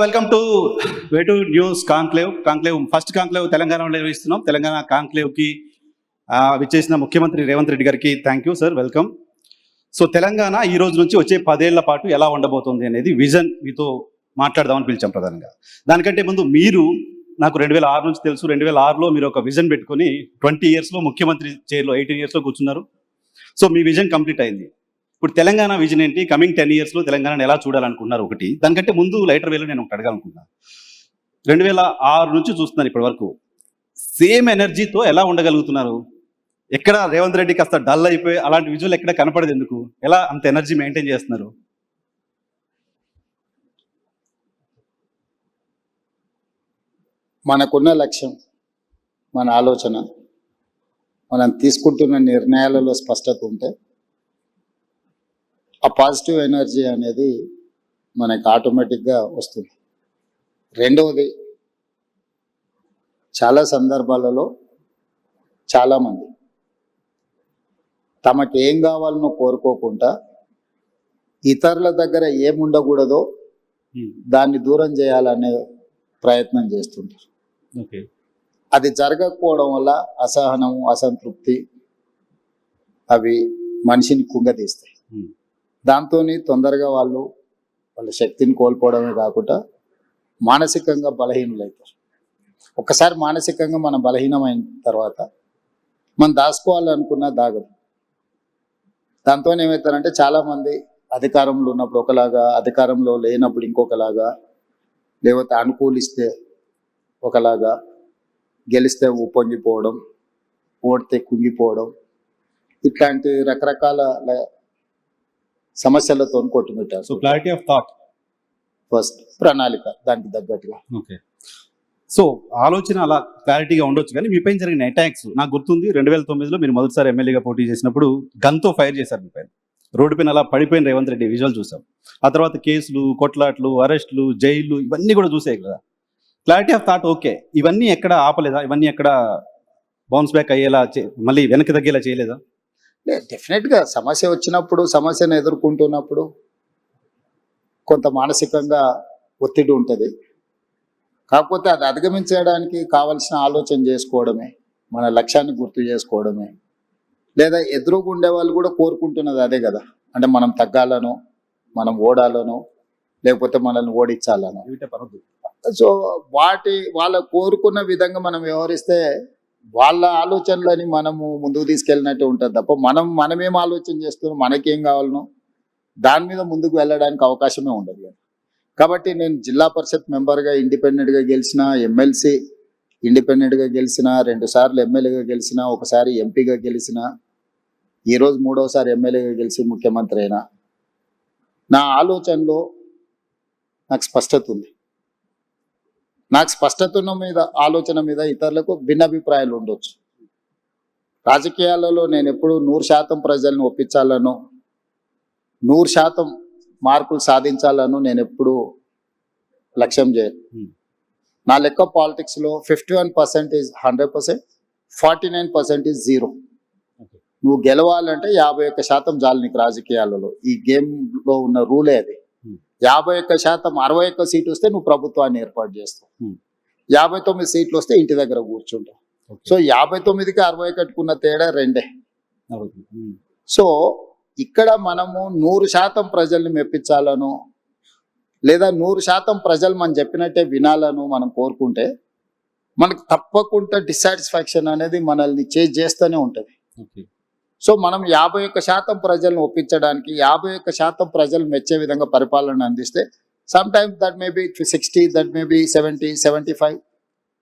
Welcome to వేటు news conclave first conclave తెలంగాణలో నిర్వహిస్తున్నాం. తెలంగాణ కాంక్లేవ్ కి విచ్చేసిన ముఖ్యమంత్రి రేవంత్ రెడ్డి గారికి thank you sir, welcome. So Telangana ఈ రోజు నుంచి వచ్చే 10 ఏళ్ల పాటు ఎలా ఉండబోతోంది అనేది విజన్ మీతో మాట్లాడదామని పిలిచాం ప్రధానంగా. దానికంటే ముందు మీరు నాకు 2006 నుంచి తెలుసు, 2006లో మీరు ఒక విజన్ పెట్టుకొని 20 ఇయర్స్లో ముఖ్యమంత్రి చైర్లో 18 ఇయర్స్లో కూర్చున్నారు. సో మీ విజన్ కంప్లీట్ అయింది. ఇప్పుడు తెలంగాణ విజన్ ఏంటి? కమింగ్ 10 ఇయర్స్లో తెలంగాణను ఎలా చూడాలనుకున్నారు ఒకటి. దానికంటే ముందు లైటర్ వేలో నేను ఒకటి అడగాలనుకున్నాను. 2006 నుంచి చూస్తున్నాను ఇప్పటి వరకు, సేమ్ ఎనర్జీతో ఎలా ఉండగలుగుతున్నారు? ఎక్కడ రేవంత్ రెడ్డి కాస్త డల్ అయిపోయి అలాంటి విజువల్ ఎక్కడ కనపడదు ఎందుకు? ఎలా అంత ఎనర్జీ మెయింటైన్ చేస్తున్నారు? మనకున్న లక్ష్యం, మన ఆలోచన, మనం తీసుకుంటున్న నిర్ణయాలలో స్పష్టత ఉంటే ఆ పాజిటివ్ ఎనర్జీ అనేది మనకి ఆటోమేటిక్గా వస్తుంది. రెండవది, చాలా సందర్భాలలో చాలామంది తమకి ఏం కావాలనో కోరుకోకుండా ఇతరుల దగ్గర ఏముండకూడదో దాన్ని దూరం చేయాలనే ప్రయత్నం చేస్తుంటారు. అది జరగకపోవడం వల్ల అసహనము, అసంతృప్తి అవి మనిషిని కుంగదీస్తాయి. దాంతో తొందరగా వాళ్ళ శక్తిని కోల్పోవడమే కాకుండా మానసికంగా బలహీనులవుతారు. ఒక్కసారి మానసికంగా మనం బలహీనమైన తర్వాత మనం దాచుకోవాలనుకున్నా దాగదు. దాంతో ఏమవుతారంటే చాలామంది అధికారంలో ఉన్నప్పుడు ఒకలాగా, అధికారంలో లేనప్పుడు ఇంకొకలాగా, లేకపోతే అనుకూలిస్తే ఒకలాగా, గెలిస్తే ఉప్పొంగిపోవడం, ఓడితే కుంగిపోవడం, ఇట్లాంటి రకరకాల సమస్యలతో కొట్టుమిట్టారు. So clarity of thought first, ప్రణాళిక దానికి తగ్గట్టుగా. ఓకే, సో ఆలోచన అలా క్లారిటీగా ఉండొచ్చు. కానీ మీ పైన జరిగిన అటాక్స్ నాకు గుర్తుంది. 2009లో మీరు మొదటిసారి ఎమ్మెల్యేగా పోటీ చేసినప్పుడు గన్తో ఫైర్ చేశారు మీ పైన. రోడ్డు పైన అలా పడిపోయిన రేవంత్ రెడ్డి విజువల్ చూసాం. ఆ తర్వాత కేసులు, కొట్లాట్లు, అరెస్టులు, జైళ్ళు ఇవన్నీ కూడా చూసాయి కదా. క్లారిటీ ఆఫ్ థాట్ ఓకే, ఇవన్నీ ఎక్కడ ఆపలేదా? ఇవన్నీ ఎక్కడ బౌన్స్ బ్యాక్ అయ్యేలా, మళ్ళీ వెనక్కి తగ్గేలా చేయలేదా? డెఫినెట్గా సమస్య వచ్చినప్పుడు, సమస్యను ఎదుర్కొంటున్నప్పుడు కొంత మానసికంగా ఒత్తిడి ఉంటుంది. కాకపోతే అది అధిగమించడానికి కావలసిన ఆలోచన చేసుకోవడమే, మన లక్ష్యాన్ని గుర్తు చేసుకోవడమే. లేదా ఎదురుగా ఉండే వాళ్ళు కూడా కోరుకుంటున్నది అదే కదా, అంటే మనం తగ్గాలనో, మనం ఓడాలనో, లేకపోతే మనల్ని ఓడించాలనో. సో వాళ్ళ కోరుకున్న విధంగా మనం వ్యవహరిస్తే వాళ్ళ ఆలోచనలని మనము ముందుకు తీసుకెళ్ళినట్టు ఉంటుంది తప్ప మనమేం ఆలోచన చేస్తున్నాం, మనకేం కావాలనో దాని మీద ముందుకు వెళ్ళడానికి అవకాశమే ఉండదు కదా. కాబట్టి నేను జిల్లా పరిషత్ మెంబర్గా ఇండిపెండెంట్గా గెలిచిన, ఎమ్మెల్సీ ఇండిపెండెంట్గా గెలిచిన, 2 సార్లు ఎమ్మెల్యేగా గెలిచిన, ఒకసారి ఎంపీగా గెలిచిన, ఈరోజు 3వసారి ఎమ్మెల్యేగా గెలిచి ముఖ్యమంత్రి అయినా. నా ఆలోచనలో నాకు స్పష్టత ఉంది. నాకు స్పష్టత ఉన్న మీద, ఆలోచన మీద ఇతరులకు భిన్నాభిప్రాయాలు ఉండొచ్చు. రాజకీయాలలో నేను ఎప్పుడు 100% ప్రజలను ఒప్పించాలను, 100% మార్కులు సాధించాలను నేను ఎప్పుడు లక్ష్యం చేయను. నా లెక్క పాలిటిక్స్లో 51% ఈజ్ 100%, 49% ఈజ్ 0. నువ్వు గెలవాలంటే 51% చాలు నీకు రాజకీయాలలో. ఈ గేమ్లో ఉన్న రూలే అది. 51%, 61 సీట్లు వస్తే నువ్వు ప్రభుత్వాన్ని ఏర్పాటు చేస్తావు. 59 సీట్లు వస్తే ఇంటి దగ్గర కూర్చుంటావు. సో 59కి 61కున్న తేడా 2. సో ఇక్కడ మనము 100% ప్రజల్ని మెప్పించాలను, లేదా 100% ప్రజలు మనం చెప్పినట్టే వినాలను మనం కోరుకుంటే మనకు తప్పకుండా డిస్సాటిస్ఫాక్షన్ అనేది మనల్ని చేస్తూనే ఉంటుంది. సో మనం 51% ప్రజలను ఒప్పించడానికి, 51% ప్రజలు మెచ్చే విధంగా పరిపాలన అందిస్తే, some times that may be 60, that may be 70, 75,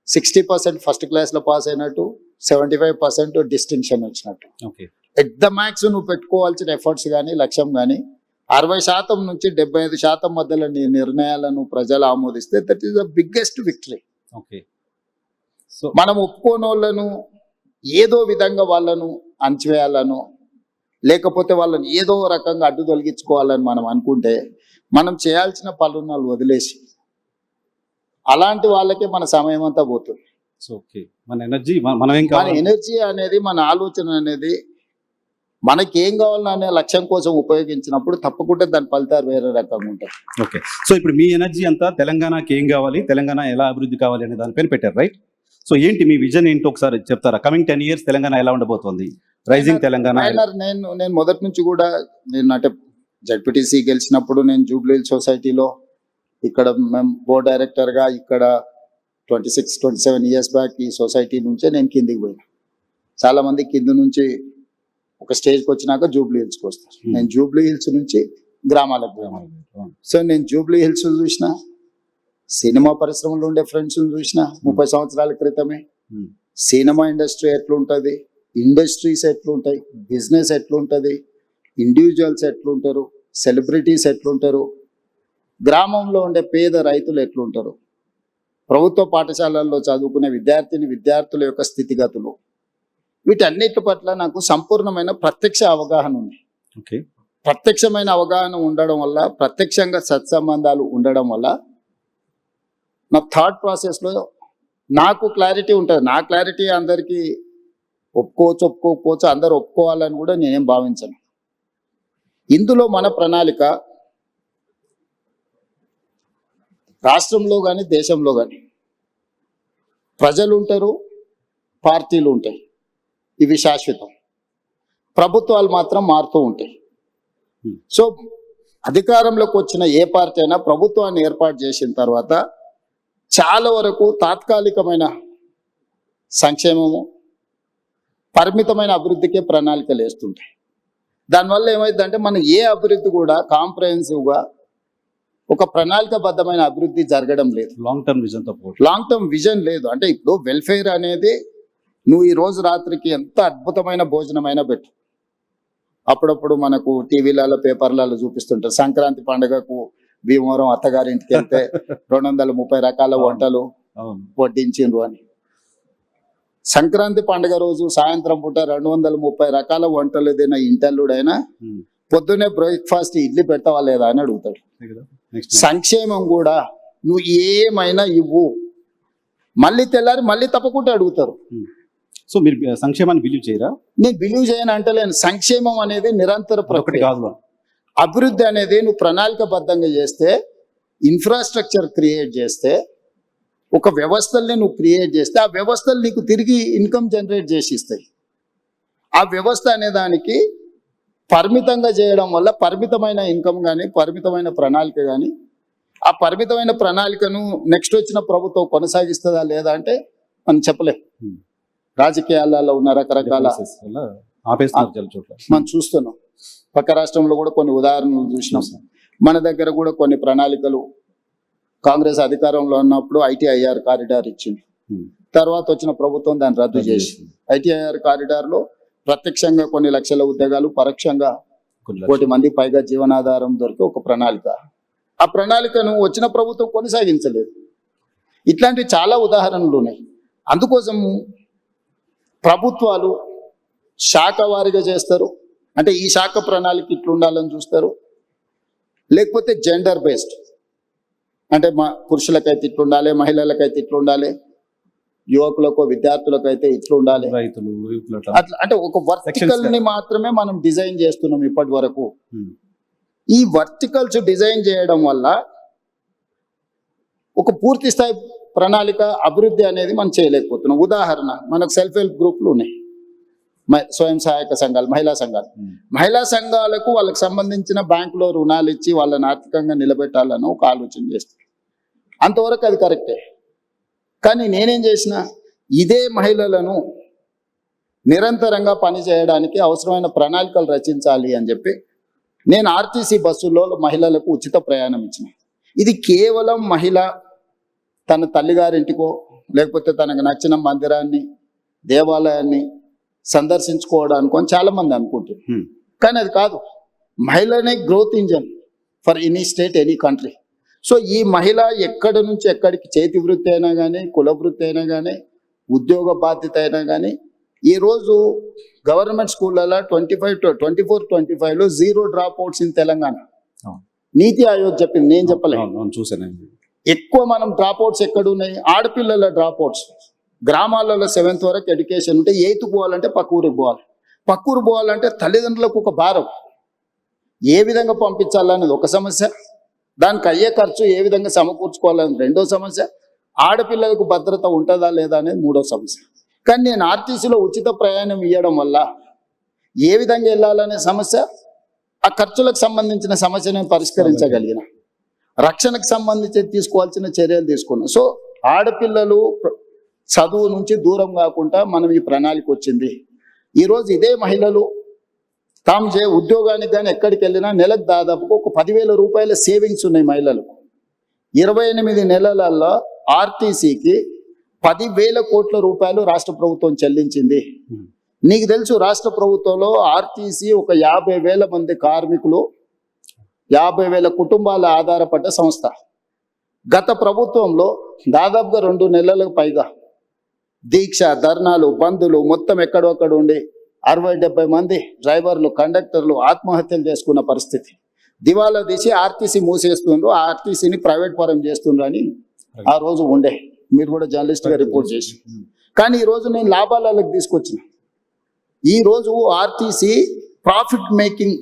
60% first క్లాస్లో పాస్ అయినట్టు, 75% డిస్టింక్షన్ వచ్చినట్టు. ఎట్ ద మ్యాక్స్ నువ్వు పెట్టుకోవాల్సిన ఎఫర్ట్స్ కానీ, లక్ష్యం కానీ 60% నుంచి 75% మధ్యలో నీ నిర్ణయాలను ప్రజలు ఆమోదిస్తే that is the biggest victory. మనం ఒప్పుకోని వాళ్ళను ఏదో విధంగా వాళ్ళను అణచివేయాలను, లేకపోతే వాళ్ళని ఏదో రకంగా అడ్డు తొలగించుకోవాలని మనం అనుకుంటే మనం చేయాల్సిన పనులను వదిలేసి అలాంటి వాళ్ళకే మన సమయం అంతా పోతుంది. మన ఎనర్జీ, మన ఎనర్జీ అనేది, మన ఆలోచన అనేది మనకి ఏం కావాలనే లక్ష్యం కోసం ఉపయోగించినప్పుడు తప్పకుండా దాని ఫలితాలు వేరే రకంగా ఉంటాయి. ఓకే, సో ఇప్పుడు మీ ఎనర్జీ అంతా తెలంగాణకి ఏం కావాలి, తెలంగాణ ఎలా అభివృద్ధి కావాలి అనే దానిపైన పెట్టారు, రైట్? సో ఏంటి మీ విజన్ ఏంటో ఒకసారి చెప్తారా? కమింగ్ 10 years తెలంగాణ ఎలా ఉండబోతోంది? రైజింగ్ తెలంగాణ. నేను మొదటి నుంచి కూడా నేను అంటే జడ్పీటీసీ గెలిచినప్పుడు నేను జూబ్లీ సొసైటీలో ఇక్కడ మేము బోర్డ్ డైరెక్టర్గా ఇక్కడ 26-27 years బ్యాక్ ఈ సొసైటీ నుంచే నేను కిందికి పోయినా. చాలా మంది కింది నుంచి ఒక స్టేజ్కి వచ్చినాక జూబ్లీ హిల్స్కి వస్తారు. నేను జూబ్లీ హిల్స్ నుంచి గ్రామాలకు. సో నేను జూబ్లీ హిల్స్ చూసిన, సినిమా పరిశ్రమలో ఉండే ఫ్రెండ్స్ చూసిన 30 సంవత్సరాల క్రితమే. సినిమా ఇండస్ట్రీ ఎట్లుంటుంది, ఇండస్ట్రీస్ ఎట్లుంటాయి, బిజినెస్ ఎట్లుంటుంది, ఇండివిజువల్స్ ఎట్లుంటారు, సెలబ్రిటీస్ ఎట్లుంటారు, గ్రామంలో ఉండే పేద రైతులు ఎట్లుంటారు, ప్రభుత్వ పాఠశాలల్లో చదువుకునే విద్యార్థుల యొక్క స్థితిగతులు, వీటన్నిటి పట్ల నాకు సంపూర్ణమైన ప్రత్యక్ష అవగాహన ఉంది. ఓకే, ప్రత్యక్షమైన అవగాహన ఉండడం వల్ల, ప్రత్యక్షంగా సత్సంబంధాలు ఉండడం వల్ల నా థాట్ ప్రాసెస్లో నాకు క్లారిటీ ఉంటుంది. నా క్లారిటీ అందరికీ ఒప్పుకోకపోవచ్చు, అందరూ ఒప్పుకోవాలని కూడా నేనేం భావించను. ఇందులో మన ప్రణాళిక రాష్ట్రంలో కానీ దేశంలో కానీ ప్రజలు ఉంటారు, పార్టీలు ఉంటాయి, ఇవి శాశ్వతం. ప్రభుత్వాలు మాత్రం మారుతూ ఉంటాయి. సో అధికారంలోకి వచ్చిన ఏ పార్టీ అయినా ప్రభుత్వాన్ని ఏర్పాటు చేసిన తర్వాత చాలా వరకు తాత్కాలికమైన సంక్షేమము, పరిమితమైన అభివృద్ధికే ప్రణాళికలు వేస్తుంటాయి. దానివల్ల ఏమైందంటే మనం ఏ అభివృద్ధి కూడా కాంప్రహెన్సివ్గా ఒక ప్రణాళికబద్ధమైన అభివృద్ధి జరగడం లేదు. లాంగ్ టర్మ్ విజన్ లేదు. అంటే ఇప్పుడు వెల్ఫేర్ అనేది నువ్వు ఈ రోజు రాత్రికి ఎంత అద్భుతమైన భోజనమైనా పెట్టు, అప్పుడప్పుడు మనకు టీవీలలో పేపర్లలో చూపిస్తుంటారు సంక్రాంతి పండుగకు భీమవరం అత్తగారింటికి వెళ్తే 230 రకాల వంటలు వడ్డించిండ్రు అని. సంక్రాంతి పండుగ రోజు సాయంత్రం పూట 230 రకాల వంటలు తిన్న ఇంటల్లుడైనా పొద్దున్నే బ్రేక్ఫాస్ట్ ఇడ్లీ పెడతావా లేదా అని అడుగుతాడు. సంక్షేమం కూడా నువ్వు ఏమైనా ఇవ్వు, మళ్ళీ తెల్లారి మళ్ళీ తప్పకుండా అడుగుతారు. సో మీరు సంక్షేమాన్ని బిలీవ్ చేయరా? నేను బిలీవ్ చేయను అంటలేను. సంక్షేమం అనేది నిరంతర ప్రక్రియ. అభివృద్ధి అనేది నువ్వు ప్రణాళికబద్ధంగా చేస్తే, ఇన్ఫ్రాస్ట్రక్చర్ క్రియేట్ చేస్తే, ఒక వ్యవస్థల్ని నువ్వు క్రియేట్ చేస్తే ఆ వ్యవస్థలు నీకు తిరిగి ఇన్కమ్ జనరేట్ చేసి ఇస్తాయి. ఆ వ్యవస్థ అనే దానికి పరిమితంగా చేయడం వల్ల పరిమితమైన ఇన్కమ్ కానీ, పరిమితమైన ప్రణాళిక కానీ, ఆ పరిమితమైన ప్రణాళికను నెక్స్ట్ వచ్చిన ప్రభుత్వం కొనసాగిస్తుందా లేదా అంటే మనం చెప్పలేం. రాజకీయాలలో ఉన్న రకరకాల మనం చూస్తున్నాం. పక్క రాష్ట్రంలో కూడా కొన్ని ఉదాహరణలు చూసినాం. మన దగ్గర కూడా కొన్ని ప్రణాళికలు కాంగ్రెస్ అధికారంలో ఉన్నప్పుడు ITIR కారిడార్ ఇచ్చింది. తర్వాత వచ్చిన ప్రభుత్వం దాన్ని రద్దు చేసి ITIR కారిడార్లో ప్రత్యక్షంగా కొన్ని లక్షల ఉద్యోగాలు, పరోక్షంగా 1 కోటి మంది పైగా జీవనాధారం దొరికి ఒక ప్రణాళిక. ఆ ప్రణాళికను వచ్చిన ప్రభుత్వం కొనసాగించలేదు. ఇట్లాంటి చాలా ఉదాహరణలు ఉన్నాయి. అందుకోసం ప్రభుత్వాలు శాఖ వారీగా చేస్తారు. అంటే ఈ శాఖ ప్రణాళిక ఇట్లా ఉండాలని చూస్తారు, లేకపోతే జెండర్ బేస్డ్, అంటే పురుషులకైతే ఇట్లా ఉండాలి, మహిళలకైతే ఇట్లా ఉండాలి, యువకులకు విద్యార్థులకైతే ఇట్లా ఉండాలి, అట్లా. అంటే ఒక వర్టికల్ ని మాత్రమే మనం డిజైన్ చేస్తున్నాం ఇప్పటి వరకు. ఈ వర్టికల్స్ డిజైన్ చేయడం వల్ల ఒక పూర్తి స్థాయి ప్రణాళిక అభివృద్ధి అనేది మనం చేయలేకపోతున్నాం. ఉదాహరణ, మనకు సెల్ఫ్ హెల్ప్ గ్రూపులు ఉన్నాయి, స్వయం సహాయక సంఘాలు, మహిళా సంఘాలకు వాళ్ళకి సంబంధించిన బ్యాంకులో రుణాలు ఇచ్చి వాళ్ళని ఆర్థికంగా నిలబెట్టాలని ఒక ఆలోచన చేస్తారు. అంతవరకు అది కరెక్టే. కానీ నేనేం చేసిన, ఇదే మహిళలను నిరంతరంగా పనిచేయడానికి అవసరమైన ప్రణాళికలు రచించాలి అని చెప్పి నేను RTC బస్సుల్లో మహిళలకు ఉచిత ప్రయాణం ఇచ్చిన. ఇది కేవలం మహిళ తన తల్లిగారింటికో లేకపోతే తనకు నచ్చిన మందిరాన్ని, దేవాలయాన్ని సందర్శించుకోవడానికి అని చాలా మంది అనుకుంటారు. కానీ అది కాదు. మహిళనే growth engine for any state, any country. So ఈ మహిళ ఎక్కడి నుంచి ఎక్కడికి, చేతి వృత్తి అయినా కానీ, కుల వృత్తి అయినా కానీ, ఉద్యోగ బాధ్యత అయినా కానీ, ఈరోజు గవర్నమెంట్ స్కూళ్ళలో 24-25లో 0 డ్రాప్ అవుట్స్ ఇన్ తెలంగాణ. నీతి ఆయోగ్ చెప్పింది, నేను చెప్పలేదు. ఎక్కువ మనం డ్రాప్ అవుట్స్ ఎక్కడ ఉన్నాయి? ఆడపిల్లల డ్రాప్ అవుట్స్. గ్రామాలలో 7th వరకు ఎడ్యుకేషన్ ఉంటే 8th పోవాలంటే పక్క ఊరికి పోవాలి. పక్కూరు పోవాలంటే తల్లిదండ్రులకు ఒక భారం. ఏ విధంగా పంపించాలనేది ఒక సమస్య, దానికి అయ్యే ఖర్చు ఏ విధంగా సమకూర్చుకోవాలని రెండో సమస్య, ఆడపిల్లలకు భద్రత ఉంటుందా లేదా అనేది మూడో సమస్య. కానీ నేను ఆర్టీసీలో ఉచిత ప్రయాణం ఇవ్వడం వల్ల ఏ విధంగా వెళ్ళాలనే సమస్య, ఆ ఖర్చులకు సంబంధించిన సమస్య నేను పరిష్కరించగలిగిన, రక్షణకు సంబంధించి తీసుకోవాల్సిన చర్యలు తీసుకున్నాం. సో ఆడపిల్లలు చదువు నుంచి దూరం కాకుండా మనం ఈ ప్రణాళిక వచ్చింది. ఈరోజు ఇదే మహిళలు తాము ఉద్యోగానికి కానీ ఎక్కడికి వెళ్ళినా నెలకు దాదాపుగా ఒక 10,000 రూపాయల సేవింగ్స్ ఉన్నాయి మహిళలకు. 28 నెలలలో ఆర్టీసీకి 10,000 కోట్ల రూపాయలు రాష్ట్ర ప్రభుత్వం చెల్లించింది. నీకు తెలుసు, రాష్ట్ర ప్రభుత్వంలో ఆర్టీసీ ఒక 50,000 మంది కార్మికులు, 50,000 కుటుంబాల ఆధారపడ్డ సంస్థ. గత ప్రభుత్వంలో దాదాపుగా 2 నెలలకు పైగా దీక్ష, ధర్నాలు, బంధులు మొత్తం ఎక్కడొక్కడ ఉండి 60-70 మంది డ్రైవర్లు, కండక్టర్లు ఆత్మహత్యలు చేసుకున్న పరిస్థితి. దివాలా తీసి ఆర్టీసీ మూసేస్తుండ్రు, ఆర్టీసీని ప్రైవేట్ పరం చేస్తుండ్రు అని ఆ రోజు ఉండే. మీరు కూడా జర్నలిస్ట్గా రిపోర్ట్ చేసి. కానీ ఈరోజు నేను లాభాలకు తీసుకొచ్చిన. ఈరోజు RTC profit making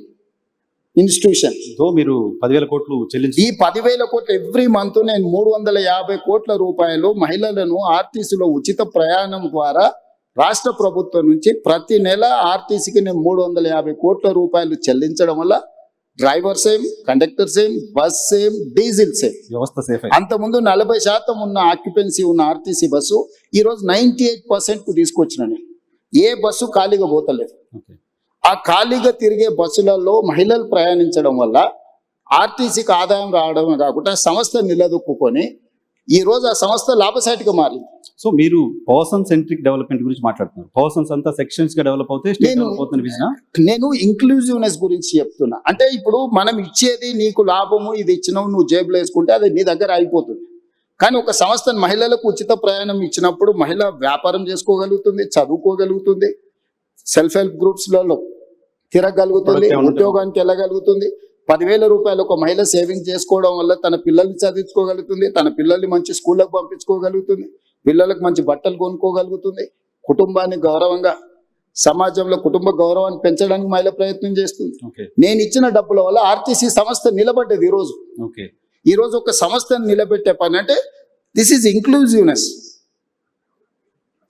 institution. So మీరు 10,000 కోట్లు చెల్లించి ఈ 10,000 కోట్లు ఎవ్రీ మంత్ నేను 350 కోట్ల రూపాయలు మహిళలను ఆర్టీసీలో ఉచిత ప్రయాణం ద్వారా రాష్ట్ర ప్రభుత్వం నుంచి ప్రతి నెల ఆర్టీసీకి నేను 350 కోట్ల రూపాయలు చెల్లించడం వల్ల driver same, conductor same, bus same, diesel same, వ్యవస్థ సేఫ్. అంతకుముందు 40% ఉన్న ఆక్యుపెన్సీ ఉన్న ఆర్టీసీ బస్సు ఈరోజు 98%కు తీసుకొచ్చిన నేను. ఏ బస్సు ఖాళీగా పోతలేదు. ఆ ఖాళీగా తిరిగే బస్సులలో మహిళలు ప్రయాణించడం వల్ల ఆర్టీసీకి ఆదాయం రావడమే కాకుండా సంస్థ నిలదొక్కుని ఈరోజు ఆ సంస్థ లాభసాటిగా మారింది. సో మీరు పర్సన్ సెంట్రిక్ డెవలప్మెంట్ గురించి మాట్లాడుతున్నారు. పర్సన్స్ అంతా సెక్షన్స్ గా డెవలప్ అవుతే స్టేట్ డెవలప్ అవుతుంది విజన్. నేను ఇంక్లూజివ్నెస్ గురించి చెప్తున్నా. అంటే ఇప్పుడు మనం ఇచ్చేది నీకు లాభము, ఇది ఇచ్చినావు నువ్వు జేబులో వేసుకుంటే అది నీ దగ్గర అయిపోతుంది. కానీ ఒక సంస్థ మహిళలకు ఉచిత ప్రయాణం ఇచ్చినప్పుడు మహిళ వ్యాపారం చేసుకోగలుగుతుంది, చదువుకోగలుగుతుంది, సెల్ఫ్ హెల్ప్ గ్రూప్స్లలో తిరగలుగుతుంది, ఉద్యోగానికి వెళ్ళగలుగుతుంది. 10,000 రూపాయలు ఒక మహిళ సేవింగ్ చేసుకోవడం వల్ల తన పిల్లల్ని చదివించుకోగలుగుతుంది, తన పిల్లల్ని మంచి స్కూళ్ళకు పంపించుకోగలుగుతుంది, పిల్లలకు మంచి బట్టలు కొనుక్కోగలుగుతుంది, కుటుంబాన్ని గౌరవంగా, సమాజంలో కుటుంబ గౌరవాన్ని పెంచడానికి మహిళ ప్రయత్నం చేస్తుంది. నేను ఇచ్చిన డబ్బుల వల్ల ఆర్టీసీ సంస్థ నిలబడ్డది. ఈరోజు ఒక సంస్థను నిలబెట్టే పని అంటే this is inclusiveness,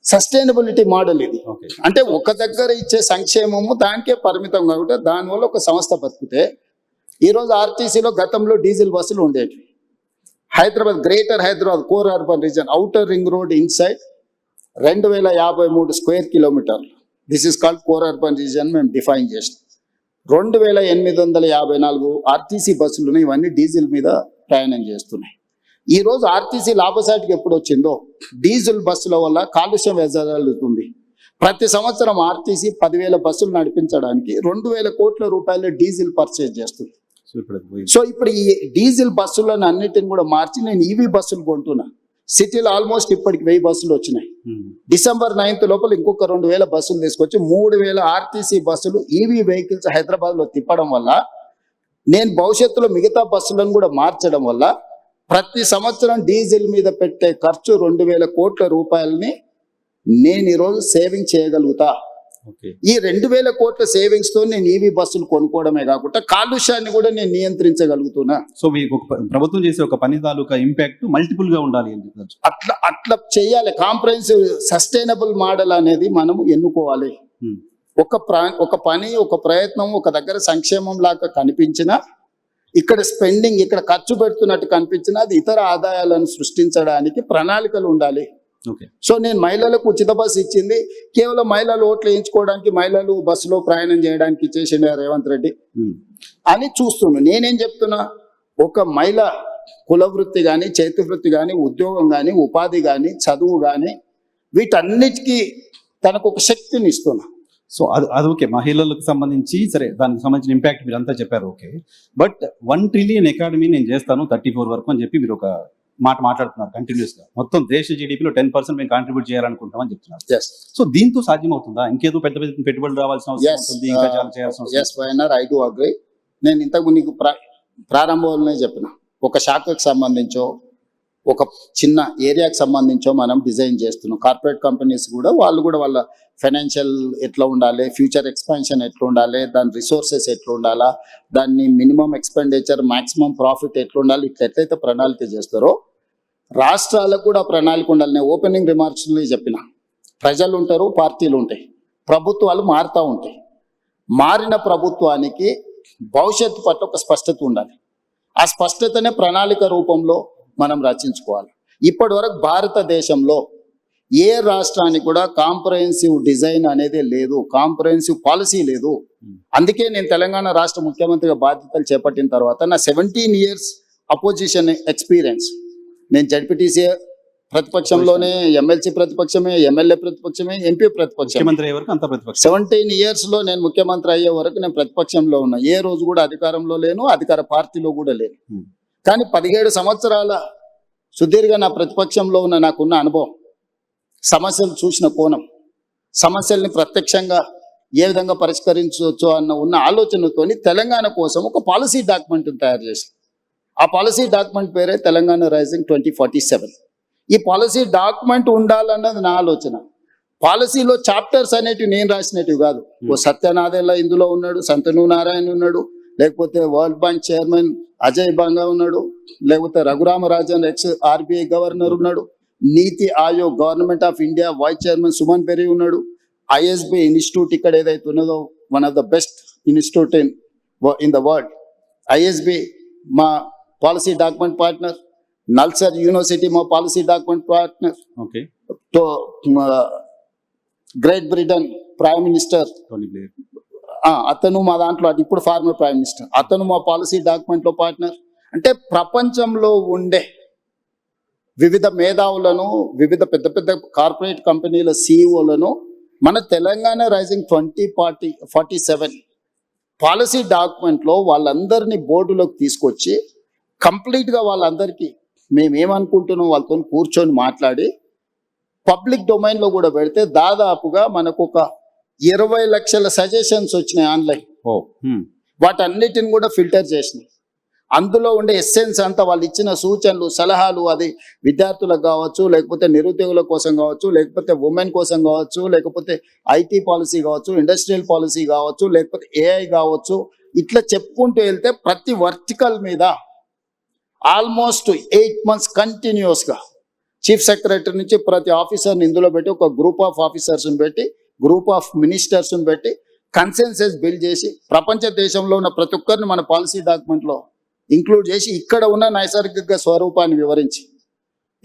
sustainability model ఇది. అంటే ఒక దగ్గర ఇచ్చే సంక్షేమము దానికే పరిమితం కాబట్టి దానివల్ల ఒక సంస్థ బతికితే. ఈరోజు ఆర్టీసీలో గతంలో డీజిల్ బస్సులు ఉండేవి. Hyderabad, greater Hyderabad core urban region, outer ring road inside 2,053 square కిలోమీటర్లు. This is called core urban region మేము డిఫైన్ చేసినాం. 2,854 ఆర్టీసీ బస్సులు ఉన్నాయి. ఇవన్నీ డీజిల్ మీద ప్రయాణం చేస్తున్నాయి. ఈరోజు ఆర్టీసీ లాభసాటికి ఎప్పుడు వచ్చిందో డీజిల్ బస్సుల వల్ల కాలుష్యం వెదజల్లుతుంది. ప్రతి సంవత్సరం ఆర్టీసీ 10,000 బస్సులు నడిపించడానికి 2,000 కోట్ల రూపాయల డీజిల్ పర్చేజ్ చేస్తుంది. సో ఇప్పుడు ఈ డీజిల్ బస్సులను అన్నిటిని కూడా మార్చి నేను ఈవీ బస్సులు కొంటున్నా. సిటీలో ఆల్మోస్ట్ ఇప్పటికి 1000 బస్సులు వచ్చినాయి. December 9th లోపల ఇంకొక 2,000 బస్సులు తీసుకొచ్చి 3,000 ఆర్టీసీ బస్సులు ఈవీ వెహికల్స్ హైదరాబాద్ లో తిప్పడం వల్ల, నేను భవిష్యత్తులో మిగతా బస్సులను కూడా మార్చడం వల్ల ప్రతి సంవత్సరం డీజిల్ మీద పెట్టే ఖర్చు 2,000 కోట్ల రూపాయలని నేను ఈరోజు సేవింగ్ చేయగలుగుతా. ఈ 2,000 కోట్ల సేవింగ్స్ తో నేను ఈవీ బస్సులు కొనుక్కోవడమే కాకుండా కాలుష్యాన్ని కూడా నేను నియంత్రించగలుగుతున్నా. సో మీకు ప్రభుత్వం చేసే ఒక పని తాలూకా ఇంపాక్ట్ మల్టిపుల్ గా ఉండాలి అని చెప్పచ్చు. అట్లా చేయాలి. కాంప్రహెన్సివ్ సస్టైనబుల్ మోడల్ అనేది మనం ఎన్నుకోవాలి. ఒక పని, ఒక ప్రయత్నం ఒక దగ్గర సంక్షేమం లాగా కనిపించినా, ఇక్కడ స్పెండింగ్, ఇక్కడ ఖర్చు పెడుతున్నట్టు కనిపించినా అది ఇతర ఆదాయాలను సృష్టించడానికి ప్రణాళికలు ఉండాలి. సో నేను మహిళలకు ఉచిత బస్సు ఇచ్చింది కేవలం మహిళలు ఓట్లు వేయించుకోవడానికి, మహిళలు బస్సులో ప్రయాణం చేయడానికి చేసిండే రేవంత్ రెడ్డి అని చూస్తున్నా. నేనేం చెప్తున్నా, ఒక మహిళ కుల వృత్తి కానీ, చేతి వృత్తి కానీ, ఉద్యోగం కానీ, ఉపాధి కానీ, చదువు కానీ, వీటన్నిటికీ తనకు ఒక శక్తిని ఇస్తున్నా. సో అది ఓకే, మహిళలకు సంబంధించి సరే, దానికి సంబంధించిన ఇంపాక్ట్ మీరు అంతా చెప్పారు. ఓకే, బట్ 1 ట్రిలియన్ ఎకానమీ నేను చేస్తాను 34 వరకు అని చెప్పి మీరు ఒక మాట మాట్లాడుతున్నారు కంటిన్యూస్ గా. మొత్తం దేశ జీడీపీలో 10% మేము కాంట్రిబ్యూట్ చేయాలనుకుంటామని చెప్తున్నారు. సో దీంతో సాధ్యమవుతుందా? ఇంకేదో పెద్ద పెద్ద పెట్టుబడులు రావాల్సిన అవసరం ఉంటుంది, ఇంకా చాలా చేయాల్సిన అవసరం. I do agree. నేను ఇంతకు నీకు ప్రారంభంలోనే చెప్పిన, ఒక శాఖకు సంబంధించో ఒక చిన్న ఏరియాకి సంబంధించో మనం డిజైన్ చేస్తున్నాం. కార్పొరేట్ కంపెనీస్ కూడా వాళ్ళు కూడా వాళ్ళ ఫైనాన్షియల్ ఎట్లా ఉండాలి, ఫ్యూచర్ ఎక్స్పాన్షన్ ఎట్లా ఉండాలి, దాని రిసోర్సెస్ ఎట్లా ఉండాలా, దాన్ని మినిమం ఎక్స్పెండిచర్ మాక్సిమం ప్రాఫిట్ ఎట్లా ఉండాలి, ఇట్లా ఎట్లయితే ప్రణాళిక చేస్తారో రాష్ట్రాలకు కూడా ప్రణాళిక ఉండాలి. నేను ఓపెనింగ్ రిమార్క్స్లో చెప్పిన, ప్రజలు ఉంటారు, పార్టీలు ఉంటాయి, ప్రభుత్వాలు మారుతూ ఉంటాయి. మారిన ప్రభుత్వానికి భవిష్యత్తు పట్ల ఒక స్పష్టత ఉండాలి. ఆ స్పష్టతనే ప్రణాళిక రూపంలో మనం రచించుకోవాలి. ఇప్పటి వరకు భారతదేశంలో ఏ రాష్ట్రానికి కూడా కాంప్రహెన్సివ్ డిజైన్ అనేది లేదు, కాంప్రహెన్సివ్ పాలసీ లేదు. అందుకే నేను తెలంగాణ రాష్ట్ర ముఖ్యమంత్రిగా బాధ్యతలు చేపట్టిన తర్వాత నా 17 years అపోజిషన్ ఎక్స్పీరియన్స్, నేను జడ్పీటీసీ ప్రతిపక్షంలోనే, ఎమ్మెల్సీ ప్రతిపక్షమే, ఎమ్మెల్యే ప్రతిపక్షమే, ఎంపీ ప్రతిపక్షమే. ముఖ్యమంత్రి అయ్యే వరకు అంతా ప్రతిపక్షం. 17 years లో నేను ముఖ్యమంత్రి అయ్యే వరకు నేను ప్రతిపక్షంలో ఉన్నా. ఏ రోజు కూడా అధికారంలో లేను, అధికార పార్టీలో కూడా లేను. కానీ 17 సంవత్సరాల సుదీర్ఘ నా ప్రతిపక్షంలో ఉన్న నాకున్న అనుభవం, సమస్యలు చూసిన కోణం, సమస్యల్ని ప్రత్యక్షంగా ఏ విధంగా పరిష్కరించవచ్చు అన్న ఉన్న ఆలోచనతోని తెలంగాణ కోసం ఒక పాలసీ డాక్యుమెంట్ తయారు చేసి, ఆ పాలసీ డాక్యుమెంట్ పేరే తెలంగాణ రైజింగ్ 2047. ఈ పాలసీ డాక్యుమెంట్ ఉండాలన్నది నా ఆలోచన. పాలసీలో చాప్టర్స్ అనేటివి నేను రాసినవి కాదు. ఓ సత్యనాథేలా ఇందులో ఉన్నాడు, సంతను నారాయణ ఉన్నాడు, లేకపోతే World Bank chairman Ajay Banga ఉన్నాడు, లేకపోతే రఘురామరాజన్ ఎక్స్ ఆర్బీఐ గవర్నర్ ఉన్నాడు, NITI Aayog government of India vice chairman Suman Bery ఉన్నాడు, ఐఎస్బి ఇన్స్టిట్యూట్ ఇక్కడ ఏదైతే ఉన్నదో one of the best institute in the world, ISB మా policy document partner, NALSAR university మా policy document partner, great Britain prime minister అతను మా దాంట్లో, ఇప్పుడు ఫార్మర్ ప్రైమ్ మినిస్టర్, అతను మా పాలసీ డాక్యుమెంట్ లో పార్ట్నర్. అంటే ప్రపంచంలో ఉండే వివిధ మేధావులను, వివిధ పెద్ద పెద్ద కార్పొరేట్ కంపెనీల సిఇఓలను మన తెలంగాణ రైజింగ్ 2047 పాలసీ డాక్యుమెంట్ లో వాళ్ళందరినీ బోర్డులోకి తీసుకొచ్చి కంప్లీట్ గా వాళ్ళందరికీ మేమేమనుకుంటున్నాం వాళ్ళతో కూర్చొని మాట్లాడి పబ్లిక్ డొమైన్ లో కూడా పెడితే దాదాపుగా మనకు ఒక 20 లక్షల సజెషన్స్ వచ్చినాయి ఆన్లైన్. వాటన్నిటిని కూడా ఫిల్టర్ చేసినాయి. అందులో ఉండే ఎస్సెన్స్ అంతా వాళ్ళు ఇచ్చిన సూచనలు, సలహాలు, అది విద్యార్థులకు కావచ్చు, లేకపోతే నిరుద్యోగుల కోసం కావచ్చు, లేకపోతే ఉమెన్ కోసం కావచ్చు, లేకపోతే ఐటీ పాలసీ కావచ్చు, ఇండస్ట్రియల్ పాలసీ కావచ్చు, లేకపోతే ఏఐ కావచ్చు, ఇట్లా చెప్పుకుంటూ వెళ్తే ప్రతి వర్టికల్ మీద ఆల్మోస్ట్ 8 months కంటిన్యూస్గా చీఫ్ సెక్రటరీ నుంచి ప్రతి ఆఫీసర్ని ఇందులో పెట్టి, ఒక గ్రూప్ ఆఫ్ ఆఫీసర్స్ని పెట్టి, గ్రూప్ ఆఫ్ మినిస్టర్స్ని పెట్టి కన్సెన్సస్ బిల్డ్ చేసి ప్రపంచ దేశంలో ఉన్న ప్రతి ఒక్కరిని మన పాలసీ డాక్యుమెంట్లో ఇంక్లూడ్ చేసి ఇక్కడ ఉన్న నైసర్గిక స్వరూపాన్ని వివరించి,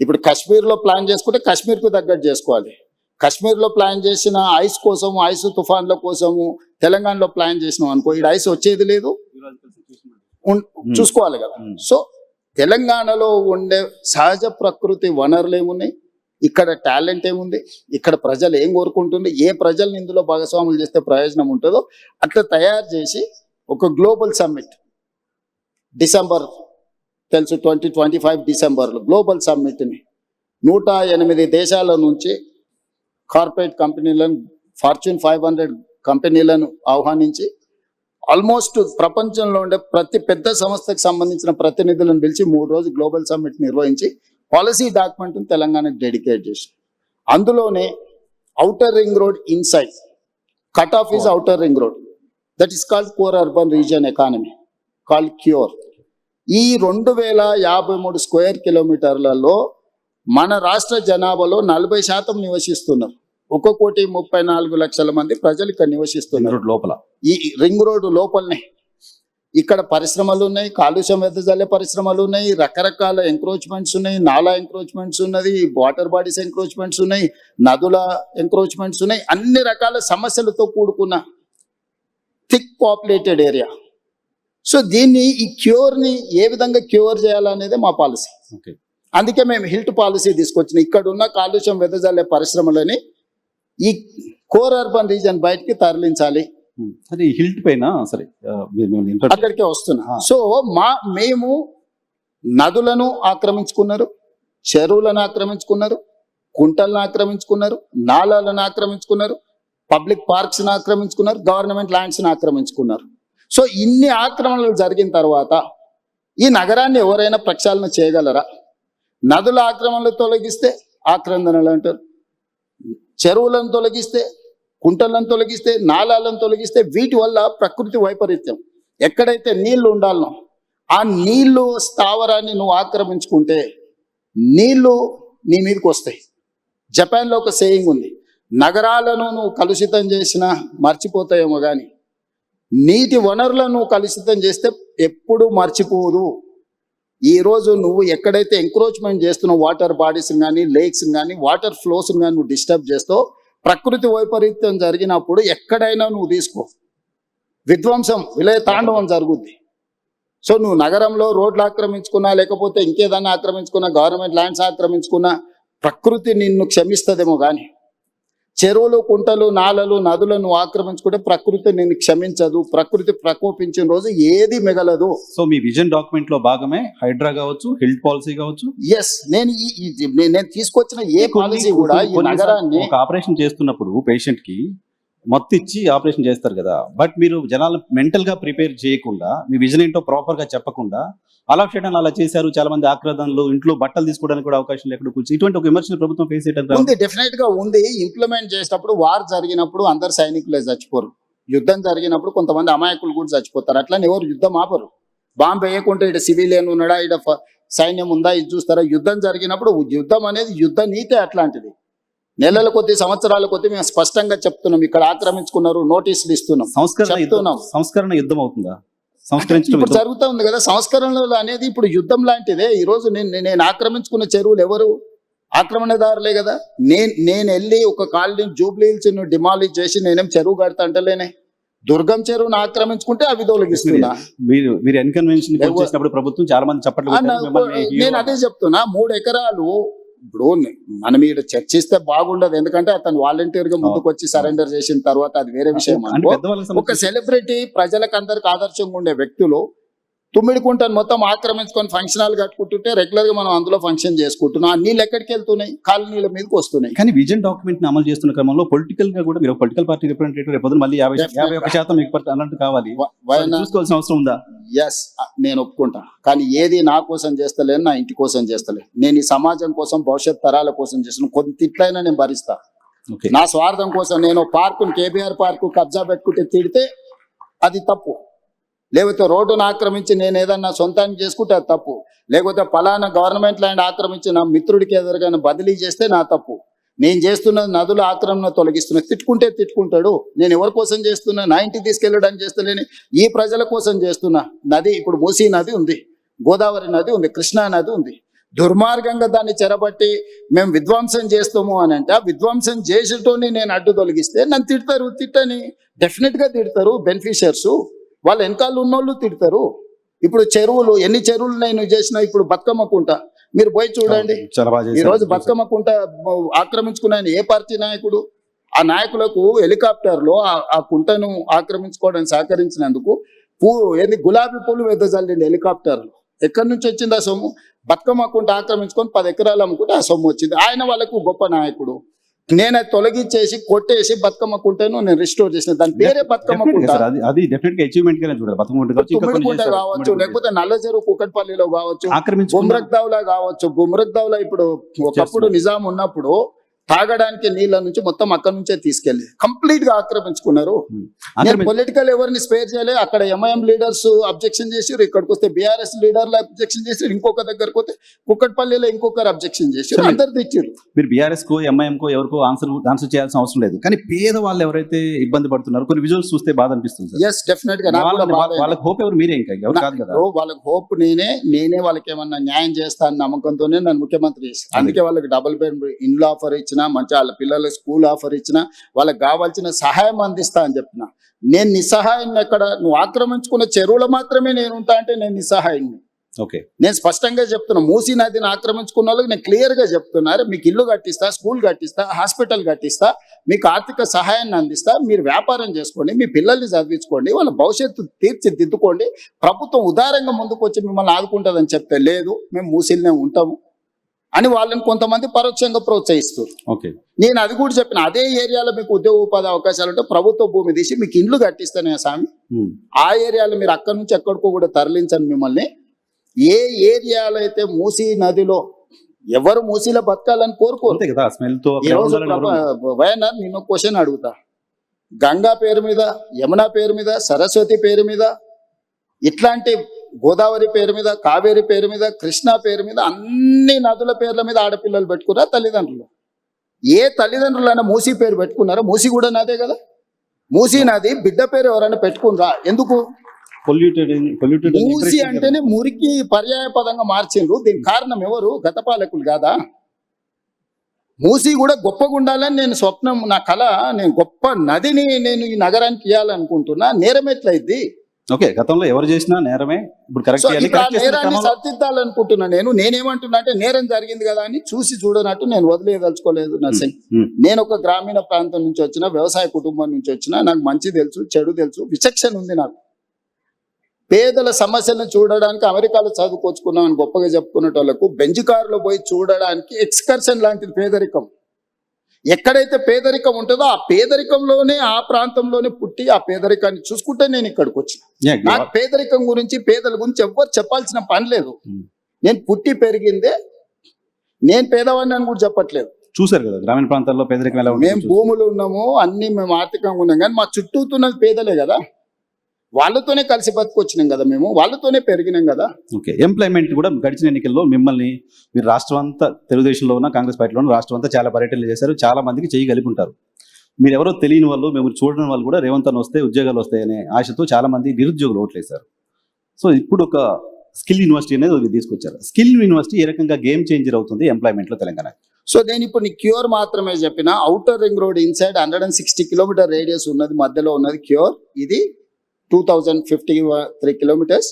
ఇప్పుడు కాశ్మీర్లో ప్లాన్ చేసుకుంటే కాశ్మీర్కు తగ్గట్టు చేసుకోవాలి. కాశ్మీర్లో ప్లాన్ చేసిన ఐస్ కోసము, ఐస్ తుఫాన్ల కోసము తెలంగాణలో ప్లాన్ చేసినాం అనుకో, ఇక్కడ ఐస్ వచ్చేది లేదు, చూసుకోవాలి కదా. సో తెలంగాణలో ఉండే సహజ ప్రకృతి వనరులు ఏమున్నాయి, ఇక్కడ టాలెంట్ ఏముంది, ఇక్కడ ప్రజలు ఏం కోరుకుంటుంది, ఏ ప్రజల్ని ఇందులో భాగస్వాములు చేస్తే ప్రయోజనం ఉంటుందో అట్లా తయారు చేసి ఒక గ్లోబల్ సమ్మిట్ డిసెంబర్, తెలుసు 2025 డిసెంబర్లో గ్లోబల్ సమ్మిట్ని 108 దేశాల నుంచి కార్పొరేట్ కంపెనీలను, ఫార్చ్యూన్ 500 కంపెనీలను ఆహ్వానించి ఆల్మోస్ట్ ప్రపంచంలో ఉండే ప్రతి పెద్ద సంస్థకు సంబంధించిన ప్రతినిధులను పిలిచి 3 రోజులు గ్లోబల్ సమ్మిట్ నిర్వహించి పాలసీ డాక్యుమెంట్ని తెలంగాణకు డెడికేట్ చేసి, అందులోనే outer ring road inside, cut off is outer ring road, that is called core urban region economy, called cure. ఈ 2053 స్క్వేర్ కిలోమీటర్లలో మన రాష్ట్ర జనాభాలో 40% నివసిస్తున్నారు. 1,34,00,000 మంది ప్రజలు ఇక్కడ నివసిస్తున్నారు లోపల, ఈ రింగ్ రోడ్డు లోపలనే. ఇక్కడ పరిశ్రమలు ఉన్నాయి, కాలుష్యం వెదజల్లే పరిశ్రమలు ఉన్నాయి, రకరకాల ఎంక్రోచ్మెంట్స్ ఉన్నాయి, నాలా ఎంక్రోచ్మెంట్స్ ఉన్నది, వాటర్ బాడీస్ ఎంక్రోచ్మెంట్స్ ఉన్నాయి, నదుల ఎంక్రోచ్మెంట్స్ ఉన్నాయి, అన్ని రకాల సమస్యలతో కూడుకున్న థిక్ పాపులేటెడ్ ఏరియా. సో దీన్ని, ఈ క్యూర్ని ఏ విధంగా క్యూర్ చేయాలనేదే మా పాలసీ. అందుకే మేము హిల్ట్ పాలసీ తీసుకొచ్చినాం. ఇక్కడ ఉన్న కాలుష్యం వెదజల్లే పరిశ్రమలని ఈ కోర్ అర్బన్ రీజన్ బయటికి తరలించాలి. అది హిల్ట్ పైన సరే అక్కడికే వస్తున్నా. సో మేము నదులను ఆక్రమించుకున్నారు, చెరువులను ఆక్రమించుకున్నారు, కుంటలను ఆక్రమించుకున్నారు, నాలాలను ఆక్రమించుకున్నారు, పబ్లిక్ పార్క్స్ ని ఆక్రమించుకున్నారు, గవర్నమెంట్ ల్యాండ్స్ ని ఆక్రమించుకున్నారు. సో ఇన్ని ఆక్రమణలు జరిగిన తర్వాత ఈ నగరాన్ని ఎవరైనా ప్రక్షాళన చేయగలరా? నదుల ఆక్రమణలు తొలగిస్తే ఆక్రందనలు అంటారు, చెరువులను తొలగిస్తే కుంటలను తొలగిస్తే, నాలాలను తొలగిస్తే వీటి వల్ల ప్రకృతి వైపరీత్యం. ఎక్కడైతే నీళ్లు ఉండాలనో ఆ నీళ్లు స్థావరాన్ని నువ్వు ఆక్రమించుకుంటే నీళ్లు నీ మీదకి వస్తాయి. జపాన్లో ఒక సేయింగ్ ఉంది, నగరాలను నువ్వు కలుషితం చేసినా మర్చిపోతాయేమో కానీ నీటి వనరులను నువ్వు కలుషితం చేస్తే ఎప్పుడు మర్చిపోదు. ఈరోజు నువ్వు ఎక్కడైతే ఎంక్రోచ్మెంట్ చేస్తున్నావు వాటర్ బాడీస్ని కానీ, లేక్స్ని కానీ, వాటర్ ఫ్లోస్ని కానీ నువ్వు డిస్టర్బ్ చేస్తావు, ప్రకృతి వైపరీత్యం జరిగినప్పుడు ఎక్కడైనా నువ్వు తీసుకో విధ్వంసం, విలయ తాండవం జరుగుద్ది. సో నువ్వు నగరంలో రోడ్లు ఆక్రమించుకున్నా, లేకపోతే ఇంకేదన్నా ఆక్రమించుకున్నా, గవర్నమెంట్ ల్యాండ్స్ ఆక్రమించుకున్నా ప్రకృతి నిన్ను క్షమిస్తుందేమో కానీ చెరువులు, కుంటలు, నాలలు, నదులను ఆక్రమించుకుంటే ప్రకృతి నిన్ను క్షమించదు. ప్రకృతి ప్రకోపించిన రోజు ఏది మిగలదు. సో మీ విజన్ డాక్యుమెంట్ లో భాగమే హైడ్రా కావచ్చు, హెల్త్ పాలసీ కావచ్చు. ఎస్, నేను తీసుకొచ్చిన ఏ పాలసీ కూడా ఈ నగరాన్ని ఒక ఆపరేషన్ చేస్తున్నప్పుడు పేషెంట్ కి మొత్తం ఇచ్చి ఆపరేషన్ చేస్తారు కదా, బట్ మీరు జనాలు మెంటల్ గా ప్రిపేర్ చేయకుండా, మీ విజన్ ఏంటో ప్రాపర్ గా చెప్పకుండా అలా చేయడం అలా చేశారు. చాలా మంది ఆక్రదనలు, ఇంట్లో బట్టలు తీసుకోవడానికి కూడా అవకాశం లేకుండా కూర్చొని ఇటువంటి ఒక విమర్శలు ప్రభుత్వం ఫేస్ చేయడం ఉంది. డెఫినెట్ గా ఉంది. ఇంప్లిమెంట్ చేసేటప్పుడు వార్ జరిగినప్పుడు అందరు సైనికులే చచ్చిపోరు. యుద్ధం జరిగినప్పుడు కొంతమంది అమాయకులు కూడా చచ్చిపోతారు. అట్లని ఎవరు యుద్ధం ఆపరు. బాంబు వేయకుంటే ఇక్కడ సివిలియన్ ఉన్నాడా, ఇక్కడ సైన్యం ఉందా, ఇది చూస్తారా? యుద్ధం జరిగినప్పుడు యుద్ధం అనేది యుద్ధ నీతి అట్లాంటిది. నెలల కొద్ది, సంవత్సరాల కొద్ది మేము స్పష్టంగా చెప్తున్నాం, ఇక్కడ ఆక్రమించుకున్నారు, నోటీసులు ఇస్తున్నాం, సంస్కరణ యుద్ధం అవుతుందా? ఇప్పుడు జరుగుతూ ఉంది కదా సంస్కరణలు అనేది. ఇప్పుడు యుద్ధం లాంటిదే. ఈ రోజు నేను ఆక్రమించుకున్న చెరువులు ఎవరు? ఆక్రమణదారులే కదా. నేను వెళ్ళి ఒక కాలనీ జూబ్లీ హిల్స్ డిమాలిష్ చేసి నేనేం చెరువు కడతా అంటలేనే. దుర్గం చెరువును ఆక్రమించుకుంటే అవి తొలగిస్తున్నా. మీరు ఎన్కన్వెన్షన్ చేసినప్పుడు ప్రభుత్వం చాలా మంది చెప్పట్లేదు. నేను అదే చెప్తున్నా, 3 ఎకరాలు ఇప్పుడు మనం ఇక్కడ చర్చిస్తే బాగుండదు. ఎందుకంటే అతను వాలంటీర్ గా ముందుకు వచ్చి సరెండర్ చేసిన తర్వాత అది వేరే విషయం. ఒక సెలబ్రిటీ ప్రజలకు అందరికి ఆదర్శంగా ఉండే వ్యక్తులు తుమ్మిడికుంటను మొత్తం ఆక్రమించుకొని ఫంక్షన్ హాల్ కట్టుకుంటుంటే రెగ్యులర్ గా మనం అందులో ఫంక్షన్ చేసుకుంటున్నాం. ఆ నీళ్ళు ఎక్కడికి వెళ్తున్నాయి? కాలనీల మీదకి వస్తున్నాయి. కానీ విజన్ డాక్యుమెంట్ ని అమలు చేస్తున్న క్రమంలో పొలిటికల్ గా కూడా మీరు పొలిటికల్ పార్టీ రిప్రజెంటేటివ్ రేపు మళ్ళీ 51% అన్నట్టు కావాలి, చూసుకోవాల్సిన అవసరం ఉందా? ఎస్, నేను ఒప్పుకుంటా. కానీ ఏది నా కోసం చేస్తలేను, నా ఇంటి కోసం చేస్తలేను. నేను ఈ సమాజం కోసం, భవిష్యత్ తరాల కోసం చేసిన కొన్ని తిట్లైనా నేను భరిస్తా. నా స్వార్థం కోసం నేను పార్కును, కేబీఆర్ పార్కు కబ్జా పెట్టుకుంటే తిడితే అది తప్పు. లేకపోతే రోడ్డును ఆక్రమించి నేను ఏదన్నా సొంతానికి చేసుకుంటే అది తప్పు. లేకపోతే పలానా గవర్నమెంట్ ల్యాండ్ ఆక్రమించి నా మిత్రుడికి ఎదురుగానే బదిలీ చేస్తే నా తప్పు. నేను చేస్తున్నది నదుల ఆక్రమణ తొలగిస్తున్నా. తిట్టుకుంటే తిట్టుకుంటాడు. నేను ఎవరి కోసం చేస్తున్నా? నా ఇంటికి తీసుకెళ్ళడానికి చేస్తలేని, ఈ ప్రజల కోసం చేస్తున్నా. నది ఇప్పుడు మూసీ నది ఉంది, గోదావరి నది ఉంది, కృష్ణా నది ఉంది. దుర్మార్గంగా దాన్ని చెరబట్టి మేము విధ్వంసం చేస్తాము అని అంటే, ఆ విధ్వంసం చేసేటోని నేను అడ్డు తొలగిస్తే నన్ను తిడతారు. తిట్టని డెఫినెట్ గా తిడతారు. బెనిఫిషియర్స్ వాళ్ళ వెనకాల ఉన్నోళ్ళు తిడతారు. ఇప్పుడు చెరువులు, ఎన్ని చెరువులు నేను చేసినా, ఇప్పుడు బతుకమ్మ కుంట మీరు పోయి చూడండి. ఈ రోజు బతుకమ్మ కుంట ఆక్రమించుకున్న ఏ పార్టీ నాయకుడు? ఆ నాయకులకు హెలికాప్టర్లో ఆ కుంటను ఆక్రమించుకోవడానికి సహకరించినందుకు గులాబీ పూలు వెదజల్లిండి హెలికాప్టర్లు. ఎక్కడి నుంచి వచ్చింది ఆ సొమ్ము? బతుకమ్మ కుంట ఆక్రమించుకొని 10 ఎకరాలు అమ్ముకుంటే ఆ సొమ్ము వచ్చింది. ఆయన వాళ్ళకు గొప్ప నాయకుడు. నేను తొలగించేసి కొట్టేసి బతుకమ్మ కుంటను నేను రిస్టోర్ చేసిన, దాని పేరే బతుకమ్మ కుంట. అది డెఫినెట్ గా అచీవ్మెంట్ గానే చూడాలి. బతుకమ్మ కుంట కావచ్చు, లేకపోతే నల్లచెరువు కుకట్పల్లిలో కావచ్చు, గుమ్రక్దావ్లా కావచ్చు. గుమ్రక్దావ్లా ఇప్పుడు ఒకప్పుడు నిజాం ఉన్నప్పుడు తాగడానికి నీళ్ళ నుంచి మొత్తం అక్కడ నుంచే తీసుకెళ్లి కంప్లీట్ గా ఆక్రమించుకున్నారు. పొలిటికల్ ఎవరిని స్పేర్ చేయలే. అక్కడ ఎంఐఎం లీడర్స్ అబ్జెక్షన్ చేసారు, ఇక్కడికి వస్తే బీఆర్ఎస్ లీడర్లు అబ్జెక్షన్ చేసారు, ఇంకొక దగ్గరకు పోతే కుక్కట్పల్లిలో ఇంకొకరు అబ్జెక్షన్ చేసారు, అందరు తెచ్చారు. మీరు బీఆర్ఎస్ కో ఎంఐఎం కో ఎవరికో ఆన్సర్ చేయాల్సిన అవసరం లేదు. కానీ పేద వాళ్ళు ఎవరైతే ఇబ్బంది పడుతున్నారు, కొన్ని విజువల్స్ చూస్తే బాధ అనిపిస్తుంది. ఎస్, డెఫినెట్ గా వాళ్ళకి హోప్ ఎవరు? మీరే ఇంకా ఎవరు కాదు కదా. వాళ్ళకి హోప్ నేనే వాళ్ళకి ఏమన్నా న్యాయం చేస్తా అన్న నమ్మకంతోనే నన్ను ముఖ్యమంత్రి చేస్తాను. అందుకే వాళ్ళకి డబుల్ బెడ్ ఇండ్లు ఆఫర్ ఇచ్చిన, మంచి వాళ్ళ పిల్లలకు స్కూల్ ఆఫర్ ఇచ్చిన, వాళ్ళకి కావాల్సిన సహాయం అందిస్తా అని చెప్పిన. నేను నిస్సహాయం ఎక్కడ? నువ్వు ఆక్రమించుకున్న చెరువులు మాత్రమే నేను ఉంటా అంటే నేను నిస్సహాయాన్ని. నేను స్పష్టంగా చెప్తున్నా, మూసీ నదిని ఆక్రమించుకున్న వాళ్ళకి నేను క్లియర్ గా చెప్తున్నారు, మీకు ఇల్లు కట్టిస్తా, స్కూల్ కట్టిస్తా, హాస్పిటల్ కట్టిస్తా, మీకు ఆర్థిక సహాయాన్ని అందిస్తా, మీరు వ్యాపారం చేసుకోండి, మీ పిల్లల్ని చదివించుకోండి, వాళ్ళ భవిష్యత్తు తీర్చిదిద్దుకోండి, ప్రభుత్వం ఉదారంగా ముందుకు వచ్చి మిమ్మల్ని ఆదుకుంటుందని చెప్తే, లేదు మేము మూసీలనే ఉంటాము అని వాళ్ళని కొంతమంది పరోక్షంగా ప్రోత్సహిస్తారు. నేను అది కూడా చెప్పిన, అదే ఏరియాలో మీకు ఉద్యోగ ఉపాధి అవకాశాలు ఉంటే ప్రభుత్వ భూమి తీసి మీకు ఇండ్లు కట్టిస్తానే స్వామి. ఆ ఏరియాలో మీరు అక్కడి నుంచి ఎక్కడికో కూడా తరలించండి మిమ్మల్ని. ఏ ఏరియాలో అయితే మూసీ నదిలో ఎవరు మూసీలో బతకాలని కోరుకోరు. ఈ రోజు వైఎన్ఆర్ నేను క్వశ్చన్ అడుగుతా, గంగా పేరు మీద, యమున పేరు మీద, సరస్వతి పేరు మీద, ఇట్లాంటి గోదావరి పేరు మీద, కావేరి పేరు మీద, కృష్ణా పేరు మీద, అన్ని నదుల పేర్ల మీద ఆడపిల్లలు పెట్టుకున్నారా తల్లిదండ్రులు? ఏ తల్లిదండ్రులైనా మూసీ పేరు పెట్టుకున్నారా? మూసీ కూడా నాదే కదా. మూసీ నది బిడ్డ పేరు ఎవరైనా పెట్టుకున్నారా? ఎందుకు? పొల్యూటెడ్ మూసీ అంటేనే మురికి పర్యాయ పదంగా మార్చిండ్రు. దీనికి కారణం ఎవరు? గత పాలకులు కాదా? మూసీ కూడా గొప్పగా ఉండాలని నేను స్వప్నం, నా కళ. నేను గొప్ప నదిని నేను ఈ నగరానికి ఇవ్వాలనుకుంటున్నా. నేరం ఎట్లయిద్ది? ఓకే, గతంలో ఎవరు చేసినా నేరమే. ఇప్పుడు కరెక్ట్ సో ఇప్పుడు ఆ నేరాన్ని సరిదిద్దాలనుకుంటున్నా. నేనేమంటున్నా అంటే నేరం జరిగింది కదా అని చూసి చూడనట్టు నేను వదిలేదలుచుకోలేదు నర్సింగ్. నేను ఒక గ్రామీణ ప్రాంతం నుంచి వచ్చిన, వ్యవసాయ కుటుంబం నుంచి వచ్చిన, నాకు మంచి తెలుసు, చెడు తెలుసు, విచక్షణ ఉంది నాకు. పేదల సమస్యలను చూడడానికి అమెరికాలో చదువుకొచ్చుకున్నామని గొప్పగా చెప్పుకునే వాళ్ళకు బెంజ్ కారులో పోయి చూడడానికి ఎక్స్కర్షన్ లాంటిది పేదరికం. ఎక్కడైతే పేదరికం ఉంటుందో ఆ పేదరికంలోనే, ఆ ప్రాంతంలోనే పుట్టి ఆ పేదరికాన్ని చూసుకుంటే నేను ఇక్కడికి వచ్చిన. నాకు పేదరికం గురించి, పేదల గురించి ఎవ్వరు చెప్పాల్సిన పని లేదు. నేను పుట్టి పెరిగిందే, నేను పేదవాడిని అని కూడా చెప్పట్లేదు. చూసారు కదా గ్రామీణ ప్రాంతాల్లో పేదరికం ఎలా ఉంది. మేము భూములు ఉన్నాము, అన్ని మేము ఆర్థికంగా ఉన్నాం, కానీ మా చుట్టూతున్నది పేదలే కదా. వాళ్ళతోనే కలిసి బతుకొచ్చినాం కదా, మేము వాళ్ళతోనే పెరిగినాం కదా. ఓకే, ఎంప్లాయ్మెంట్ కూడా గడిచిన ఎన్నికల్లో మిమ్మల్ని మీరు రాష్ట్రం అంతా, తెలుగుదేశంలో ఉన్న, కాంగ్రెస్ పార్టీలో ఉన్న రాష్ట్రం అంతా చాలా పర్యటనలు చేశారు, చాలా మందికి చేయగలిగి ఉంటారు. మీరు ఎవరో తెలియని వాళ్ళు, మేము చూడని వాళ్ళు కూడా రేవంత్ అన్న వస్తే ఉద్యోగాలు వస్తాయనే ఆశతో చాలా మంది నిరుద్యోగులు ఓట్లేశారు. సో ఇప్పుడు ఒక స్కిల్ యూనివర్సిటీ అనేది తీసుకొచ్చారు. స్కిల్ యూనివర్సిటీ ఏ రకంగా గేమ్ చేంజర్ అవుతుంది ఎంప్లాయ్మెంట్ లో తెలంగాణ? సో నేను ఇప్పుడు నీ క్యూర్ మాత్రమే చెప్పిన. Outer ring road inside 160 kilometer radius ఉన్నది, మధ్యలో ఉన్నది క్యూర్. ఇది 2053 కిలోమీటర్స్,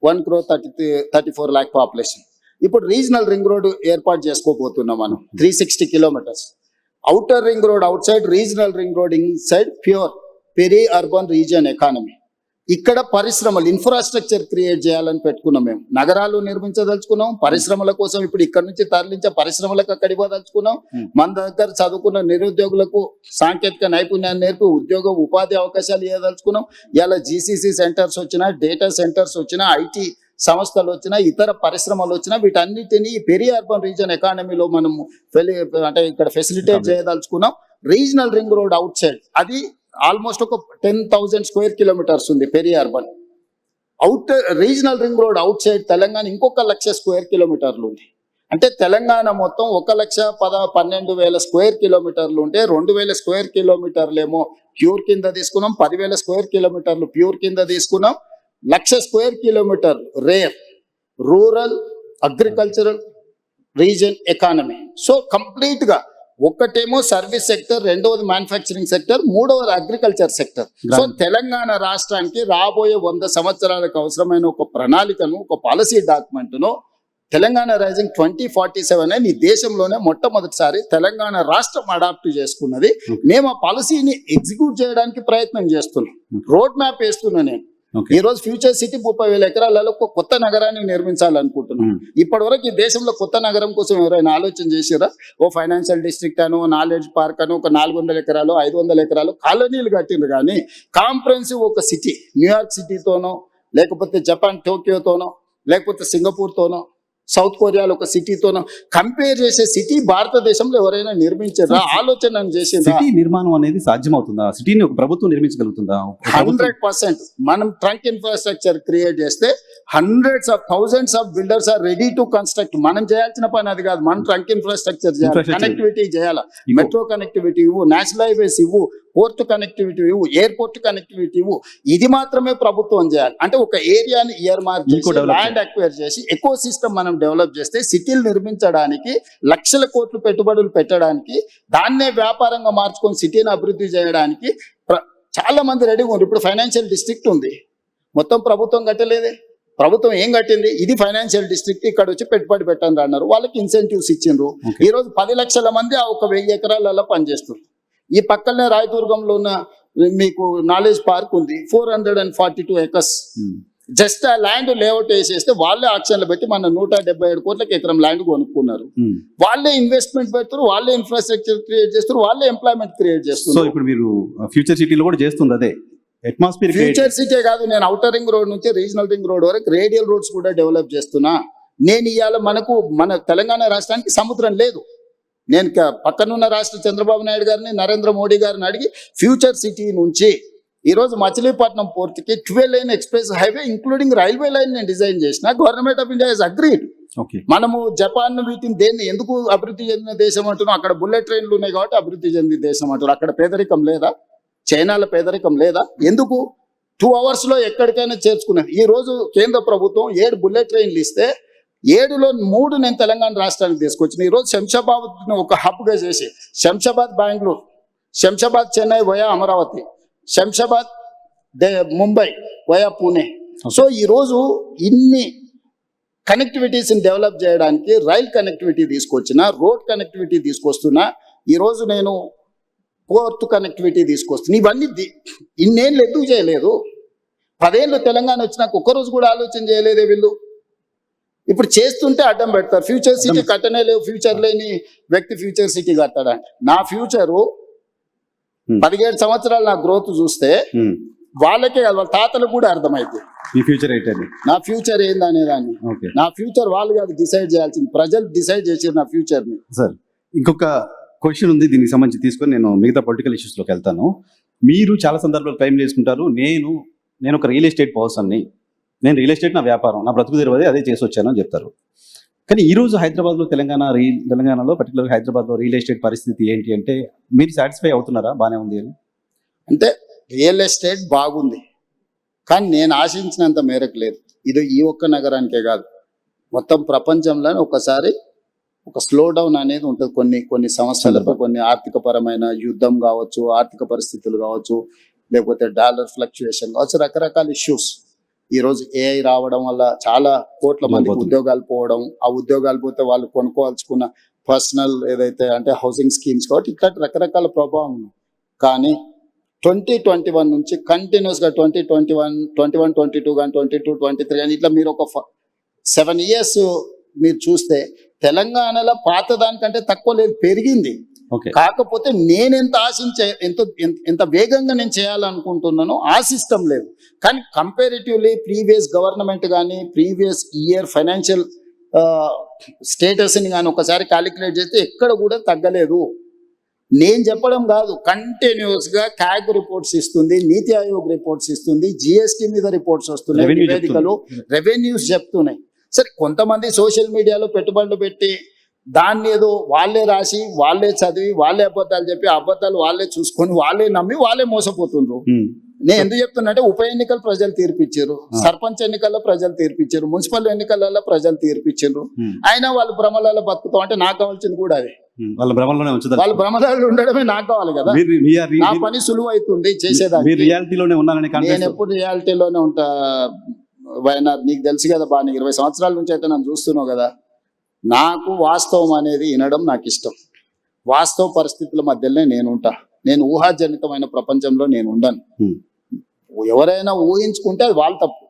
1,34 lakh పాపులేషన్. ఇప్పుడు రీజనల్ రింగ్ రోడ్ ఏర్పాటు చేసుకోబోతున్నాం మనం, 360 kilometers. Outer ring road outside, regional ring road inside, pure peri urban region economy. ఇక్కడ పరిశ్రమలు, ఇన్ఫ్రాస్ట్రక్చర్ క్రియేట్ చేయాలని పెట్టుకున్నాం మేము. నగరాలు నిర్మించదలుచుకున్నాం, పరిశ్రమల కోసం ఇప్పుడు ఇక్కడ నుంచి తరలించే పరిశ్రమలకు అక్కడ ఇవ్వదలుచుకున్నాం. మన దగ్గర చదువుకున్న నిరుద్యోగులకు సాంకేతిక నైపుణ్యాన్ని నేర్పి ఉద్యోగ ఉపాధి అవకాశాలు ఇవ్వదలుచుకున్నాం. ఇలా జీసీసీ సెంటర్స్ వచ్చినా, డేటా సెంటర్స్ వచ్చినా, ఐటీ సంస్థలు వచ్చినా, ఇతర పరిశ్రమలు వచ్చినా, వీటన్నిటిని పెరీ అర్బన్ రీజియన్ ఎకానమీలో మనం అంటే ఇక్కడ ఫెసిలిటేట్ చేయదలుచుకున్నాం. Regional ring road outside అది ఆల్మోస్ట్ ఒక 10,000 స్క్వేర్ కిలోమీటర్స్ ఉంది peri urban. Regional ring road outside Telangana ఇంకొక 1,00,000 స్క్వేర్ కిలోమీటర్లు ఉంది. అంటే తెలంగాణ మొత్తం 1,12,000 స్క్వేర్ కిలోమీటర్లు ఉంటే 2,000 స్క్వేర్ కిలోమీటర్లు ఏమో ప్యూర్ కింద తీసుకున్నాం, 10,000 స్క్వేర్ కిలోమీటర్లు ప్యూర్ కింద తీసుకున్నాం, 1,00,000 square kilometer rare rural agricultural region economy. So complete గా ఒకటేమో సర్వీస్ సెక్టర్, రెండవది మ్యానుఫ్యాక్చరింగ్ సెక్టర్, మూడవది అగ్రికల్చర్ సెక్టర్. సో తెలంగాణ రాష్ట్రానికి రాబోయే 100 సంవత్సరాలకు అవసరమైన ఒక ప్రణాళికను, ఒక పాలసీ డాక్యుమెంట్ ను తెలంగాణ రైజింగ్ 2047 అని ఈ దేశంలోనే మొట్టమొదటిసారి తెలంగాణ రాష్ట్రం అడాప్ట్ చేసుకున్నది. మేము ఆ పాలసీని ఎగ్జిక్యూట్ చేయడానికి ప్రయత్నం చేస్తున్నాం, రోడ్ మ్యాప్ వేస్తున్నా. నేను ఈ రోజు ఫ్యూచర్ సిటీ 30,000 ఎకరాలలో ఒక కొత్త నగరాన్ని నిర్మించాలనుకుంటున్నాం. ఇప్పటి వరకు ఈ దేశంలో కొత్త నగరం కోసం ఎవరైనా ఆలోచన చేసారా? ఓ ఫైనాన్షియల్ డిస్ట్రిక్ట్ అనో, నాలెడ్జ్ పార్క్ అనో, ఒక 400 ఎకరాలు 500 ఎకరాలు కాలనీలు కట్టిండ్రు. కానీ కాంప్రహెన్సివ్ ఒక సిటీ, న్యూయార్క్ సిటీతోనో, లేకపోతే జపాన్ టోక్యోతోనో, లేకపోతే సింగపూర్తోనో, సౌత్ కొరియాలో ఒక సిటీతోనో కంపేర్ చేసే సిటీ భారతదేశంలో ఎవరైనా నిర్మించారా? ఆలోచన చేసిందా? సిటీ నిర్మాణం అనేది సాధ్యమవుతుందా? సిటీని ఒక ప్రభుత్వం నిర్మించగలుగుతుందా? 100%. మనం ట్రంక్ ఇన్ఫ్రాస్ట్రక్చర్ క్రియేట్ చేస్తే hundreds of thousands of builders are ready to construct. మనం చేయాల్సిన పని అది కాదు. మనం ట్రంక్ ఇన్ఫ్రాస్ట్రక్చర్ చేయాలి, కనెక్టివిటీ చేయాలి, మెట్రో కనెక్టివిటీ ఇవ్వు, నేషనల్ హైవేస్ ఇవ్వు, పోర్ట్ కనెక్టివిటీ ఇవ్వు, ఎయిర్పోర్ట్ కనెక్టివిటీ ఇవ్వు. ఇది మాత్రమే ప్రభుత్వం చేయాలి. అంటే ఒక ఏరియాని ఇయర్ మార్క్ చేసి, ల్యాండ్ అక్వైర్ చేసి, ఎకో సిస్టమ్ మనం డెవలప్ చేస్తే సిటీలు నిర్మించడానికి, లక్షల కోట్లు పెట్టుబడులు పెట్టడానికి, దాన్నే వ్యాపారంగా మార్చుకొని సిటీని అభివృద్ధి చేయడానికి చాలా మంది రెడీగా ఉన్నారు. ఇప్పుడు ఫైనాన్షియల్ డిస్ట్రిక్ట్ ఉంది, మొత్తం ప్రభుత్వం కట్టలేదే. ప్రభుత్వం ఏం కట్టింది? ఇది ఫైనాన్షియల్ డిస్ట్రిక్ట్, ఇక్కడ వచ్చి పెట్టుబడి పెట్టండి అన్నారు. వాళ్ళకి ఇన్సెంటివ్స్ ఇచ్చిండ్రు. ఈ రోజు 10 లక్షల మంది ఆ 1,000 ఎకరాలలో పనిచేస్తున్నారు. ఈ పక్కనే రాయదుర్గంలో ఉన్న మీకు నాలెడ్జ్ పార్క్ ఉంది, 442 ఎకర్స్. జస్ట్ ఆ ల్యాండ్ లేఅవుట్ వేసేస్తే వాళ్ళే ఆక్షన్లు పెట్టి మన 177 కోట్లకి ఎకరం ల్యాండ్ కొనుక్కున్నారు. వాళ్ళే ఇన్వెస్ట్మెంట్ పెడతారు, వాళ్ళే ఇన్ఫ్రాస్ట్రక్చర్ క్రియేట్ చేస్తారు, వాళ్ళే ఎంప్లాయ్మెంట్ క్రియేట్ చేస్తారు. సో ఇప్పుడు మీరు ఫ్యూచర్ సిటీలో కూడా చేస్తుంది అదే అట్మాస్ఫియర్. ఫ్యూచర్ సిటీ కాదు, నేను ఔటర్ రింగ్ రోడ్ నుంచి రీజనల్ రింగ్ రోడ్ వరకు రేడియల్ రోడ్స్ కూడా డెవలప్ చేస్తున్నా. నేను ఇవాళ మన తెలంగాణ రాష్ట్రానికి సముద్రం లేదు. నేను పక్కనున్న రాష్ట్ర చంద్రబాబు నాయుడు గారిని నరేంద్ర మోడీ గారిని అడిగి ఫ్యూచర్ సిటీ నుంచి ఈరోజు మచిలీపట్నం పోర్టుకి 12 line express highway including railway line నేను డిజైన్ చేసిన. Government of India is agreed. Okay, మనము జపాన్ వీటిని దేన్ని ఎందుకు అభివృద్ధి చెందిన దేశం అంటున్నాం? అక్కడ బుల్లెట్ ట్రైన్లు ఉన్నాయి కాబట్టి అభివృద్ధి చెందిన దేశం అంటున్నారు. అక్కడ పేదరికం లేదా? చైనాలో పేదరికం లేదా? ఎందుకు 2 hours లో ఎక్కడికైనా చేర్చుకున్నది. ఈ రోజు కేంద్ర ప్రభుత్వం 7 బుల్లెట్ ట్రైన్లు ఇస్తే 7లో 3 నేను తెలంగాణ రాష్ట్రానికి తీసుకొచ్చిన. ఈరోజు శంషాబాద్ ఒక హబ్గా చేసి Shamshabad Bengaluru, Shamshabad Chennai via Amaravati, Shamshabad Mumbai via Pune. So ఈరోజు ఇన్ని కనెక్టివిటీస్ని డెవలప్ చేయడానికి రైల్ కనెక్టివిటీ తీసుకొచ్చిన, రోడ్ కనెక్టివిటీ తీసుకొస్తున్నా. ఈరోజు నేను పోర్ట్ కనెక్టివిటీ తీసుకొస్తున్నా. ఇవన్నీ ఇన్నేళ్ళు ఎందుకు చేయలేదు? 10 ఏళ్ళు తెలంగాణ వచ్చినాక ఒక్కరోజు కూడా ఆలోచన చేయలేదే వీళ్ళు. ఇప్పుడు చేస్తుంటే అడ్డం పెడతారు. ఫ్యూచర్ సిటీ కట్టనే లేవు, ఫ్యూచర్ లేని వ్యక్తి ఫ్యూచర్ సిటీ కట్టాడంట. నా ఫ్యూచరు 17 సంవత్సరాలు నా గ్రోత్ చూస్తే వాళ్ళకే కాదు, వాళ్ళ తాతలకు కూడా అర్థమైంది ఈ ఫ్యూచర్ ఏంటండి, నా ఫ్యూచర్ ఏందనే దాన్ని. నా ఫ్యూచర్ వాళ్ళు కాదు డిసైడ్ చేయాల్సింది, ప్రజలు డిసైడ్ చేసారు నా ఫ్యూచర్ ని. సార్ ఇంకొక క్వశ్చన్ ఉంది, దీనికి సంబంధించి తీసుకొని నేను మిగతా పొలిటికల్ ఇష్యూస్లోకి వెళ్తాను. మీరు చాలా సందర్భాలు క్లెయిమ్ చేసుకుంటారు, నేను ఒక రియల్ ఎస్టేట్ పర్సన్ని, నేను రియల్ ఎస్టేట్ నా వ్యాపారం, నా బ్రతుకు తెరవదే అదే చేసి వచ్చాను అని చెప్తారు. కానీ ఈరోజు హైదరాబాద్లో తెలంగాణలో పర్టికులర్గా హైదరాబాద్లో రియల్ ఎస్టేట్ పరిస్థితి ఏంటి అంటే మీరు సాటిస్ఫై అవుతున్నారా బాగానే ఉంది అని? అంటే రియల్ ఎస్టేట్ బాగుంది, కానీ నేను ఆశించినంత మేరకు లేదు. ఇది ఈ ఒక్క నగరానికే కాదు, మొత్తం ప్రపంచంలోనే ఒకసారి ఒక స్లో డౌన్ అనేది ఉంటుంది. కొన్ని సంవత్సరాలకు కొన్ని ఆర్థికపరమైన యుద్ధం కావచ్చు, ఆర్థిక పరిస్థితులు కావచ్చు, లేకపోతే డాలర్ ఫ్లక్చుయేషన్ కావచ్చు, రకరకాల ఇష్యూస్. ఈరోజు ఏఐ రావడం వల్ల చాలా కోట్ల మందికి ఉద్యోగాలు పోవడం, ఆ ఉద్యోగాలు పోతే వాళ్ళు కొనుక్కోవాల్సుకున్న పర్సనల్ ఏదైతే అంటే హౌసింగ్ స్కీమ్స్ కాబట్టి ఇట్లాంటి రకరకాల ప్రభావం ఉంది. కానీ 2021 నుంచి కంటిన్యూస్గా 2021, 22 కానీ 22, 23 కానీ ఇట్లా మీరు ఒక 7 years మీరు చూస్తే తెలంగాణలో పాత దానికంటే తక్కువ లేదు, పెరిగింది. కాకపోతే నేను ఎంత ఆశించే ఎంత వేగంగా నేను చేయాలనుకుంటున్నానో ఆ సిస్టమ్ లేదు. కానీ కంపారిటివ్లీ ప్రీవియస్ గవర్నమెంట్ కానీ ప్రీవియస్ ఇయర్ ఫైనాన్షియల్ స్టేటస్ని కానీ ఒకసారి క్యాలిక్యులేట్ చేస్తే ఎక్కడ కూడా తగ్గలేదు. నేను చెప్పడం కాదు, కంటిన్యూస్గా క్యాగ్ రిపోర్ట్స్ ఇస్తుంది, నీతి ఆయోగ్ రిపోర్ట్స్ ఇస్తుంది, జిఎస్టీ మీద రిపోర్ట్స్ వస్తున్నాయి, నివేదికలు రెవెన్యూస్ చెప్తున్నాయి. సరే కొంతమంది సోషల్ మీడియాలో పెట్టుబడులు పెట్టి దాన్ని ఏదో వాళ్ళే రాసి వాళ్ళే చదివి వాళ్ళే అబద్ధాలు చెప్పి అబద్ధాలు వాళ్ళే చూసుకొని వాళ్ళే నమ్మి వాళ్ళే మోసపోతుండ్రు. నేను ఎందుకు చెప్తున్నా అంటే ఉప ఎన్నికలు ప్రజలు తీర్పిచ్చారు, సర్పంచ్ ఎన్నికల్లో ప్రజలు తీర్పిచ్చారు, మున్సిపల్ ఎన్నికలలో ప్రజలు తీర్పిచ్చారు. అయినా వాళ్ళు భ్రమలలో బతుకుతాం అంటే నాకు కావాల్సింది కూడా అదే. వాళ్ళ భ్రమలలో ఉండడమే నాకు కావాలి కదా. నా పని సులువు అవుతుంది చేసేదాన్ని. నేను ఎప్పుడు రియాలిటీలోనే ఉంటా. వైఎన్ఆర్ నీకు తెలుసు కదా బాగా, 20 సంవత్సరాల నుంచి అయితే నన్ను చూస్తున్నావు కదా. నాకు వాస్తవం అనేది వినడం నాకు ఇష్టం. వాస్తవ పరిస్థితుల మధ్యలోనే నేను ఉంటా. నేను ఊహాజనితమైన ప్రపంచంలో నేను ఉండను. ఎవరైనా ఊహించుకుంటే అది వాళ్ళ తప్పు.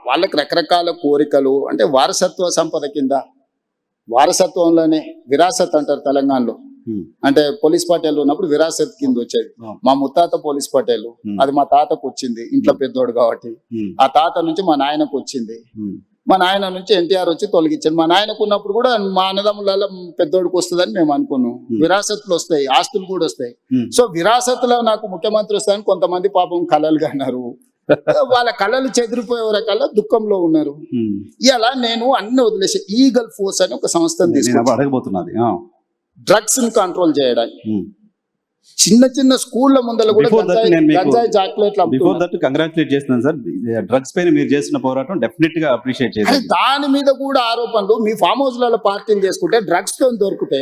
వాళ్ళకి రకరకాల కోరికలు అంటే వారసత్వ సంపద కింద, వారసత్వంలోనే విరాసత్ అంటారు తెలంగాణలో. అంటే పోలీస్ పటేల్ ఉన్నప్పుడు విరాసత్ కింద వచ్చేది. మా ముత్తాత పోలీస్ పటేల్, అది మా తాతకు వచ్చింది, ఇంట్లో పెద్దోడు కాబట్టి. ఆ తాత నుంచి మా నాయనకు వచ్చింది, మా నాయన నుంచి ఎన్టీఆర్ వచ్చి తొలగించాడు. మా నాయనకు ఉన్నప్పుడు కూడా మా అన్నదమ్ములలో పెద్దోడికి వస్తుందని మేము అనుకున్నాం. విరాసత్తులు వస్తాయి, ఆస్తులు కూడా వస్తాయి. సో విరాసత్తులో నాకు ముఖ్యమంత్రి వస్తాయని కొంతమంది పాపం కలలుగా అన్నారు. వాళ్ళ కళలు చెదిరిపోయే రకాల దుఃఖంలో ఉన్నారు. ఇలా నేను అన్ని వదిలేసి ఈగల్ ఫోర్స్ అని ఒక సంస్థను తీసుకున్నాను డ్రగ్స్ ని కంట్రోల్ చేయడానికి. చిన్న చిన్న స్కూళ్ళ ముందర కూడా గంజాయి చాక్లెట్లు. బిఫోర్ దట్ కంగ్రాచులేట్ చేస్తున్నాను సార్, డ్రగ్స్ పైన మీరు చేసిన పోరాటం డెఫినెట్ గా అప్రిషియేట్ చేయాలి. దాని మీద కూడా ఆరోపణలు. మీ ఫామ్ హౌస్ లలో పార్టీలు చేసుకుంటే డ్రగ్స్ తో దొరికితే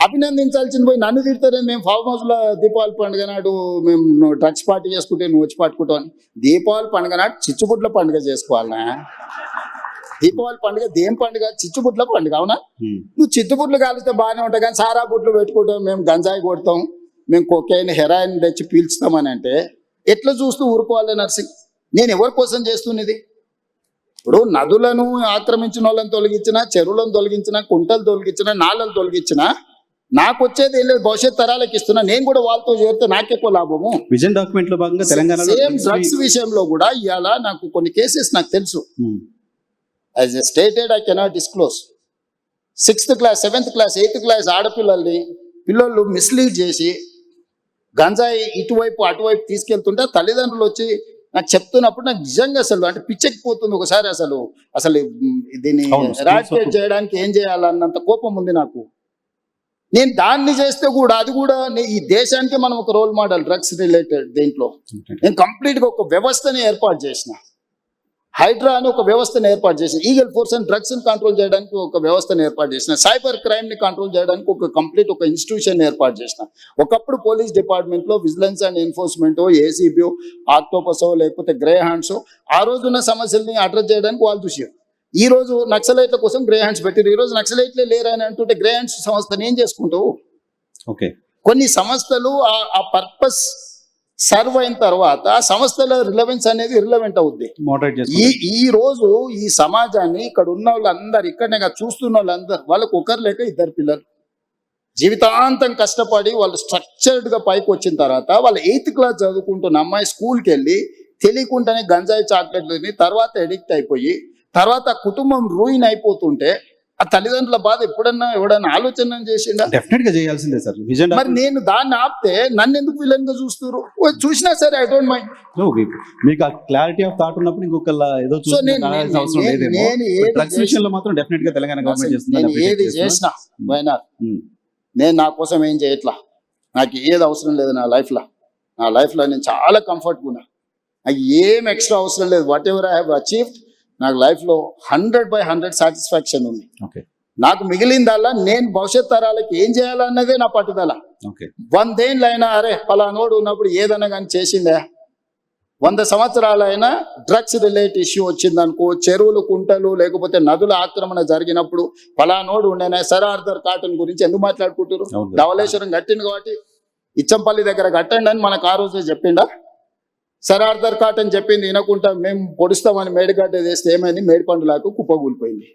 అభినందించాల్సింది పోయి నన్ను తిడతారే. మేము ఫామ్ హౌస్ లో దీపావళి పండుగ నాడు మేము డ్రగ్స్ పార్టీ చేసుకుంటే నువ్వు వచ్చి పట్టుకుంటావు అని. దీపావళి పండుగ నాడు చిచ్చుబుడ్ల పండుగ చేసుకోవాలనా? దీపావళి పండుగ దేం పండుగ? చిచ్చుబుడ్ల పండుగ. అవునా? నువ్వు చిచ్చుబుడ్లు కాలిస్తే బాగానే ఉంటాయి, కానీ సారా బుడ్లు పెట్టుకుంటాం, మేము గంజాయి కొడతాం, మేము కొకైన్ హెరాయిన్ తెచ్చి పీల్చుతామని అంటే ఎట్లా చూస్తూ ఊరుకోవాలి నర్సింగ్? నేను ఎవరి కోసం చేస్తున్నది? ఇప్పుడు నదులను ఆక్రమించిన వాళ్ళని తొలగించినా, చెరువులను తొలగించినా, కుంటలు తొలగించినా, నాళ్ళను తొలగించినా నాకు వచ్చేది ఏం లేదు, భవిష్యత్ తరాలకు ఇస్తున్నా. నేను కూడా వాళ్ళతో చేరితే నాకెక్కువ లాభము. విజన్ డాక్యుమెంట్ లో భాగంగా తెలంగాణ సేమ్ డ్రగ్స్ విషయంలో కూడా ఇవాళ నాకు కొన్ని కేసెస్ నాకు తెలుసు. As a stated I cannot disclose. 6th class 7th class 8th class పిల్లలు మిస్లీడ్ చేసి గంజాయి ఇటువైపు అటువైపు తీసుకెళ్తుంటే తల్లిదండ్రులు వచ్చి నాకు చెప్తున్నప్పుడు నాకు నిజంగా అసలు అంటే పిచ్చెక్కిపోతుంది ఒకసారి. అసలు దీన్ని అవును, ఎరాడికేట్ చేయడానికి ఏం చేయాలన్నంత కోపం ఉంది నాకు. నేను దాన్ని చేస్తే కూడా అది కూడా ఈ దేశానికి మనం ఒక రోల్ మోడల్ డ్రగ్స్ రిలేటెడ్ దీంట్లో నేను కంప్లీట్ గా ఒక వ్యవస్థని ఏర్పాటు చేసిన. హైడ్రా అని ఒక వ్యవస్థను ఏర్పాటు చేసిన, ఈగల్ ఫోర్స్ అండ్ డ్రగ్స్ ని కంట్రోల్ చేయడానికి ఒక వ్యవస్థను ఏర్పాటు చేసిన, సైబర్ క్రైమ్ ని కంట్రోల్ చేయడానికి ఒక ఇన్స్టిట్యూషన్ ఏర్పాటు చేసిన. ఒకప్పుడు పోలీస్ డిపార్ట్మెంట్ లో vigilance and enforcement, ACB, octopus లేకపోతే గ్రే హ్యాండ్స్ ఆ రోజు ఉన్న సమస్యల్ని అడ్రస్ చేయడానికి వాళ్ళు చూసారు. ఈ రోజు నక్సలైట్ల కోసం గ్రే హ్యాండ్స్ పెట్టారు. ఈ రోజు నక్సలైట్లే లేరని అంటుంటే గ్రే హ్యాండ్స్ సంస్థను ఏం చేసుకుంటావు? ఓకే, కొన్ని సంస్థలు ఆ పర్పస్ సర్వ్ అయిన తర్వాత ఆ సంస్థల రిలవెన్స్ అనేది ఇర్రిలవెంట్ అవుద్ది. ఈ రోజు ఈ సమాజాన్ని ఇక్కడ ఉన్న వాళ్ళందరూ ఇక్కడనే చూస్తున్న వాళ్ళందరూ వాళ్ళకు ఒకరు లేక 2 పిల్లలు జీవితాంతం కష్టపడి వాళ్ళు స్ట్రక్చర్డ్ గా పైకి వచ్చిన తర్వాత వాళ్ళ 8th క్లాస్ చదువుకుంటున్న అమ్మాయి స్కూల్కి వెళ్ళి తెలియకుండానే గంజాయి చాక్లెట్లని తర్వాత ఎడిక్ట్ అయిపోయి తర్వాత కుటుంబం రూయిన్ అయిపోతుంటే ఆ తల్లిదండ్రుల బాధ ఎవడన్నా ఆలోచన చేసిండా? డెఫినెట్ గా చేయాల్సిందే సార్. మరి నేను దాన్ని ఆపితే నన్ను ఎందుకు విలన్ గా చూస్తారు? చూసినా సరే ఐ డోంట్ మైండ్. మీకు ఆ క్లారిటీ ఆఫ్ థాట్ ఉన్నప్పుడు ఇంకొకళ్ళ ఏదో అవసరం లేదేమో. డ్రగ్స్ విషయంలో మాత్రం డెఫినెట్ గా తెలంగాణ గవర్నమెంట్ చేస్తుంది. ఏది చేసినా నేను నా కోసం ఏం చేయట్లా. నాకు ఏది అవసరం లేదు నా లైఫ్ లో నేను చాలా కంఫర్ట్గా ఉన్నా. నాకు ఏం ఎక్స్ట్రా అవసరం లేదు. What ever I have achieved నాకు లైఫ్ లో 100/100 సాటిస్ఫాక్షన్ ఉంది. నాకు మిగిలిందల్లా నేను భవిష్యత్ తరాలకి ఏం చేయాలన్నదే నా పట్టుదల. 100 ఏళ్ళైనా అరే పలానోడు ఉన్నప్పుడు ఏదైనా కానీ చేసిందే, 100 సంవత్సరాలైనా డ్రగ్స్ రిలేటెడ్ ఇష్యూ వచ్చిందనుకో, చెరువులు కుంటలు లేకపోతే నదుల ఆక్రమణ జరిగినప్పుడు పలానోడు ఉండేనా. సర్ ఆర్థర్ కాటన్ గురించి ఎందుకు మాట్లాడుకుంటారు? ధవళేశ్వరం కట్టింది కాబట్టి ఇచ్చంపల్లి దగ్గర కట్టండి అని మనకు ఆ రోజే చెప్పిండా? సర్ ఆర్థర్ కాటన్ చెప్పింది వినకుండా మేము పొడుస్తామని మేడిగడ్డ చేస్తే ఏమైంది? మేడిపండులాకు కుప్పగూలిపోయింది.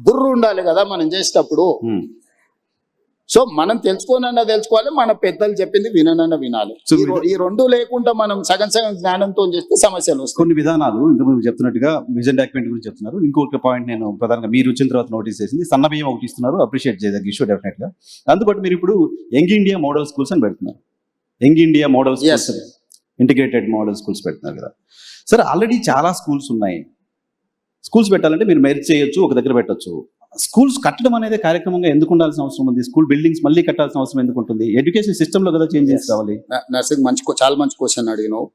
బుర్రు ఉండాలి కదా మనం చేసేటప్పుడు. సో మనం తెలుసుకోవాలి, మన పెద్దలు చెప్పింది వినాలి. ఈ రెండు లేకుండా మనం సగం జ్ఞానంతో చేస్తే సమస్యలు వస్తాయి. కొన్ని విధానాలు ఇంతకుముందు చెప్తున్నట్టుగా విజన్ డాక్యుమెంట్ గురించి చెప్తున్నారు. ఇంకొక పాయింట్ నేను ప్రధానంగా మీరు వచ్చిన తర్వాత నోటీస్ చేసింది, సన్న బియ్యం ఒకటి ఇస్తున్నారు, అప్రిషియేట్ చేయదగ్గ ఇష్యూ డెఫినెట్ గా. అందుబాటు మీరు ఇప్పుడు యంగ్ ఇండియా మోడల్ స్కూల్స్ అని పెడుతున్నారు. Young India model schools, integrated model schools పెడుతున్నారు కదా సార్. ఆల్రెడీ చాలా స్కూల్స్ ఉన్నాయి. స్కూల్స్ పెట్టాలంటే మీరు మెరిట్ చేయొచ్చు, ఒక దగ్గర పెట్టొచ్చు. స్కూల్స్ కట్టడం అనేది కార్యక్రమంగా ఎందుకు ఉండాల్సిన అవసరం ఉంది? స్కూల్ బిల్డింగ్స్ మళ్ళీ కట్టాల్సిన అవసరం ఎందుకు ఉంటుంది? ఎడ్యుకేషన్ సిస్టమ్ లో కదా చేంజెస్ కావాలి. నర్సింగ్ చాలా మంచి క్వశ్చన్ అడిగినావు.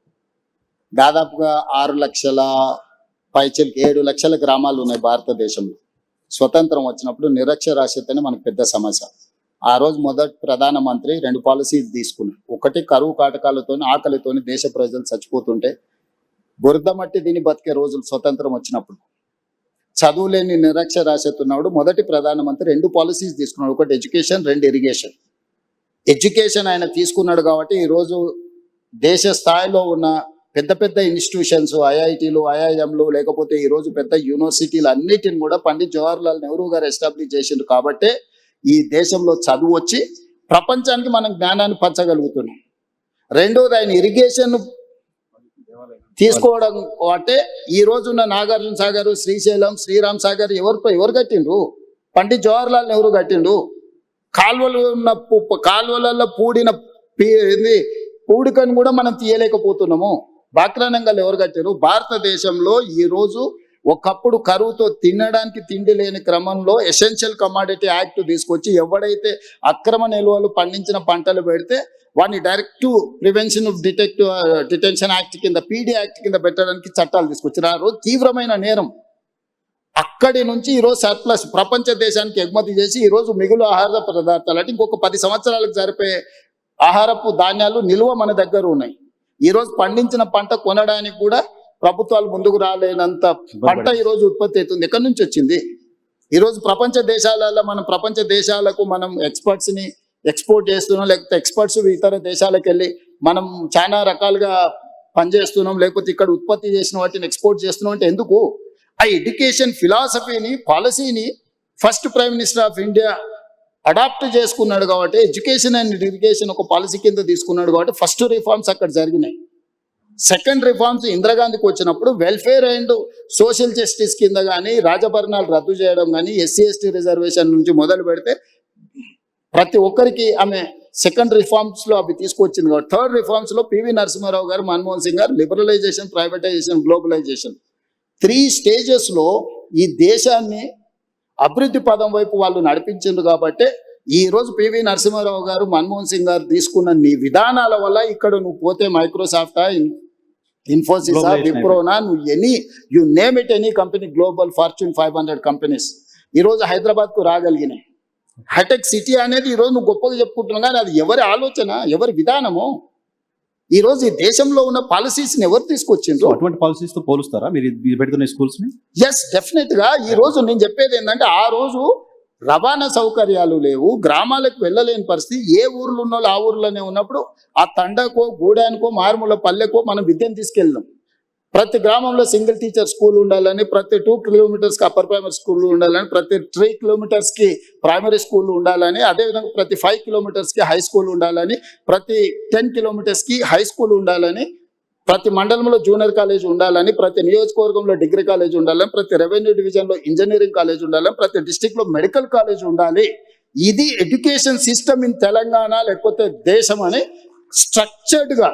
దాదాపుగా 6 లక్షల పైచలకి 7 లక్షల గ్రామాలు ఉన్నాయి భారతదేశంలో. స్వతంత్రం వచ్చినప్పుడు నిరక్షరాస్యతనే మనకు పెద్ద సమస్య. ఆ రోజు మొదటి ప్రధానమంత్రి 2 పాలసీలు తీసుకున్నారు. ఒకటి కరువు కాటకాలతోని ఆకలితోని దేశ ప్రజలు చచ్చిపోతుంటే బురద మట్టి దీని బతికే రోజులు స్వతంత్రం వచ్చినప్పుడు. చదువులేని నిరక్షరాస్యత ఉన్నప్పుడు మొదటి ప్రధానమంత్రి 2 పాలసీస్ తీసుకున్నాడు. ఒకటి ఎడ్యుకేషన్, 2 ఇరిగేషన్. ఎడ్యుకేషన్ ఆయన తీసుకున్నాడు కాబట్టి ఈరోజు దేశ స్థాయిలో ఉన్న పెద్ద ఇన్స్టిట్యూషన్స్, ఐఐటీలు, ఐఐఎంలు లేకపోతే ఈరోజు పెద్ద యూనివర్సిటీలు అన్నిటిని కూడా పండిత్ జవహర్లాల్ నెహ్రూ గారు ఎస్టాబ్లిష్ చేసిండ్రు. కాబట్టి ఈ దేశంలో చదువు వచ్చి ప్రపంచానికి మనం జ్ఞానాన్ని పంచగలుగుతున్నాం. రెండోది ఆయన ఇరిగేషన్ తీసుకోవడం అంటే ఈ రోజున్న నాగార్జున సాగర్, శ్రీశైలం, శ్రీరామ్ సాగర్ ఎవరు కట్టిండ్రు? పండిత్ జవహర్లాల్ నెహ్రూ కట్టిండు. కాలువలలో పూడికని కూడా మనం తీయలేకపోతున్నాము. బాక్రానంగాలు ఎవరు కట్టారు? భారతదేశంలో ఈ రోజు ఒకప్పుడు కరువుతో తినడానికి తిండి లేని క్రమంలో ఎసెన్షియల్ కమాడిటీ యాక్ట్ తీసుకొచ్చి ఎవడైతే అక్రమ నిల్వలు పండించిన పంటలు పెడితే వాడిని direct prevention of detention act కింద, పీడీ యాక్ట్ కింద పెట్టడానికి చట్టాలు తీసుకొచ్చారు. తీవ్రమైన నేరం. అక్కడి నుంచి ఈరోజు సర్ప్లస్ ప్రపంచ దేశానికి ఎగుమతి చేసి ఈరోజు మిగులు ఆహార పదార్థాలు అంటే ఇంకొక 10 సంవత్సరాలకు జరిపే ఆహారపు ధాన్యాలు నిల్వ మన దగ్గర ఉన్నాయి. ఈరోజు పండించిన పంట కొనడానికి కూడా ప్రభుత్వాలు ముందుకు రాలేనంత పంట ఈరోజు ఉత్పత్తి అవుతుంది. ఎక్కడి నుంచి వచ్చింది? ఈరోజు ప్రపంచ దేశాలకు మనం ఎక్స్పర్ట్స్ని ఎక్స్పోర్ట్ చేస్తున్నాం, లేకపోతే ఎక్స్పర్ట్స్ ఇతర దేశాలకు వెళ్ళి మనం చాలా రకాలుగా పనిచేస్తున్నాం, లేకపోతే ఇక్కడ ఉత్పత్తి చేసిన వాటిని ఎక్స్పోర్ట్ చేస్తున్నాం. అంటే ఎందుకు? ఆ ఎడ్యుకేషన్ ఫిలాసఫీని, పాలసీని first prime minister of India adopt చేసుకున్నాడు కాబట్టి, ఎడ్యుకేషన్ అండ్ ఇరిగేషన్ ఒక పాలసీ కింద తీసుకున్నాడు కాబట్టి ఫస్ట్ రిఫార్మ్స్ అక్కడ జరిగినాయి. సెకండ్ రిఫార్మ్స్ ఇందిరాగాంధీకి వచ్చినప్పుడు వెల్ఫేర్ అండ్ సోషల్ జస్టిస్ కింద కానీ రాజభరణాలు రద్దు చేయడం కానీ ఎస్సీ ఎస్టీ రిజర్వేషన్ నుంచి మొదలు పెడితే ప్రతి ఒక్కరికి ఆమె సెకండ్ రిఫార్మ్స్ లో అవి తీసుకొచ్చింది కాబట్టి థర్డ్ రిఫార్మ్స్ లో పివి నరసింహారావు గారు, మన్మోహన్ సింగ్ గారు లిబరలైజేషన్, ప్రైవేటైజేషన్, గ్లోబలైజేషన్ 3 స్టేజెస్ లో ఈ దేశాన్ని అభివృద్ధి పదం వైపు వాళ్ళు నడిపించారు. కాబట్టి ఈ రోజు పివి నరసింహారావు గారు, మన్మోహన్ సింగ్ గారు తీసుకున్న నీ విధానాల వల్ల ఇక్కడ నువ్వు పోతే మైక్రోసాఫ్టా, ఇన్ఫోసిస్, విప్రోనా, నువ్వు you name it any company, global fortune 500 companies ఈ రోజు హైదరాబాద్ కు రాగలిగినాయి. హైటెక్ సిటీ అనేది ఈ రోజు నువ్వు గొప్పగా చెప్పుకుంటున్నావు, కానీ అది ఎవరి ఆలోచన, ఎవరి విధానము? ఈ రోజు ఈ దేశంలో ఉన్న పాలసీస్ ని ఎవరు తీసుకొచ్చిండ్రు? అటువంటి పాలసీస్ తో పోలుస్తారా మీరు పెడుతున్న స్కూల్స్ ని? ఎస్, డెఫినెట్ గా. ఈ రోజు నేను చెప్పేది ఏంటంటే, ఆ రోజు రవాణా సౌకర్యాలు లేవు, గ్రామాలకు వెళ్ళలేని పరిస్థితి. ఏ ఊర్లో ఉన్న వాళ్ళు ఆ ఊర్లోనే ఉన్నప్పుడు ఆ తండకో, గూడానికో, మారుమూల పల్లెకో మనం విద్యను తీసుకెళ్ళాం. ప్రతి గ్రామంలో సింగిల్ టీచర్ స్కూల్ ఉండాలని, ప్రతి 2 కిలోమీటర్స్కి అప్పర్ ప్రైమరీ స్కూల్ ఉండాలని, ప్రతి 3 కిలోమీటర్స్కి ప్రైమరీ స్కూల్ ఉండాలని, అదేవిధంగా ప్రతి 5 కిలోమీటర్స్కి హై స్కూల్ ఉండాలని, ప్రతి 10 కిలోమీటర్స్కి హై స్కూల్ ఉండాలని, ప్రతి మండలంలో జూనియర్ కాలేజ్ ఉండాలని, ప్రతి నియోజకవర్గంలో డిగ్రీ కాలేజ్ ఉండాలని, ప్రతి రెవెన్యూ డివిజన్లో ఇంజనీరింగ్ కాలేజ్ ఉండాలని, ప్రతి డిస్టిక్లో మెడికల్ కాలేజ్ ఉండాలి. ఇది ఎడ్యుకేషన్ సిస్టమ్ ఇన్ తెలంగాణ లేకపోతే దేశం అని స్ట్రక్చర్డ్గా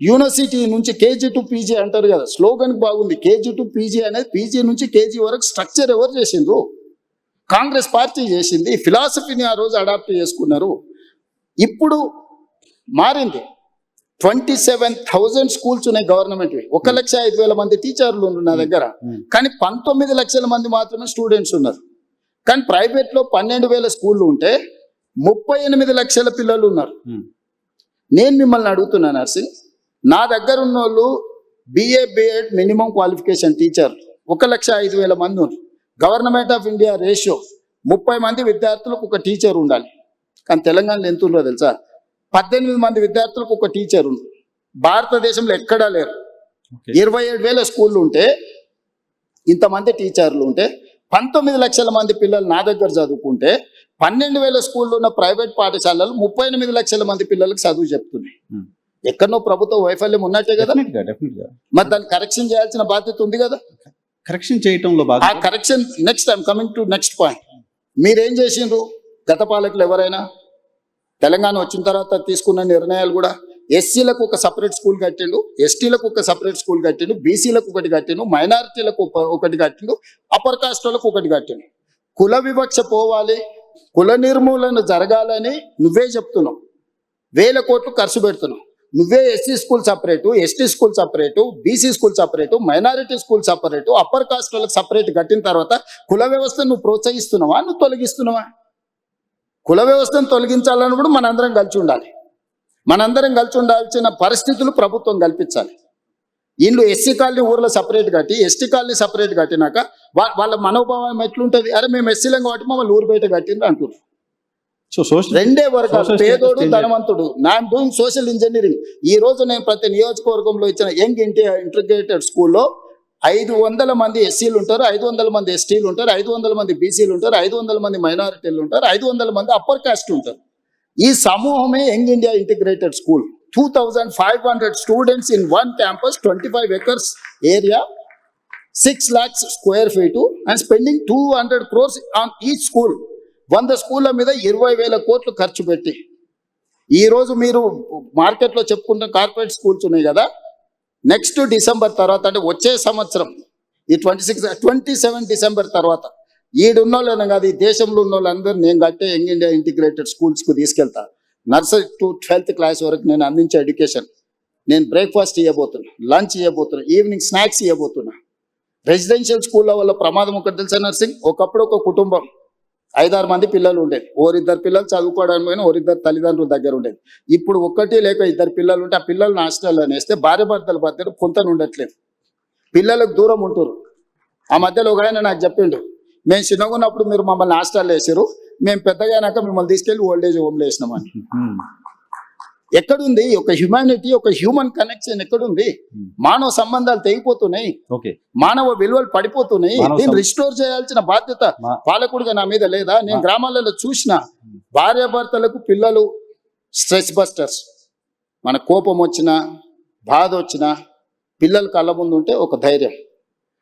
యూనివర్సిటీ నుంచి కేజీ టు పీజీ అంటారు కదా, స్లోగన్ బాగుంది. కేజీ టు పీజీ అనేది పీజీ నుంచి కేజీ వరకు స్ట్రక్చర్ ఎవరు చేసిండ్రు? కాంగ్రెస్ పార్టీ చేసింది. ఫిలాసఫీని ఆ రోజు అడాప్ట్ చేసుకున్నారు. ఇప్పుడు మారింది. 27,000 స్కూల్స్ ఉన్నాయి గవర్నమెంట్. 1,05,000 మంది టీచర్లు ఉన్నారు నా దగ్గర, కానీ 19 లక్షల మంది మాత్రమే స్టూడెంట్స్ ఉన్నారు. కానీ ప్రైవేట్ లో 12,000 స్కూళ్ళు ఉంటే 38 లక్షల పిల్లలు ఉన్నారు. నేను మిమ్మల్ని అడుగుతున్నా నర్సింగ్, నా దగ్గర ఉన్న వాళ్ళు BA BEd minimum qualification teacher 1,05,000 మంది ఉన్నారు. గవర్నమెంట్ ఆఫ్ ఇండియా రేషియో 30 మంది విద్యార్థులకు ఒక టీచర్ ఉండాలి. కానీ తెలంగాణలో ఎంత ఉందో తెలుసా? 18 మంది విద్యార్థులకు ఒక టీచర్ ఉంది. భారతదేశంలో ఎక్కడా లేరు. 27,000 స్కూళ్ళు ఉంటే, ఇంతమంది టీచర్లు ఉంటే, 19 లక్షల మంది పిల్లలు నా దగ్గర చదువుకుంటే, 12,000 స్కూళ్ళు ఉన్న ప్రైవేట్ పాఠశాలలు 38 లక్షల మంది పిల్లలకు చదువు చెప్తున్నాయి. ఎక్కడనో ప్రభుత్వ వైఫల్యం ఉన్నట్టే కదా. మరి దాన్ని కరెక్షన్ చేయాల్సిన బాధ్యత ఉంది కదా. కరెక్షన్ చేయటంలో ఆ correction next I'm coming to next point. మీరేం చేసిండ్రు? గత పాలకులు ఎవరైనా తెలంగాణ వచ్చిన తర్వాత తీసుకున్న నిర్ణయాలు కూడా, ఎస్సీలకు ఒక సపరేట్ స్కూల్ కట్టిండు, ఎస్టీలకు ఒక సపరేట్ స్కూల్ కట్టిండు, బీసీలకు ఒకటి కట్టిండు, మైనారిటీలకు ఒకటి కట్టిండు, అప్పర్ కాస్ట్ వాళ్ళకు ఒకటి కట్టిండు. కుల వివక్ష పోవాలి, కుల నిర్మూలన జరగాలని నువ్వే చెప్తున్నావు. 1,000 కోట్లు ఖర్చు పెడుతున్నావు. నువ్వే SC school separate, ST school separate, BC school separate, minority school separate, upper caste వాళ్ళకి సపరేట్ కట్టిన తర్వాత కుల వ్యవస్థను నువ్వు ప్రోత్సహిస్తున్నావా, నువ్వు తొలగిస్తున్నావా? కుల వ్యవస్థను తొలగించాలన్నప్పుడు మనందరం కలిసి ఉండాలి. మనందరం కలిసి ఉండాల్సిన పరిస్థితులు ప్రభుత్వం కల్పించాలి. వీళ్ళు ఎస్సీ కాలనీ ఊర్లో సపరేట్ కట్టి, ఎస్టీ కాలనీ సపరేట్ కట్టినాక వాళ్ళ మనోభావం ఎట్లుంటుంది? అరే మేము ఎస్సీలం కాబట్టి మమ్మల్ని ఊరు బయట కట్టిండ్రు అంటున్నారు. రెండే వర్గాలు, పేదోడు, ధనవంతుడు. I'm doing social engineering. ఈ రోజు నేను ప్రతి నియోజకవర్గంలో ఇచ్చిన యంగ్ ఇంటిగ్రేటెడ్ స్కూల్లో 500 మంది ఎస్సీలు ఉంటారు, 500 మంది ఎస్టీలు ఉంటారు, 500 మంది బీసీలు ఉంటారు, 500 మంది మైనారిటీలు ఉంటారు, 500 మంది అప్పర్ కాస్ట్ ఉంటారు. ఈ సమూహమే young India integrated school. 2,500 students in one campus, 25 acres area, 6 lakhs square feet and spending 200 crores on each school. 100 స్కూళ్ళ మీద 20,000 కోట్లు ఖర్చు పెట్టి, ఈ రోజు మీరు మార్కెట్లో చెప్పుకుంటున్న కార్పొరేట్ స్కూల్స్ ఉన్నాయి కదా, నెక్స్ట్ డిసెంబర్ తర్వాత, అంటే వచ్చే సంవత్సరం ఈ 27 డిసెంబర్ తర్వాత ఈడున్న వాళ్ళని కాదు, ఈ దేశంలో ఉన్న వాళ్ళందరూ నేను కట్టే యంగ్ ఇండియా ఇంటిగ్రేటెడ్ స్కూల్స్కు తీసుకెళ్తా. నర్సరీ టు 12th క్లాస్ వరకు నేను అందించే ఎడ్యుకేషన్. నేను బ్రేక్ఫాస్ట్ ఇవ్వబోతున్నా, లంచ్ ఇవ్వబోతున్నా, ఈవినింగ్ స్నాక్స్ ఇవ్వబోతున్నా. రెసిడెన్షియల్ స్కూళ్ళ వల్ల ప్రమాదం ఒకటి తెలుసా నర్సింగ్? ఒకప్పుడు ఒక కుటుంబం 5-6 మంది పిల్లలు ఉండేది. 2 పిల్లలు చదువుకోవడానికి పోయినా 2 తల్లిదండ్రుల దగ్గర ఉండేది. ఇప్పుడు 1 లేక 2 పిల్లలు ఉంటే ఆ పిల్లల్ని హాస్టల్లో వేస్తే భార్య భర్తల మధ్యలో పొంతన ఉండట్లేదు, పిల్లలకు దూరం ఉంటారు. ఆ మధ్యలో ఒక ఆయన నాకు చెప్పిండు, మేము చిన్నగా ఉన్నప్పుడు మీరు మమ్మల్ని హాస్టల్లో వేసారు, మేము పెద్దగా అయినాక మిమ్మల్ని తీసుకెళ్లి ఓల్డేజ్ హోమ్లో వేసినామని. ఎక్కడుంది ఒక హ్యుమానిటీ, ఒక హ్యూమన్ కనెక్షన్ ఎక్కడుంది? మానవ సంబంధాలు తెగిపోతున్నాయి, మానవ విలువలు పడిపోతున్నాయి. దీన్ని రిస్టోర్ చేయాల్సిన బాధ్యత పాలకుడిగా నా మీద లేదా? నేను గ్రామాలలో చూసిన భార్యాభర్తలకు పిల్లలు స్ట్రెస్ బస్టర్స్. మన కోపం వచ్చినా, బాధ వచ్చినా పిల్లలు కళ్ళ ముందు ఉంటే ఒక ధైర్యం.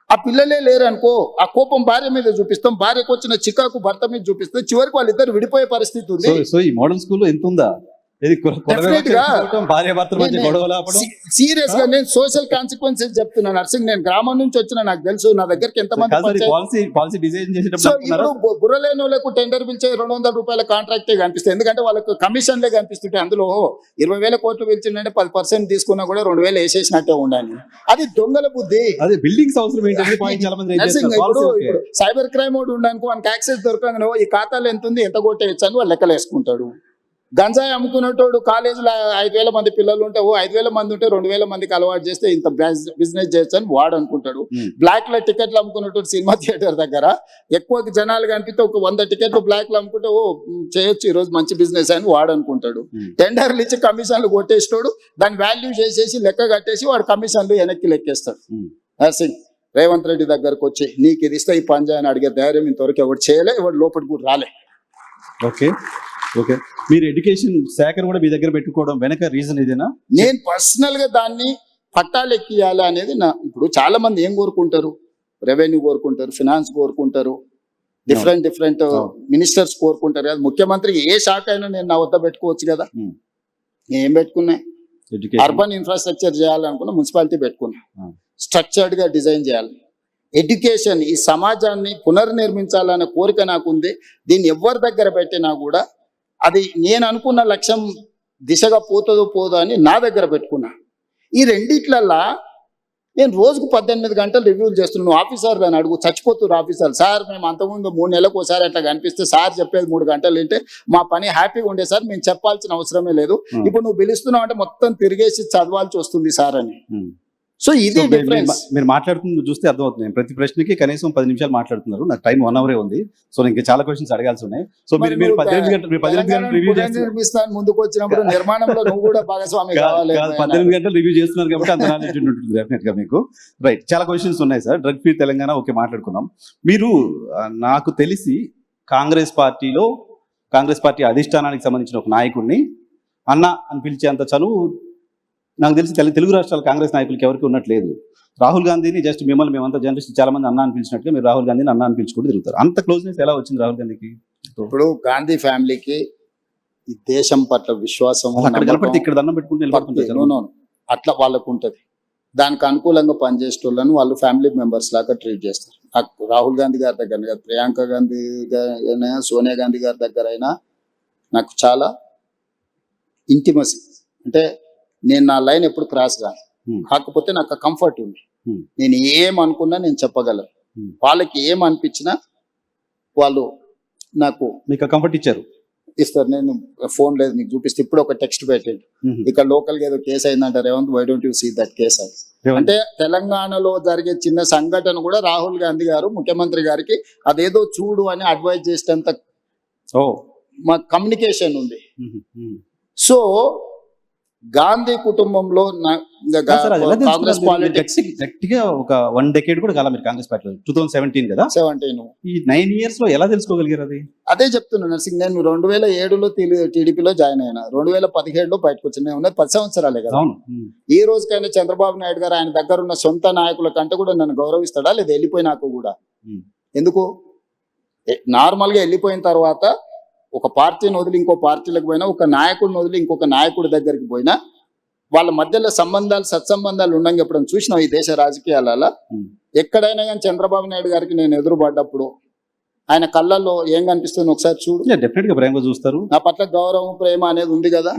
ఆ పిల్లలే లేరు అనుకో, ఆ కోపం భార్య మీద చూపిస్తాం, భార్యకు వచ్చిన చికాకు భర్త మీద చూపిస్తాం, చివరికి వాళ్ళిద్దరు విడిపోయే పరిస్థితి ఉంది. సో ఈ మోడల్ స్కూల్ ఎంత ఉందా? ఇది Definitely గా. భార్య భర్తల మధ్య గొడవలు ఆపడం. సీరియస్ గా నేను సోషల్ కాన్సిక్వెన్సెస్ చెప్తున్నా నర్సింగ్. నేను గ్రామం నుంచి వచ్చిన, నాకు తెలుసు. నా దగ్గరికి ఎంతమంది పాలసీ డిజైన్ సో చేసేటప్పుడు ఇప్పుడు బుర్రలేని వాళ్ళకు టెండర్ పిలిచే 200 రూపాయల కాంట్రాక్టే కనిపిస్తాయి. ఎందుకంటే వాళ్ళకు కమిషన్లే కనిపిస్తుంటాయి. అందులో 20,000 కోట్లు పిలిచిందంటే 10% తీసుకున్నా కూడా 2,000 వేసేసినట్టే ఉండాలి. అది దొంగల బుద్ధి. అదే బిల్డింగ్స్ అవసరం ఏంటంటే పాయింట్ చాలా మంది raise నర్సింగ్ చేస్తారు. ఇప్పుడు Policy okay. సైబర్ క్రైమ్ ఒకటి ఉండనుకో, మనకి యాక్సెస్ దొరకగానే ఈ ఖాతాలో ఎంత ఉంది, ఎంత కొట్టేయచ్చు అని వాళ్ళు లెక్కలు వేసుకుంటాడు. గంజాయి అమ్ముకునేటోడు కాలేజీలో 5,000 మంది పిల్లలు ఉంటే 5,000 మంది ఉంటే 2,000 మందికి అలవాటు చేస్తే ఇంత బిజినెస్ చేయొచ్చు అని వాడు అనుకుంటాడు. బ్లాక్ లో టికెట్లు అమ్ముకునేటోడు సినిమా థియేటర్ దగ్గర ఎక్కువ జనాలు కనిపిస్తే ఒక 100 టికెట్లు బ్లాక్ లో అమ్ముకుంటే చేయొచ్చు ఈ రోజు మంచి బిజినెస్ అని వాడు అనుకుంటాడు. టెండర్లు ఇచ్చి కమిషన్లు కొట్టేస్తాడు, దాని వాల్యూ చేసేసి లెక్క కట్టేసి వాడు కమిషన్లు వెనక్కి లెక్కేస్తాడు. నర్సింగ్ రేవంత్ రెడ్డి దగ్గరకు వచ్చి నీకు ఇది ఇస్తే ఈ పని చేయని అడిగే ధైర్యం ఇంతవరకు ఎవరు చేయలే, ఎవరు లోపలికి కూడా రాలే. ఓకే ఓకే, మీరు ఎడ్యుకేషన్ శాఖను కూడా మీ దగ్గర పెట్టుకోవడం వెనక రీజన్ ఇదేనా? నేను పర్సనల్ గా దాన్ని పట్టాలెక్కియాలి అనేది ఇప్పుడు చాలా మంది ఏం కోరుకుంటారు, రెవెన్యూ కోరుకుంటారు, ఫినాన్స్ కోరుకుంటారు, డిఫరెంట్ మినిస్టర్స్ కోరుకుంటారు కదా. ముఖ్యమంత్రికి ఏ శాఖ అయినా నేను నా వద్ద పెట్టుకోవచ్చు కదా. నేను ఏం పెట్టుకున్నా, అర్బన్ ఇన్ఫ్రాస్ట్రక్చర్ చేయాలనుకున్నా, మున్సిపాలిటీ పెట్టుకున్నా, స్ట్రక్చర్డ్ గా డిజైన్ చేయాలి. ఎడ్యుకేషన్, ఈ సమాజాన్ని పునర్నిర్మించాలనే కోరిక నాకు ఉంది. దీన్ని ఎవరి దగ్గర పెట్టినా కూడా అది నేను అనుకున్న లక్ష్యం దిశగా పోతుందో పోదో అని నా దగ్గర పెట్టుకున్నా. ఈ రెండిట్లల్లా నేను రోజుకు 18 గంటలు రివ్యూలు చేస్తున్నాను. ఆఫీసర్లు అని అడుగు, చచ్చిపోతున్నారు ఆఫీసర్లు. సార్ మేము అంతకుముందు 3 నెలలకు ఒకసారి అట్లా కనిపిస్తే సార్ చెప్పేది 3 గంటలు వింటే మా పని హ్యాపీగా ఉండే సార్, మేము చెప్పాల్సిన అవసరమే లేదు. ఇప్పుడు నువ్వు పిలుస్తున్నావు అంటే మొత్తం తిరిగేసి చదవాల్సి వస్తుంది సార్ అని. సో ఇది డిఫరెన్స్. మీరు మాట్లాడుతుంది చూస్తే అర్థమవుతుంది. ప్రతి ప్రశ్నకి కనీసం 10 నిమిషాలు మాట్లాడుతున్నారు. నాకు టైం 1 అవరే ఉంది. సో ఇంకా చాలా క్వశ్చన్స్ అడగాల్సి ఉన్నాయి. సో మీరు 18 గంటలు రివ్యూ నిర్మిస్తాను ముందుకు వచ్చినప్పుడు నిర్మాణంలో నువ్వు కూడా భాగస్వామి కావాలి. 18 గంటలు రివ్యూ చేస్తున్నారు కాబట్టి అంత నాలెడ్జ్ ఉంటుంది డెఫినెట్ గా మీకు. రైట్, చాలా క్వశ్చన్స్ ఉన్నాయి sir. Drug free Telangana okay మాట్లాడుకున్నాం. మీరు నాకు తెలిసి కాంగ్రెస్ పార్టీ అధిష్టానానికి సంబంధించిన ఒక నాయకుడిని అన్న అని పిలిచేంత చనువు నాకు తెలిసి తెలుగు రాష్ట్రాల కాంగ్రెస్ నాయకులకి ఎవరికి ఉన్నట్లేదు. రాహుల్ గాంధీని జస్ట్ మేమంతా జర్నలిస్ట్ చాలా మంది అన్న అని పిలిచినట్టుగా మీరు రాహుల్ గాంధీని అన్న అని పిలుచుకుంటూ తిరుగుతారు. అంత క్లోజ్నెస్ ఎలా వచ్చింది రాహుల్ గాంధీకి? ఇప్పుడు గాంధీ ఫ్యామిలీకి ఈ దేశం పట్ల విశ్వాసం ఇక్కడ దండం పెట్టుకుంటూ అట్లా వాళ్ళకు ఉంటది. దానికి అనుకూలంగా పనిచేసేటోళ్ళని వాళ్ళు ఫ్యామిలీ మెంబర్స్ లాగా ట్రీట్ చేస్తారు. నాకు రాహుల్ గాంధీ గారి దగ్గర, ప్రియాంక గాంధీ గారైనా, సోనియా గాంధీ గారి దగ్గర అయినా నాకు చాలా ఇంటిమసీ. అంటే నేను నా లైన్ ఎప్పుడు క్రాస్ కాను. కాకపోతే నాకు కంఫర్ట్ ఉంది. నేను ఏమనుకున్నా నేను చెప్పగలను. వాళ్ళకి ఏమనిపించినా వాళ్ళు నాకు కంఫర్ట్ ఇస్తారు. నేను ఫోన్ లేదు నీకు చూపిస్తే ఇప్పుడు ఒక టెక్స్ట్ పెట్టండి, ఇక్కడ లోకల్ గా ఏదో కేసు అయిందంట Revanth, why don't you see that case అని. అంటే తెలంగాణలో జరిగే చిన్న సంఘటన కూడా రాహుల్ గాంధీ గారు ముఖ్యమంత్రి గారికి అదేదో చూడు అని అడ్వైజ్ చేసేంత మా కమ్యూనికేషన్ ఉంది. సో గాంధీ కుటుంబంలో కాంగ్రెస్ పాలిటిక్స్ గట్టిగా ఒక 1 decade కూడా కాలం మీరు కాంగ్రెస్ పార్టీలో 2017 కదా, 17 ఈ 9 years లో ఎలా తెలుసుకోగలిగారు అది? అదే చెప్తున్నా నర్సింగ్. నేను 2007లో టీడీపీలో జాయిన్ అయినా, 2017లో బయటకు వచ్చిన 10 సంవత్సరాలే కదా. ఈ రోజుకైనా చంద్రబాబు నాయుడు గారు ఆయన దగ్గర ఉన్న సొంత నాయకుల కంటే కూడా నన్ను గౌరవిస్తాడా లేదా? వెళ్ళిపోయినాక కూడా ఎందుకు? నార్మల్ గా వెళ్ళిపోయిన తర్వాత ఒక పార్టీని వదిలి ఇంకో పార్టీలకు పోయినా, ఒక నాయకుడిని వదిలి ఇంకొక నాయకుడి దగ్గరికి పోయినా వాళ్ళ మధ్యలో సత్సంబంధాలు ఉండంగా ఎప్పుడైనా చూసినాం ఈ దేశ రాజకీయాలలో? ఎక్కడైనా కానీ చంద్రబాబు నాయుడు గారికి నేను ఎదురుపడ్డప్పుడు ఆయన కళ్ళల్లో ఏం కనిపిస్తుంది ఒకసారి చూడు. డెఫినెట్ గా ప్రేమ చూస్తారు. నా పట్ల గౌరవం, ప్రేమ అనేది ఉంది కదా.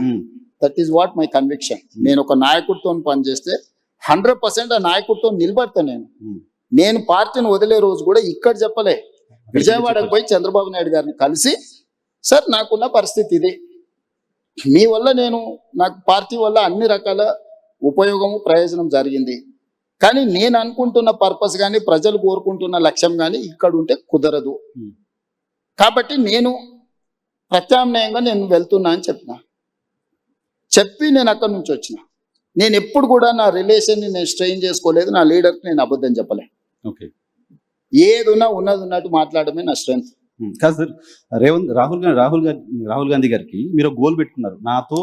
That is what my conviction. నేను ఒక నాయకుడితో పనిచేస్తే 100% ఆ నాయకుడితో నిలబడతా. నేను పార్టీని వదిలే రోజు కూడా ఇక్కడ చెప్పలే, విజయవాడకు పోయి చంద్రబాబు నాయుడు గారిని కలిసి, సార్ నాకున్న పరిస్థితి ఇది, మీ వల్ల నాకు పార్టీ వల్ల అన్ని రకాల ఉపయోగము ప్రయోజనం జరిగింది, కానీ నేను అనుకుంటున్న పర్పస్ కానీ ప్రజలు కోరుకుంటున్న లక్ష్యం కానీ ఇక్కడ ఉంటే కుదరదు, కాబట్టి నేను ప్రత్యామ్నాయంగా నేను వెళ్తున్నా అని చెప్పి నేను అక్కడి నుంచి వచ్చిన. నేను ఎప్పుడు కూడా నా రిలేషన్ని నేను స్ట్రెయిన్ చేసుకోలేదు. నా లీడర్కి నేను అబద్ధం చెప్పలే. ఏదున్నా ఉన్నది ఉన్నట్టు మాట్లాడమే నా స్ట్రెంగ్త్. కాదు సార్, రాహుల్ గాంధీ గారికి మీరు గోల్ పెట్టుకున్నారు, నాతో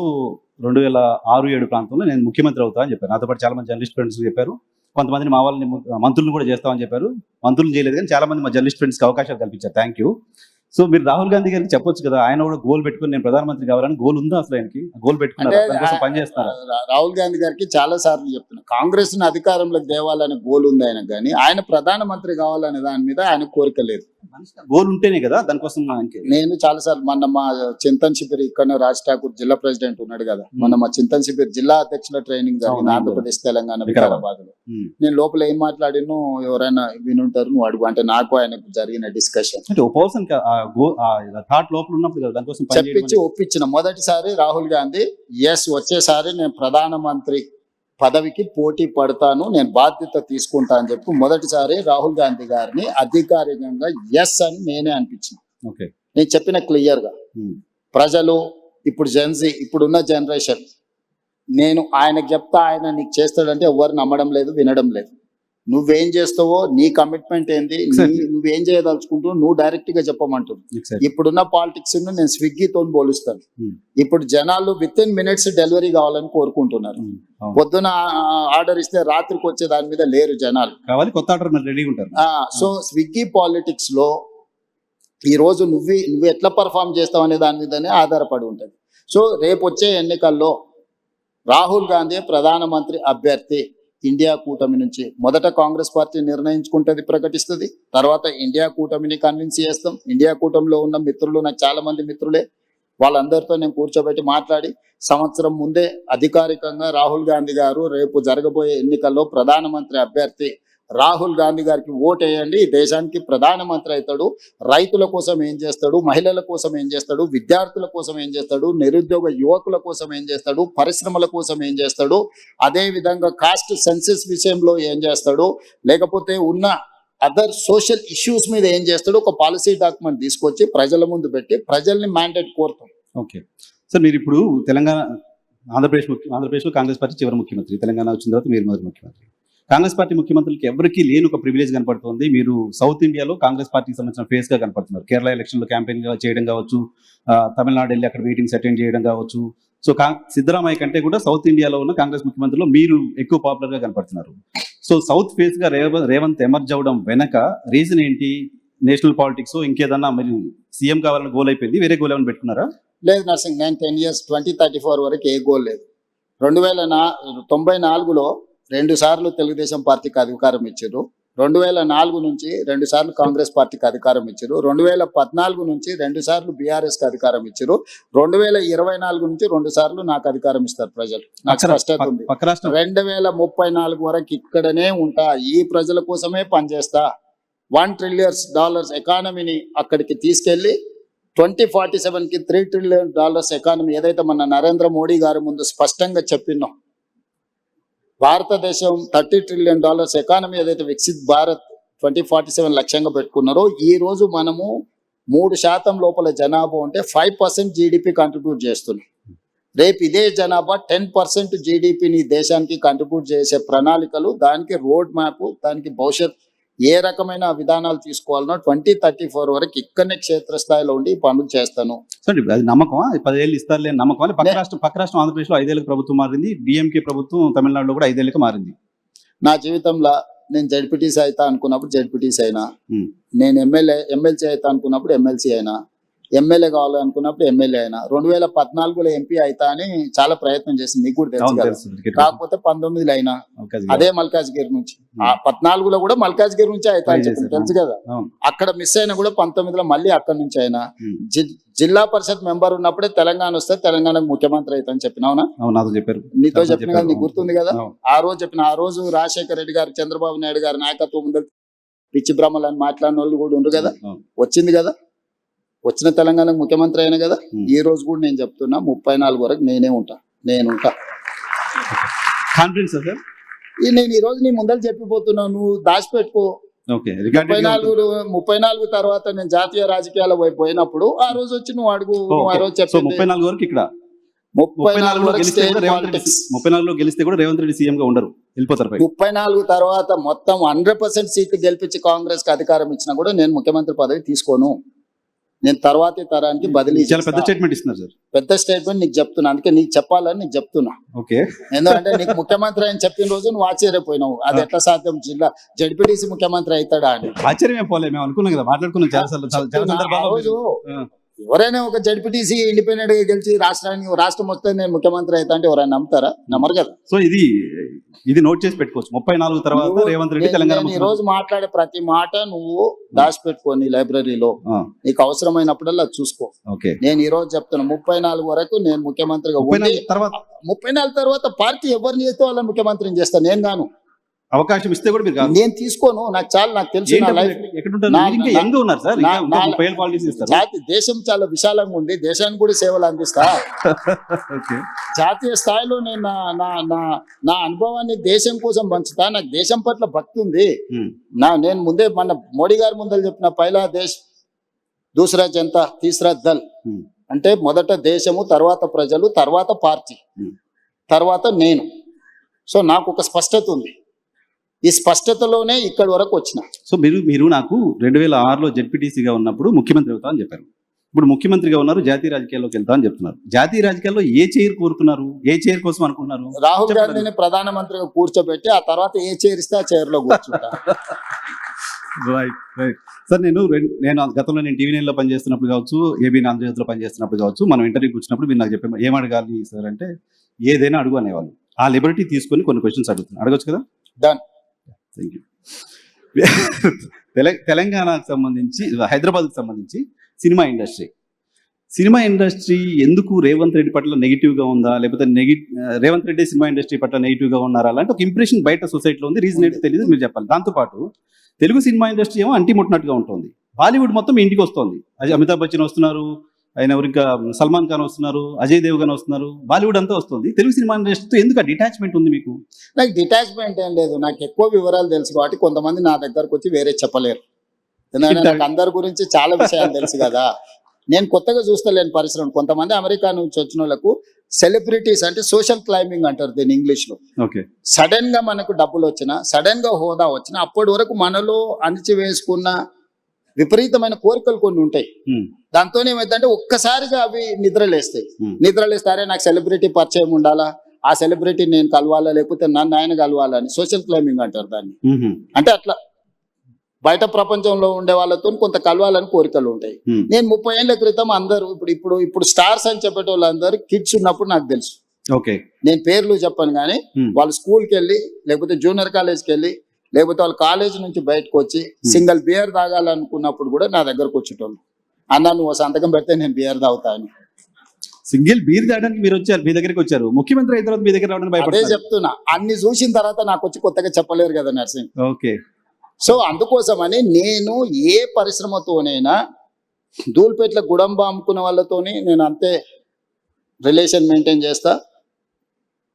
2006-7 ప్రాంతంలో నేను ముఖ్యమంత్రి అవుతా అని చెప్పారు. నాతో పాటు చాలా మంది జర్నలిస్ట్ ఫ్రెండ్స్ చెప్పారు. కొంతమందిని మా వాళ్ళని మంత్రులను కూడా చేస్తామని చెప్పారు. మంత్రులు చేయలేదు కానీ చాలా మంది మా జర్నలిస్ట్ ఫ్రెండ్స్కి అవకాశాలు కల్పించారు. Thank you. సో మీరు రాహుల్ గాంధీ గారికి చెప్పొచ్చు కదా, ఆయన కూడా గోల్ పెట్టుకుని నేను ప్రధానమంత్రి కావాలని గోల్ ఉందా అసలు ఆయనకి? గోల్ పెట్టుకున్నారా? దానికోసం పని చేస్తారా? రాహుల్ గాంధీ గారికి చాలా సార్లు చెప్తున్నా, కాంగ్రెస్ ని అధికారంలోకి తేవాలనే గోల్ ఉంది ఆయన, కానీ ఆయన ప్రధానమంత్రి కావాలనే దాని మీద ఆయన కోరిక లేదు. గోల్ ఉంటేనే కదా దానికోసం నేను చాలా సార్లు మొన్న మా చింతన్ శిబిర్ ఇక్కడ రాజ్ ఠాకూర్ జిల్లా ప్రెసిడెంట్ ఉన్నాడు కదా, మొన్న మా చింతన్ శిబిర్ జిల్లా అధ్యక్షుల ట్రైనింగ్ జరిగింది ఆంధ్రప్రదేశ్ తెలంగాణ వికారాబాద్ లో. నేను లోపల ఏం మాట్లాడినో ఎవరైనా వినుంటారు, నువ్వు అడుగు అంటే నాకు ఆయనకు జరిగిన డిస్కషన్ థాట్ లోపల ఉన్నప్పుడు కదా దానికోసం చెప్పించి ఒప్పించిన. మొదటిసారి రాహుల్ గాంధీ వచ్చేసారి నేను ప్రధానమంత్రి పదవికి పోటీ పడతాను, నేను బాధ్యత తీసుకుంటా అని చెప్పి మొదటిసారి రాహుల్ గాంధీ గారిని అధికారికంగా ఎస్ అని నేనే అనిపించిన. ఓకే, నేను చెప్పిన క్లియర్ గా ప్రజలు ఇప్పుడు జెన్జీ ఇప్పుడున్న జనరేషన్, నేను ఆయనకు చెప్తా ఆయన నీకు చేస్తాడంటే ఎవరు నమ్మడం లేదు, వినడం లేదు. నువ్వేం చేస్తావో, నీ కమిట్మెంట్ ఏంది, నువ్వేం చేయదలుచుకుంటూ నువ్వు డైరెక్ట్ గా చెప్పమంటున్నావు. ఇప్పుడున్న పాలిటిక్స్ ను నేను స్విగ్గీతో పోలుస్తాను. ఇప్పుడు జనాలు విత్ ఇన్ మినిట్స్ డెలివరీ కావాలని కోరుకుంటున్నారు. పొద్దున ఆర్డర్ ఇస్తే రాత్రికి వచ్చే దాని మీద లేరు జనాలు, కావాలి కొత్త ఆర్డర్ రెడీగా ఉంటారు. సో స్విగ్గీ పాలిటిక్స్ లో ఈ రోజు నువ్వు ఎట్లా పర్ఫామ్ చేస్తావు అనే దాని మీదనే ఆధారపడి ఉంటుంది. సో రేపు వచ్చే ఎన్నికల్లో రాహుల్ గాంధీ ప్రధానమంత్రి అభ్యర్థి ఇండియా కూటమి నుంచి. మొదట కాంగ్రెస్ పార్టీ నిర్ణయించుకుంటుంది, ప్రకటిస్తుంది, తర్వాత ఇండియా కూటమిని కన్విన్స్ చేస్తాం. ఇండియా కూటమిలో ఉన్న మిత్రులు నాకు చాలా మంది మిత్రులే, వాళ్ళందరితో నేను కూర్చోబెట్టి మాట్లాడి సంవత్సరం ముందే అధికారికంగా రాహుల్ గాంధీ గారు రేపు జరగబోయే ఎన్నికల్లో ప్రధానమంత్రి అభ్యర్థి రాహుల్ గాంధీ గారికి ఓటేయండి, దేశానికి ప్రధానమంత్రి అవుతాడు, రైతుల కోసం ఏం చేస్తాడు, మహిళల కోసం ఏం చేస్తాడు, విద్యార్థుల కోసం ఏం చేస్తాడు, నిరుద్యోగ యువకుల కోసం ఏం చేస్తాడు, పరిశ్రమల కోసం ఏం చేస్తాడు, అదే విధంగా కాస్ట్ సెన్సస్ విషయంలో ఏం చేస్తాడు, లేకపోతే ఉన్న అదర్ సోషల్ ఇష్యూస్ మీద ఏం చేస్తాడు, ఒక పాలసీ డాక్యుమెంట్ తీసుకొచ్చి ప్రజల ముందు పెట్టి ప్రజల్ని మ్యాండేట్ కోరుతాం. ఓకే సార్, మీరు ఇప్పుడు ఆంధ్రప్రదేశ్లో కాంగ్రెస్ పార్టీ చివరి ముఖ్యమంత్రి, తెలంగాణ వచ్చిన తర్వాత మీరు మొదటి ముఖ్యమంత్రి. కాంగ్రెస్ పార్టీ ముఖ్యమంత్రులకి ఎవరికి లేని ఒక ప్రివిలేజ్ కనపడుతుంది. మీరు సౌత్ ఇండియాలో కాంగ్రెస్ పార్టీకి సంబంధించిన ఫేస్ గా కనపడుతున్నారు. కేరళ ఎలక్షన్ లో క్యాంపెయిన్ చేయడం కావచ్చు, తమిళనాడు వెళ్ళి అక్కడ మీటింగ్స్ అటెండ్ చేయడం కావచ్చు. సో సిద్ధరామయ్య కంటే కూడా సౌత్ ఇండియాలో ఉన్న కాంగ్రెస్ ముఖ్యమంత్రులు మీరు ఎక్కువ పాపులర్ గా కనపడుతున్నారు. సో సౌత్ ఫేస్ గా రేవంత్ ఎమర్జ్ అవడం వెనక రీజన్ ఏంటి? నేషనల్ పాలిటిక్స్ ఇంకేదన్నా మీరు సీఎం కావాలని గోల్ అయిపోయింది, వేరే గోల్ ఏమైనా పెట్టుకున్నారా? లేదు నర్సింగ్, నేను 10 years 2034 వరకు ఏ గోల్ లేదు. 1994లో 2 సార్లు తెలుగుదేశం పార్టీకి అధికారం ఇచ్చారు, 2004 నుంచి 2 సార్లు కాంగ్రెస్ పార్టీకి అధికారం ఇచ్చారు, 2014 నుంచి 2 సార్లు బీఆర్ఎస్ కి అధికారం ఇచ్చారు, 2024 నుంచి 2 సార్లు నాకు అధికారం ఇస్తారు ప్రజలు. నాకు స్పష్టత ఉంది. 2034 వరకు ఇక్కడనే ఉంటా, ఈ ప్రజల కోసమే పనిచేస్తా. $1 trillion ఎకానమీని అక్కడికి తీసుకెళ్లి 2047కి $3 trillion ఎకానమీ ఏదైతే మన నరేంద్ర మోడీ గారి ముందు స్పష్టంగా చెప్పినాం, భారతదేశం $30 trillion ఎకానమీ ఏదైతే వికసిత్ భారత్ 2047 లక్ష్యంగా పెట్టుకున్నారో, ఈ రోజు మనము 3% లోపల జనాభా ఉంటే 5% జీడిపి కంట్రిబ్యూట్ చేస్తున్నాం. రేపు ఇదే జనాభా 10% జీడిపిని దేశానికి కంట్రిబ్యూట్ చేసే ప్రణాళికలు, దానికి రోడ్ మ్యాప్, దానికి భవిష్యత్ ఏ రకమైన విధానాలు తీసుకోవాలనో 2034 వరకు ఇక్కడనే క్షేత్రస్థాయిలో ఉండి పనులు చేస్తాను. సార్ అది నమ్మకం, 10 ఏళ్ళు ఇస్తారులే నమ్మకం. పక్క రాష్ట్రం ఆంధ్రప్రదేశ్లో 5 ఏళ్ళకి ప్రభుత్వం మారింది, డిఎంకే ప్రభుత్వం తమిళనాడులో కూడా 5 ఏళ్ళకి మారింది. నా జీవితంలో నేను జడ్పీటీసీ అవుతా అనుకున్నప్పుడు జడ్పీటీసీ అయినా, నేను ఎమ్మెల్సీ అవుతా అనుకున్నప్పుడు ఎమ్మెల్సీ అయినా, ఎమ్మెల్యే కావాలనుకున్నప్పుడు ఎమ్మెల్యే అయినా, 2014లో ఎంపీ అవుతా అని చాలా ప్రయత్నం చేసింది, నీకు కూడా తెలుసు కదా. కాకపోతే 19లో అయినా అదే మల్కాజ్గిరి నుంచి, 14లో కూడా మల్కాజ్గిరి నుంచి అవుతా అని చెప్పింది, తెలుసు కదా. అక్కడ మిస్ అయినా కూడా 19లో మళ్ళీ అక్కడ నుంచి అయినా. జిల్లా పరిషత్ మెంబర్ ఉన్నప్పుడే తెలంగాణ వస్తే తెలంగాణకు ముఖ్యమంత్రి అవుతా అని చెప్పినావునా? చెప్పారు, నీతో చెప్పిన కదా, నీకు గుర్తుంది కదా. ఆ రోజు చెప్పిన, ఆ రోజు రాజశేఖర రెడ్డి గారు, చంద్రబాబు నాయుడు గారి నాయకత్వం ముందు పిచ్చి బ్రహ్మలు అని మాట్లాడిన వాళ్ళు కూడా ఉండరు కదా. వచ్చింది కదా, వచ్చిన తెలంగాణకు ముఖ్యమంత్రి అయినా కదా. ఈ రోజు కూడా నేను చెప్తున్నా 34 వరకు నేనే ఉంటా. నేను ఈ రోజు నీ ముందర చెప్పిపోతున్నావు, నువ్వు దాచిపెట్టుకో. 34 తర్వాత నేను జాతీయ రాజకీయాల్లో పోయినప్పుడు ఆ రోజు వచ్చి నువ్వు అడుగు. ఆ రోజు చెప్పి 34 వరకు ఇక్కడ 34 గెలిస్తే కూడా రేవంత్ రెడ్డి సీఎం గా ఉండరు, వెళ్ళిపోతారు. 34 తర్వాత మొత్తం 100% సీట్లు గెలిపించి కాంగ్రెస్ కి అధికారం ఇచ్చినా కూడా నేను ముఖ్యమంత్రి పదవి తీసుకోను. నేను తర్వాతి తరానికి బదిలీ చాలా పెద్ద చేస్తా. స్టేట్మెంట్ ఇస్తున్నారు సార్. పెద్ద స్టేట్మెంట్ నీకు చెప్తున్నా, అందుకే నీకు చెప్పాలని నీకు చెప్తున్నా. ఓకే. ఎందుకంటే నీకు ముఖ్యమంత్రి అని చెప్పిన రోజు నువ్వు ఆశ్చర్యపోయినావు, అది ఎట్లా సాధ్యం, జిల్లా జడ్పీటీసీ ముఖ్యమంత్రి అవుతాడా అని. ఆశ్చర్యమే పోలే, మేము అనుకున్నాం కదా, మాట్లాడుకున్నాం చాలా సార్లు, చాలా ఆ సందర్భాల్లో. రోజు ఆ, ఎవరైనా ఒక జడ్పీటీసీ ఇండిపెండెంట్ గా గెలిచి రాష్ట్రం వస్తే నేను ముఖ్యమంత్రి అవుతా అంటే ఎవరైనా నమ్ముతారా? నమ్మరు కదా. సో ఇది నోట్ చేసి పెట్టుకోవచ్చు. 34 తర్వాత రేవంత్ రెడ్డి తెలంగాణ నేను ఈ రోజు మాట్లాడే ప్రతి మాట నువ్వు దాచిపెట్టుకోని లైబ్రరీలో, నీకు అవసరమైనప్పుడల్లా చూసుకో. ఓకే. నేను ఈ రోజు చెప్తున్నా 34 వరకు నేను ముఖ్యమంత్రిగా ఉండి 34 తర్వాత 34 తర్వాత పార్టీ ఎవరిని చేస్తే వాళ్ళని ముఖ్యమంత్రిని చేస్తాను. నేను గాను అవకాశం ఇస్తే కూడా మీరు కాదు. నేను తీసుకోను, నాకు చాలా, నాకు తెలుసు నా లైఫ్. ఎక్కడుంటారు? నా- మీరు ఇంకా నా- యంగ్ ఉన్నారు సార్, ఇంకా నా- 30 ఏళ్ళ పాలిటిక్స్ ఇస్తారు. జాతి దేశం చాలా విశాలంగా ఉంది, దేశానికి కూడా సేవలు అందిస్తా. ఓకే. జాతీయ స్థాయిలో నేను నా అనుభవాన్ని దేశం కోసం పంచుతా. నాకు దేశం పట్ల భక్తి ఉంది. నేను ముందే మన మోడీ గారి ముందర చెప్పిన, పైలా దేశ్ దూసరా జనతా తీసరా దల్, అంటే మొదట దేశము, తర్వాత ప్రజలు, తర్వాత పార్టీ, తర్వాత నేను. సో నాకు ఒక స్పష్టత ఉంది, ఈ స్పష్టతలోనే ఇక్కడి వరకు వచ్చిన. సో మీరు నాకు 2006లో జెడ్పీటీసీగా ఉన్నప్పుడు ముఖ్యమంత్రి అవుతా అని చెప్పారు. ఇప్పుడు ముఖ్యమంత్రిగా ఉన్నారు, జాతీయ రాజకీయాల్లోకి వెళ్తా అని చెప్తున్నారు. జాతీయ రాజకీయాల్లో ఏ చైర్ కోరుతున్నారు? ఏ చైర్ కోసం అనుకున్నారు? రాహుల్ చెప్పండి. గాంధీని ప్రధానమంత్రిగా కూర్చోబెట్టి ఆ తర్వాత ఏ చైర్ ఇస్తే ఆ చైర్ లో కూర్చుంటా. రైట్. సార్, నేను గతంలో నేను టీవీ 9లో పనిచేస్తున్నప్పుడు కావచ్చు, ఏబీ ఆంధ్రజ్యోతిలో పనిచేస్తున్నప్పుడు కావచ్చు, మనం ఇంటర్వ్యూకి వచ్చినప్పుడు మీరు నాకు చెప్పారు, ఏం అడగాలి సార్ అంటే ఏదైనా అడుగు అనేవాళ్ళు. ఆ లిబర్టీ తీసుకొని కొన్ని క్వశ్చన్స్ అడగొచ్చు కదా. Done. Thank you. తెలంగాణకు సంబంధించి, హైదరాబాద్కి సంబంధించి సినిమా ఇండస్ట్రీ ఎందుకు రేవంత్ రెడ్డి పట్ల నెగిటివ్గా ఉందా, లేకపోతే రేవంత్ రెడ్డి సినిమా ఇండస్ట్రీ పట్ల నెగిటివ్గా ఉన్నారా అలాంటి ఒక ఇంప్రెషన్ బయట సొసైటీలో ఉంది. రీజన్ ఏంటో తెలియదు, మీరు చెప్పాలి. దాంతోపాటు తెలుగు సినిమా ఇండస్ట్రీ ఏమో అంటిముట్టినట్టుగా ఉంటుంది. బాలీవుడ్ మొత్తం ఇంటికి వస్తుంది. అమితాబ్ బచ్చన్ వస్తున్నారు, ఆయన ఎవరు ఇంకా సల్మాన్ ఖాన్ వస్తున్నారు, అజయ్ దేవ్గన్ వస్తున్నారు, బాలీవుడ్ అంతా వస్తుంది. తెలుగు సినిమా ఇండస్ట్రీతో ఎందుకు డిటాచ్మెంట్ ఉంది మీకు? నాకు డిటాచ్మెంట్ ఏం లేదు, నాకు ఎక్కువ వివరాలు తెలుసు కాబట్టి కొంతమంది నా దగ్గరకు వచ్చి వేరే చెప్పలేరు. ఎందుకంటే నాకు అందరి గురించి చాలా విషయాలు తెలుసు కదా. నేను కొత్తగా చూస్తలేను పరిశ్రమ. కొంతమంది అమెరికా నుంచి వచ్చిన వాళ్ళకు సెలబ్రిటీస్ అంటే సోషల్ క్లైంబింగ్ అంటారు దీన్ని ఇంగ్లీష్ లో. ఓకే. సడన్ గా మనకు డబ్బులు వచ్చినా, సడన్ గా హోదా వచ్చినా, అప్పటి వరకు మనలో అణిచివేసుకున్న విపరీతమైన కోరికలు కొన్ని ఉంటాయి. దాంతో ఏమైందంటే ఒక్కసారిగా అవి నిద్రలేస్తాయి. నిద్రలేస్తారే నాకు సెలబ్రిటీ పరిచయం ఉండాలా, ఆ సెలబ్రిటీ నేను కలవాలా, లేకపోతే నన్ను ఆయన కలవాలా అని సోషల్ క్లైంబింగ్ అంటారు దాన్ని. అంటే అట్లా బయట ప్రపంచంలో ఉండే వాళ్ళతో కొంత కలవాలని కోరికలు ఉంటాయి. నేను 30 ఏళ్ల క్రితం అందరూ ఇప్పుడు స్టార్స్ అని చెప్పేట వాళ్ళందరూ కిడ్స్ ఉన్నప్పుడు నాకు తెలుసు. ఓకే. నేను పేర్లు చెప్పను కానీ వాళ్ళు స్కూల్కి వెళ్ళి, లేకపోతే జూనియర్ కాలేజ్కి వెళ్ళి, లేకపోతే వాళ్ళు కాలేజ్ నుంచి బయటకు వచ్చి సింగిల్ బియర్ తాగాలనుకున్నప్పుడు కూడా నా దగ్గరకు వచ్చేటోళ్ళు. అన్న నువ్వు సంతకం పెడితే నేను బియర్ తాగుతా అని. సింగిల్ బీర్ తాగడానికి మీరు వచ్చారు, మీ దగ్గరికి వచ్చారు. ముఖ్యమంత్రి అయిన తర్వాత మీ దగ్గర రావడానికి అదే భయపడతారు. చెప్తున్నా, అన్ని చూసిన తర్వాత నాకు వచ్చి కొత్తగా చెప్పలేరు కదా నర్సింగ్. ఓకే. సో అందుకోసమని నేను ఏ పరిశ్రమతోనైనా, ధూల్పేట్ల గుడంబ అమ్ముకున్న వాళ్ళతోని నేను అంతే రిలేషన్ మెయింటైన్ చేస్తా.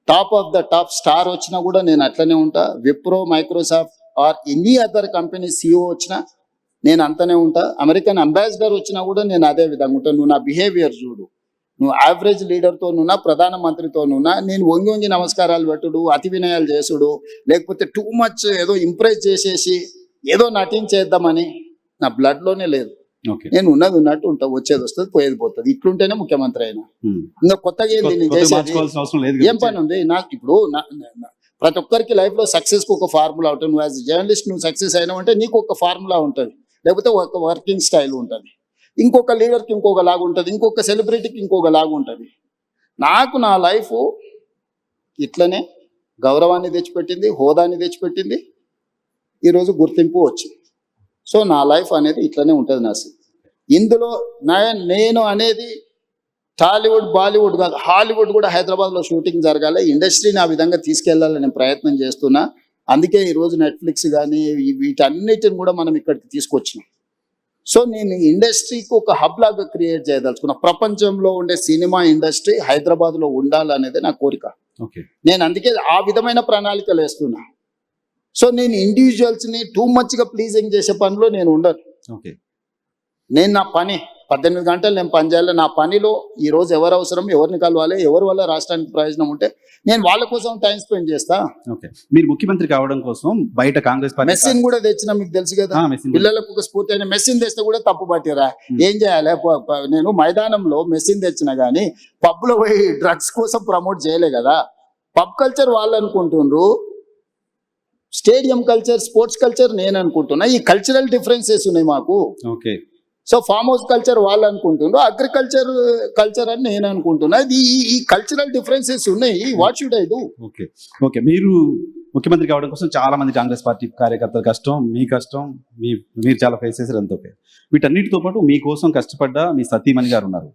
Top of the top star వచ్చినా కూడా నేను అట్లనే ఉంటా. Wipro, Microsoft or any other company CEO వచ్చినా నేను అంతనే ఉంటా. అమెరికన్ అంబాసిడర్ వచ్చినా కూడా నేను అదే విధంగా ఉంటాను. నువ్వు నా బిహేవియర్ చూడు, నువ్వు యావరేజ్ లీడర్తోనున్నా, ప్రధానమంత్రితోనున్నా నేను వంగి నమస్కారాలు పెట్టుడు, అతి వినయాలు చేసుడు, లేకపోతే టూ మచ్ ఏదో ఇంప్రెస్ చేసేసి ఏదో నటించేద్దామని నా బ్లడ్లోనే లేదు. నేను ఉన్నది ఉన్నట్టు ఉంటా, వచ్చేది వస్తుంది, పోయేది పోతుంది. ఇట్లుంటేనే ముఖ్యమంత్రి అయినా. ఇంకా కొత్తగా ఏంది నేను చేసేది? ఏం పని ఉంది నాకు? ఇప్పుడు ప్రతి ఒక్కరికి లైఫ్ లో సక్సెస్ కు ఒక ఫార్ములా ఉంటుంది. నువ్వు యాజ్ జర్నలిస్ట్ నువ్వు సక్సెస్ అయినావు అంటే నీకు ఒక ఫార్ములా ఉంటుంది, లేకపోతే ఒక వర్కింగ్ స్టైల్ ఉంటుంది. ఇంకొక లీడర్కి ఇంకొక లాగా ఉంటుంది, ఇంకొక సెలబ్రిటీకి ఇంకొక లాగా ఉంటుంది. నాకు నా లైఫ్ ఇట్లనే గౌరవాన్ని తెచ్చిపెట్టింది, హోదాని తెచ్చిపెట్టింది, ఈరోజు గుర్తింపు వచ్చింది. సో నా లైఫ్ అనేది ఇట్లనే ఉంటుంది నాసి. ఇందులో నేను అనేది టాలీవుడ్, బాలీవుడ్ కాదు, హాలీవుడ్ కూడా హైదరాబాద్లో షూటింగ్ జరగాలి, ఇండస్ట్రీని ఆ విధంగా తీసుకెళ్లాలని ప్రయత్నం చేస్తున్నా. అందుకే ఈరోజు నెట్ఫ్లిక్స్ కానీ వీటన్నిటిని కూడా మనం ఇక్కడికి తీసుకొచ్చినాం. సో నేను ఇండస్ట్రీకి ఒక హబ్ లాగా క్రియేట్ చేయదలుచుకున్నా. ప్రపంచంలో ఉండే సినిమా ఇండస్ట్రీ హైదరాబాద్లో ఉండాలనేది నా కోరిక. నేను అందుకే ఆ విధమైన ప్రణాళికలు వేస్తున్నా. సో నేను ఇండివిజువల్స్ని టూ మచ్గా ప్లీజింగ్ చేసే పనిలో నేను ఉండను. నేను నా 18 గంటలు నేను పనిచేయాలి. నా పనిలో ఈ రోజు ఎవరు అవసరం, ఎవరిని కలవాలి, ఎవరి వల్ల రాష్ట్రానికి ప్రయోజనం ఉంటే నేను వాళ్ళ కోసం టైం స్పెండ్ చేస్తా. ఓకే, మీరు ముఖ్యమంత్రి కావడం కోసం బయట కాంగ్రెస్ పార్టీ మెస్సిన్ కూడా తెచ్చిన మీకు తెలుసు కదా, మెస్సీని పిల్లలకు ఒక స్ఫూర్తి అయిన మెస్సిన్ తెస్తే కూడా తప్పు పట్టిరా. ఏం చేయాలి, నేను మైదానంలో మెస్సిన్ తెచ్చినా గానీ పబ్ లో పోయి డ్రగ్స్ కోసం ప్రమోట్ చేయలే కదా. పబ్ కల్చర్ వాళ్ళు అనుకుంటుండ్రు, స్టేడియం కల్చర్, స్పోర్ట్స్ కల్చర్ నేను అనుకుంటున్నా. ఈ కల్చరల్ డిఫరెన్సెస్ ఉన్నాయి మాకు. Okay, so farm house culture వాళ్ళు అనుకుంటుండ్రు, అగ్రికల్చర్ అని నేను అనుకుంటున్నా. ఈ కల్చరల్ డిఫరెన్సెస్ ఉన్నాయి. What should I do? Okay, okay. మీరు ముఖ్యమంత్రి కావడం కోసం చాలా మంది కాంగ్రెస్ పార్టీ కార్యకర్తల కష్టం, మీ కష్టం, మీరు చాలా ఫేస్ చేశారు, అంత ఓకే. వీటన్నిటితో పాటు మీకోసం కష్టపడ్డ మీ సతీమణి గారు ఉన్నారు,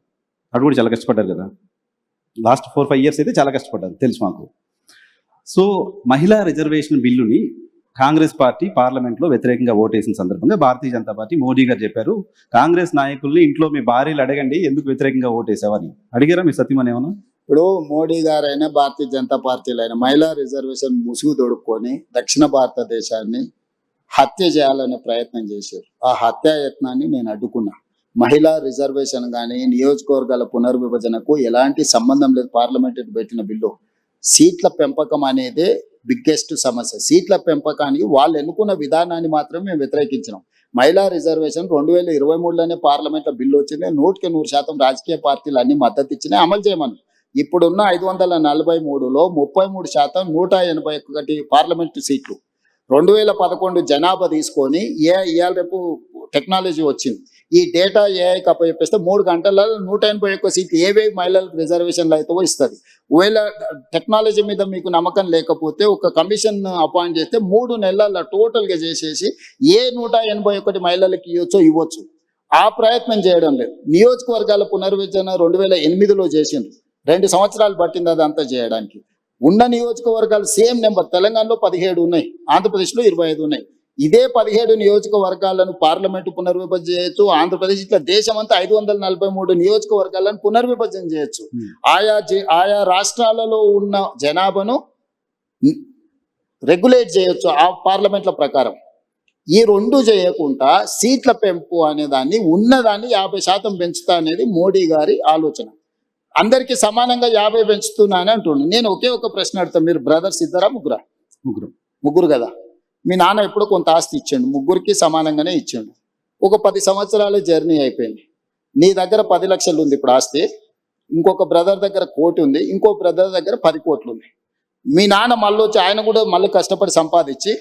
అటు కూడా చాలా కష్టపడ్డారు కదా. లాస్ట్ 4-5 years అయితే చాలా కష్టపడ్డారు, తెలుసు మాకు. సో మహిళా రిజర్వేషన్ బిల్లుని కాంగ్రెస్ పార్టీ పార్లమెంట్లో వ్యతిరేకంగా ఓటేసిన సందర్భంగా భారతీయ జనతా పార్టీ మోడీ గారు చెప్పారు, కాంగ్రెస్ నాయకుల్ని ఇంట్లో మీ భార్యలు అడగండి ఎందుకు వ్యతిరేకంగా ఓటేసావని. అడిగారా మీ సతీమణి ఏమన్నా? ఇప్పుడు మోడీ గారైనా భారతీయ జనతా పార్టీలో అయినా మహిళా రిజర్వేషన్ ముసుగు తొడుక్కొని దక్షిణ భారతదేశాన్ని హత్య చేయాలనే ప్రయత్నం చేశారు. ఆ హత్యాయత్నాన్ని నేను అడ్డుకున్నా. మహిళా రిజర్వేషన్ కానీ నియోజకవర్గాల పునర్విభజనకు ఎలాంటి సంబంధం లేదు. పార్లమెంట్ పెట్టిన బిల్లు సీట్ల పెంపకం అనేదే బిగ్గెస్ట్ సమస్య. సీట్ల పెంపకానికి వాళ్ళు ఎన్నుకున్న విధానాన్ని మాత్రమే మేము వ్యతిరేకించినాం. మహిళా రిజర్వేషన్ 2023లోనే పార్లమెంట్లో బిల్లు వచ్చింది. 100% రాజకీయ పార్టీలు అన్ని మద్దతు ఇచ్చినాయి, అమలు చేయమని. ఇప్పుడున్న 543లో 33%, 181 పార్లమెంటు సీట్లు. 2011 జనాభా తీసుకొని ఇవాళ రేపు టెక్నాలజీ వచ్చింది, ఈ డేటా ఏఐకి అప్పచెప్పేస్తే 3 గంటలలో 181 సీట్లు ఏవేవి మహిళలకు రిజర్వేషన్లు అయితే ఇస్తుంది. ఒకవేళ టెక్నాలజీ మీద మీకు నమ్మకం లేకపోతే ఒక కమిషన్ అపాయింట్ చేస్తే 3 నెలల టోటల్గా చేసేసి ఏ 181 మహిళలకు ఇవ్వచ్చు. ఆ ప్రయత్నం చేయడం లేదు. నియోజకవర్గాల పునర్విభజన 2008లో చేసిండ్రు, 2 సంవత్సరాలు పట్టింది అదంతా చేయడానికి. ఉన్న నియోజకవర్గాలు సేమ్ నెంబర్, తెలంగాణలో 17 ఉన్నాయి, ఆంధ్రప్రదేశ్లో 25 ఉన్నాయి. ఇదే 17 నియోజకవర్గాలను పార్లమెంటు పునర్విభజన చేయొచ్చు. ఆంధ్రప్రదేశ్ ఇట్లా దేశం అంతా 543 నియోజకవర్గాలను పునర్విభజన చేయొచ్చు. ఆయా రాష్ట్రాలలో ఉన్న జనాభాను రెగ్యులేట్ చేయొచ్చు ఆ పార్లమెంట్ల ప్రకారం. ఈ 2 చేయకుండా సీట్ల పెంపు అనే దాన్ని ఉన్నదాన్ని 50% పెంచుతా అనేది మోడీ గారి ఆలోచన. అందరికీ సమానంగా 50 పెంచుతున్నా అని అంటున్నాను. నేను ఒకే ఒక ప్రశ్న అడుగుతాను, మీరు బ్రదర్స్ ఇద్దరా ముగ్గురా? ముగ్గురు కదా. మీ నాన్న ఎప్పుడో కొంత ఆస్తి ఇచ్చిండు, ముగ్గురికి సమానంగానే ఇచ్చిండు. ఒక 10 సంవత్సరాల జర్నీ అయిపోయింది. నీ దగ్గర 10 లక్షలు ఉంది ఇప్పుడు ఆస్తి, ఇంకొక బ్రదర్ దగ్గర 1 కోటి ఉంది, ఇంకో బ్రదర్ దగ్గర 10 కోట్లు ఉంది. మీ నాన్న మళ్ళీ వచ్చి ఆయన కూడా మళ్ళీ కష్టపడి సంపాదించి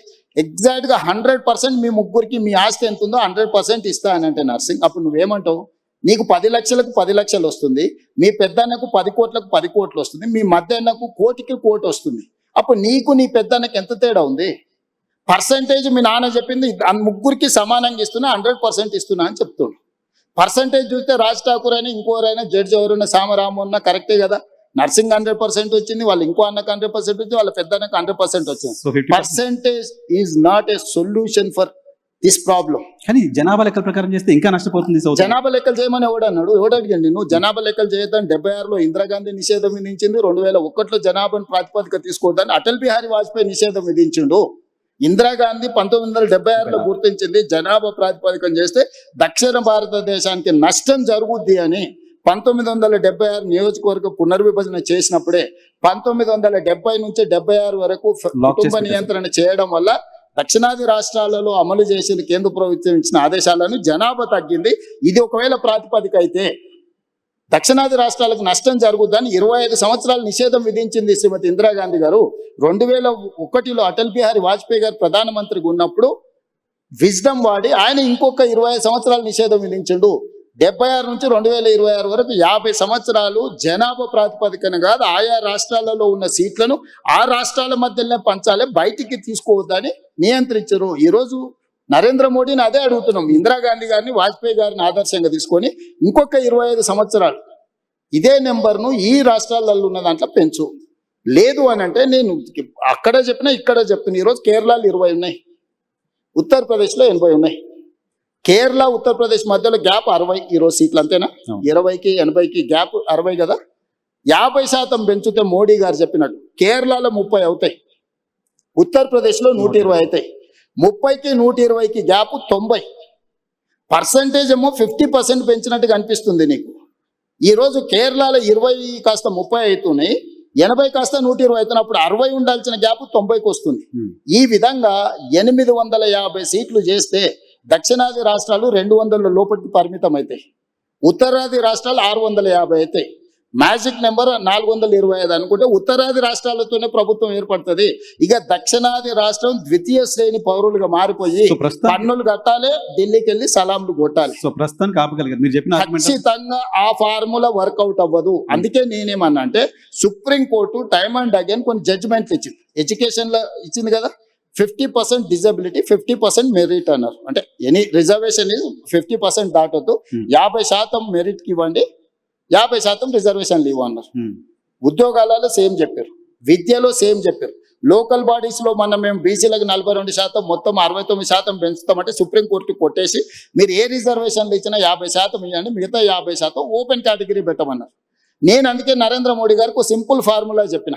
ఎగ్జాక్ట్గా 100% మీ ముగ్గురికి మీ ఆస్తి ఎంత ఉందో 100% ఇస్తా అని అంటే నర్సింగ్, అప్పుడు నువ్వేమంటావు? నీకు 10 లక్షలకు 10 లక్షలు వస్తుంది, మీ పెద్దన్నకు 10 కోట్లకు 10 కోట్లు వస్తుంది, మీ మధ్యన్నకు 1 కోటికి 1 కోటి వస్తుంది. అప్పుడు నీకు నీ పెద్దన్నకు ఎంత తేడా ఉంది? పర్సంటేజ్ మీ నాన్న చెప్పింది ముగ్గురికి సమానంగా ఇస్తున్నా, 100% ఇస్తున్నా అని చెప్తుండు. పర్సంటేజ్ చూస్తే రాజ్ ఠాకూర్ అని ఇంకోరైనా జడ్జి ఎవరైనా సామరాము అన్న కరెక్టే కదా. నర్సింగ్ 100% వచ్చింది, వాళ్ళు ఇంకో అన్నకు 100% వచ్చింది, వాళ్ళ పెద్ద అన్నకు 100% వచ్చింది. Percentage is not a solution for this problem. కానీ జనాభా లెక్కల ప్రకారం చేస్తే ఇంకా నష్టపోతుంది. జనాభా లెక్కలు చేయమని ఎవడన్నాడు? ఎవడడిగండి? నువ్వు జనాభా లెక్కలు చేయొద్దని 76లో ఇందిరాగాంధీ నిషేధం విధించింది, 2001లో జనాభాను ప్రాతిపదిక తీసుకోవద్దని అటల్ బిహారీ వాజ్పేయి నిషేధం విధించిండు. ఇందిరాగాంధీ 1976లో గుర్తించింది, జనాభా ప్రాతిపదికం చేస్తే దక్షిణ భారతదేశానికి నష్టం జరుగుద్ది అని. 1976 నియోజకవర్గ పునర్విభజన చేసినప్పుడే 1970 నుంచి 76 వరకు కుటుంబ నియంత్రణ చేయడం వల్ల దక్షిణాది రాష్ట్రాలలో అమలు చేసిన కేంద్ర ప్రభుత్వం ఇచ్చిన ఆదేశాలను జనాభా తగ్గింది. ఇది ఒకవేళ ప్రాతిపదిక అయితే దక్షిణాది రాష్ట్రాలకు నష్టం జరుగుద్దని 25 సంవత్సరాలు నిషేధం విధించింది శ్రీమతి ఇందిరాగాంధీ గారు. 2001లో అటల్ బిహారీ వాజ్పేయి గారు ప్రధానమంత్రిగా ఉన్నప్పుడు విజ్డమ్ వాడి ఆయన ఇంకొక 25 సంవత్సరాలు నిషేధం విధించిండు. 76 నుంచి 2026 వరకు 50 సంవత్సరాలు జనాభా ప్రాతిపదికన కాదు, ఆయా రాష్ట్రాలలో ఉన్న సీట్లను ఆ రాష్ట్రాల మధ్యలోనే పంచాలి, బయటికి తీసుకోవద్దని నియంత్రించరు. ఈరోజు నరేంద్ర మోడీని అదే అడుగుతున్నాం. ఇందిరాగాంధీ గారిని వాజ్పేయి గారిని ఆదర్శంగా తీసుకొని ఇంకొక 25 సంవత్సరాలు ఇదే నెంబర్ను ఈ రాష్ట్రాలలో ఉన్న దాంట్లో పెంచు. లేదు అని అంటే నేను అక్కడ చెప్పినా ఇక్కడ చెప్తున్నా. ఈరోజు కేరళలో 20 ఉన్నాయి, ఉత్తరప్రదేశ్లో 80 ఉన్నాయి. కేరళ ఉత్తరప్రదేశ్ మధ్యలో గ్యాప్ 60 ఈరోజు సీట్లు, అంతేనా? 20కి 80కి గ్యాప్ 60 కదా. 50% పెంచుతే మోడీ గారు చెప్పినట్టు కేరళలో 30 అవుతాయి, ఉత్తరప్రదేశ్లో 120 అవుతాయి. 30కి 120కి గ్యాప్ 90. పర్సంటేజ్ ఏమో 50% పెంచినట్టుగా అనిపిస్తుంది నీకు. ఈరోజు కేరళలో 20 కాస్త 30 అవుతున్నాయి, 80 కాస్త 120 అవుతున్నప్పుడు 60 ఉండాల్సిన గ్యాప్ 90కి వస్తుంది. ఈ విధంగా 850 సీట్లు చేస్తే దక్షిణాది రాష్ట్రాలు 200 లోపలికి పరిమితం అవుతాయి, ఉత్తరాది రాష్ట్రాలు 650 అవుతాయి. మ్యాజిక్ నెంబర్ 425 అనుకుంటే ఉత్తరాది రాష్ట్రాలతోనే ప్రభుత్వం ఏర్పడుతుంది. ఇక దక్షిణాది రాష్ట్రం ద్వితీయ శ్రేణి పౌరులుగా మారిపోయి సో ప్రస్తుతం పన్నులు కట్టాలి, ఢిల్లీకి వెళ్ళి సలాంలు కొట్టాలి. సో ప్రస్తుతానికి ఆపగలిగారు మీరు చెప్పిన argument. ఖచ్చితంగా ఆ ఫార్ములా వర్కౌట్ అవ్వదు. అందుకే నేనేమన్నా అంటే సుప్రీంకోర్టు టైమ్ అండ్ అగైన్ కొన్ని జడ్జిమెంట్లు ఇచ్చింది. ఎడ్యుకేషన్ లో ఇచ్చింది కదా, 50% డిజబిలిటీ, 50% మెరిట్ అన్నారు. అంటే ఎనీ రిజర్వేషన్ 50% దాటొద్దు, 50% మెరిట్ కి ఇవ్వండి, 50% రిజర్వేషన్లు ఇవ్వన్నారు. ఉద్యోగాలలో సేమ్ చెప్పారు, విద్యలో సేమ్ చెప్పారు. లోకల్ బాడీస్ లో మేము బీసీలకు 42%, మొత్తం 69% పెంచుతామంటే సుప్రీంకోర్టు కొట్టేసి మీరు ఏ రిజర్వేషన్లు ఇచ్చినా 50% ఇవ్వండి, మిగతా 50% ఓపెన్ కేటగిరీ పెట్టమన్నారు. నేను అందుకే నరేంద్ర మోడీ గారికి ఒక సింపుల్ ఫార్ములా చెప్పిన,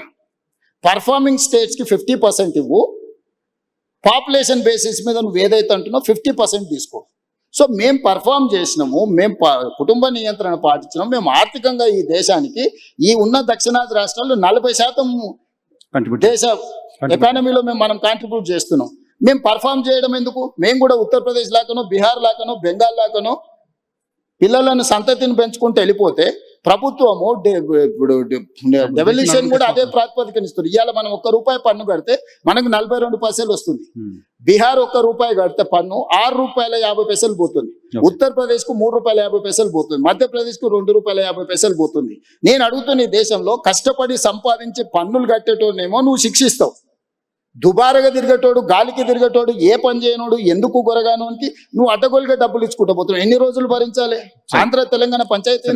పర్ఫార్మింగ్ స్టేట్స్ కి 50% ఇవ్వు, పాపులేషన్ బేసిస్ మీద నువ్వు ఏదైతే అంటున్నావు 50% తీసుకో. సో మేము పర్ఫామ్ చేసినాము, మేము కుటుంబ నియంత్రణ పాటించినాము, మేము ఆర్థికంగా ఈ దేశానికి ఈ ఉన్న దక్షిణాది రాష్ట్రాల్లో 40% దేశ ఎకానమీలో మనం కాంట్రిబ్యూట్ చేస్తున్నాం. మేము పర్ఫామ్ చేయడం ఎందుకు? మేము కూడా ఉత్తరప్రదేశ్ లాగానో, బీహార్ లాగానో, బెంగాల్ లాగానో పిల్లలను సంతతిని పెంచుకుంటూ వెళ్ళిపోతే ప్రభుత్వము డెవల్యూషన్ కూడా అదే ప్రాతిపదికనిస్తుంది. ఇవాళ మనం ₹1 పన్ను కడితే మనకు 42 పైసలు వస్తుంది. బీహార్ ₹1 కడితే పన్ను ₹6.50 పోతుంది. ఉత్తరప్రదేశ్ కు ₹3.50 పోతుంది. మధ్యప్రదేశ్ కు ₹2.50 పోతుంది. నేను అడుగుతున్న ఈ దేశంలో కష్టపడి సంపాదించి పన్నులు కట్టేటోనేమో నువ్వు శిక్షిస్తావు, దుబారగా తిరిగేటోడు, గాలికి తిరిగేటోడు, ఏ పని చేయనోడు, ఎందుకు గొరగానోనికి నువ్వు అడ్డగోలుగా డబ్బులు ఇచ్చుకుంటా పోతున్నావు. ఎన్ని రోజులు భరించాలి? ఆంధ్ర తెలంగాణ పంచాయతీ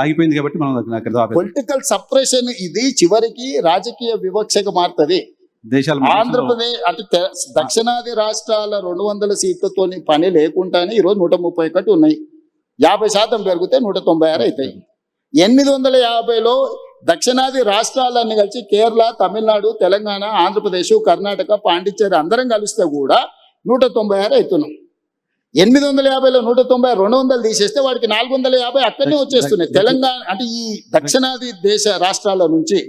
ఆగిపోయింది కాబట్టి మనం పొలిటికల్ సపరేషన్ ఇది చివరికి రాజకీయ వివక్షగా మారుతుంది. ఆంధ్రప్రదేశ్ అంటే దక్షిణాది రాష్ట్రాల 200 సీట్లతో పని లేకుండానే ఈరోజు 131 ఉన్నాయి. 50% పెరిగితే 196 అవుతాయి. 850లో దక్షిణాది రాష్ట్రాలన్నీ కలిసి కేరళ, తమిళనాడు, తెలంగాణ, ఆంధ్రప్రదేశ్, కర్ణాటక, పాండిచ్చేరి అందరం కలిస్తే కూడా 196 అవుతున్నాం. 850లో 190, 200 తీసేస్తే వాడికి 450 అక్కడనే వచ్చేస్తున్నాయి. తెలంగాణ అంటే ఈ దక్షిణాది దేశ రాష్ట్రాల నుంచి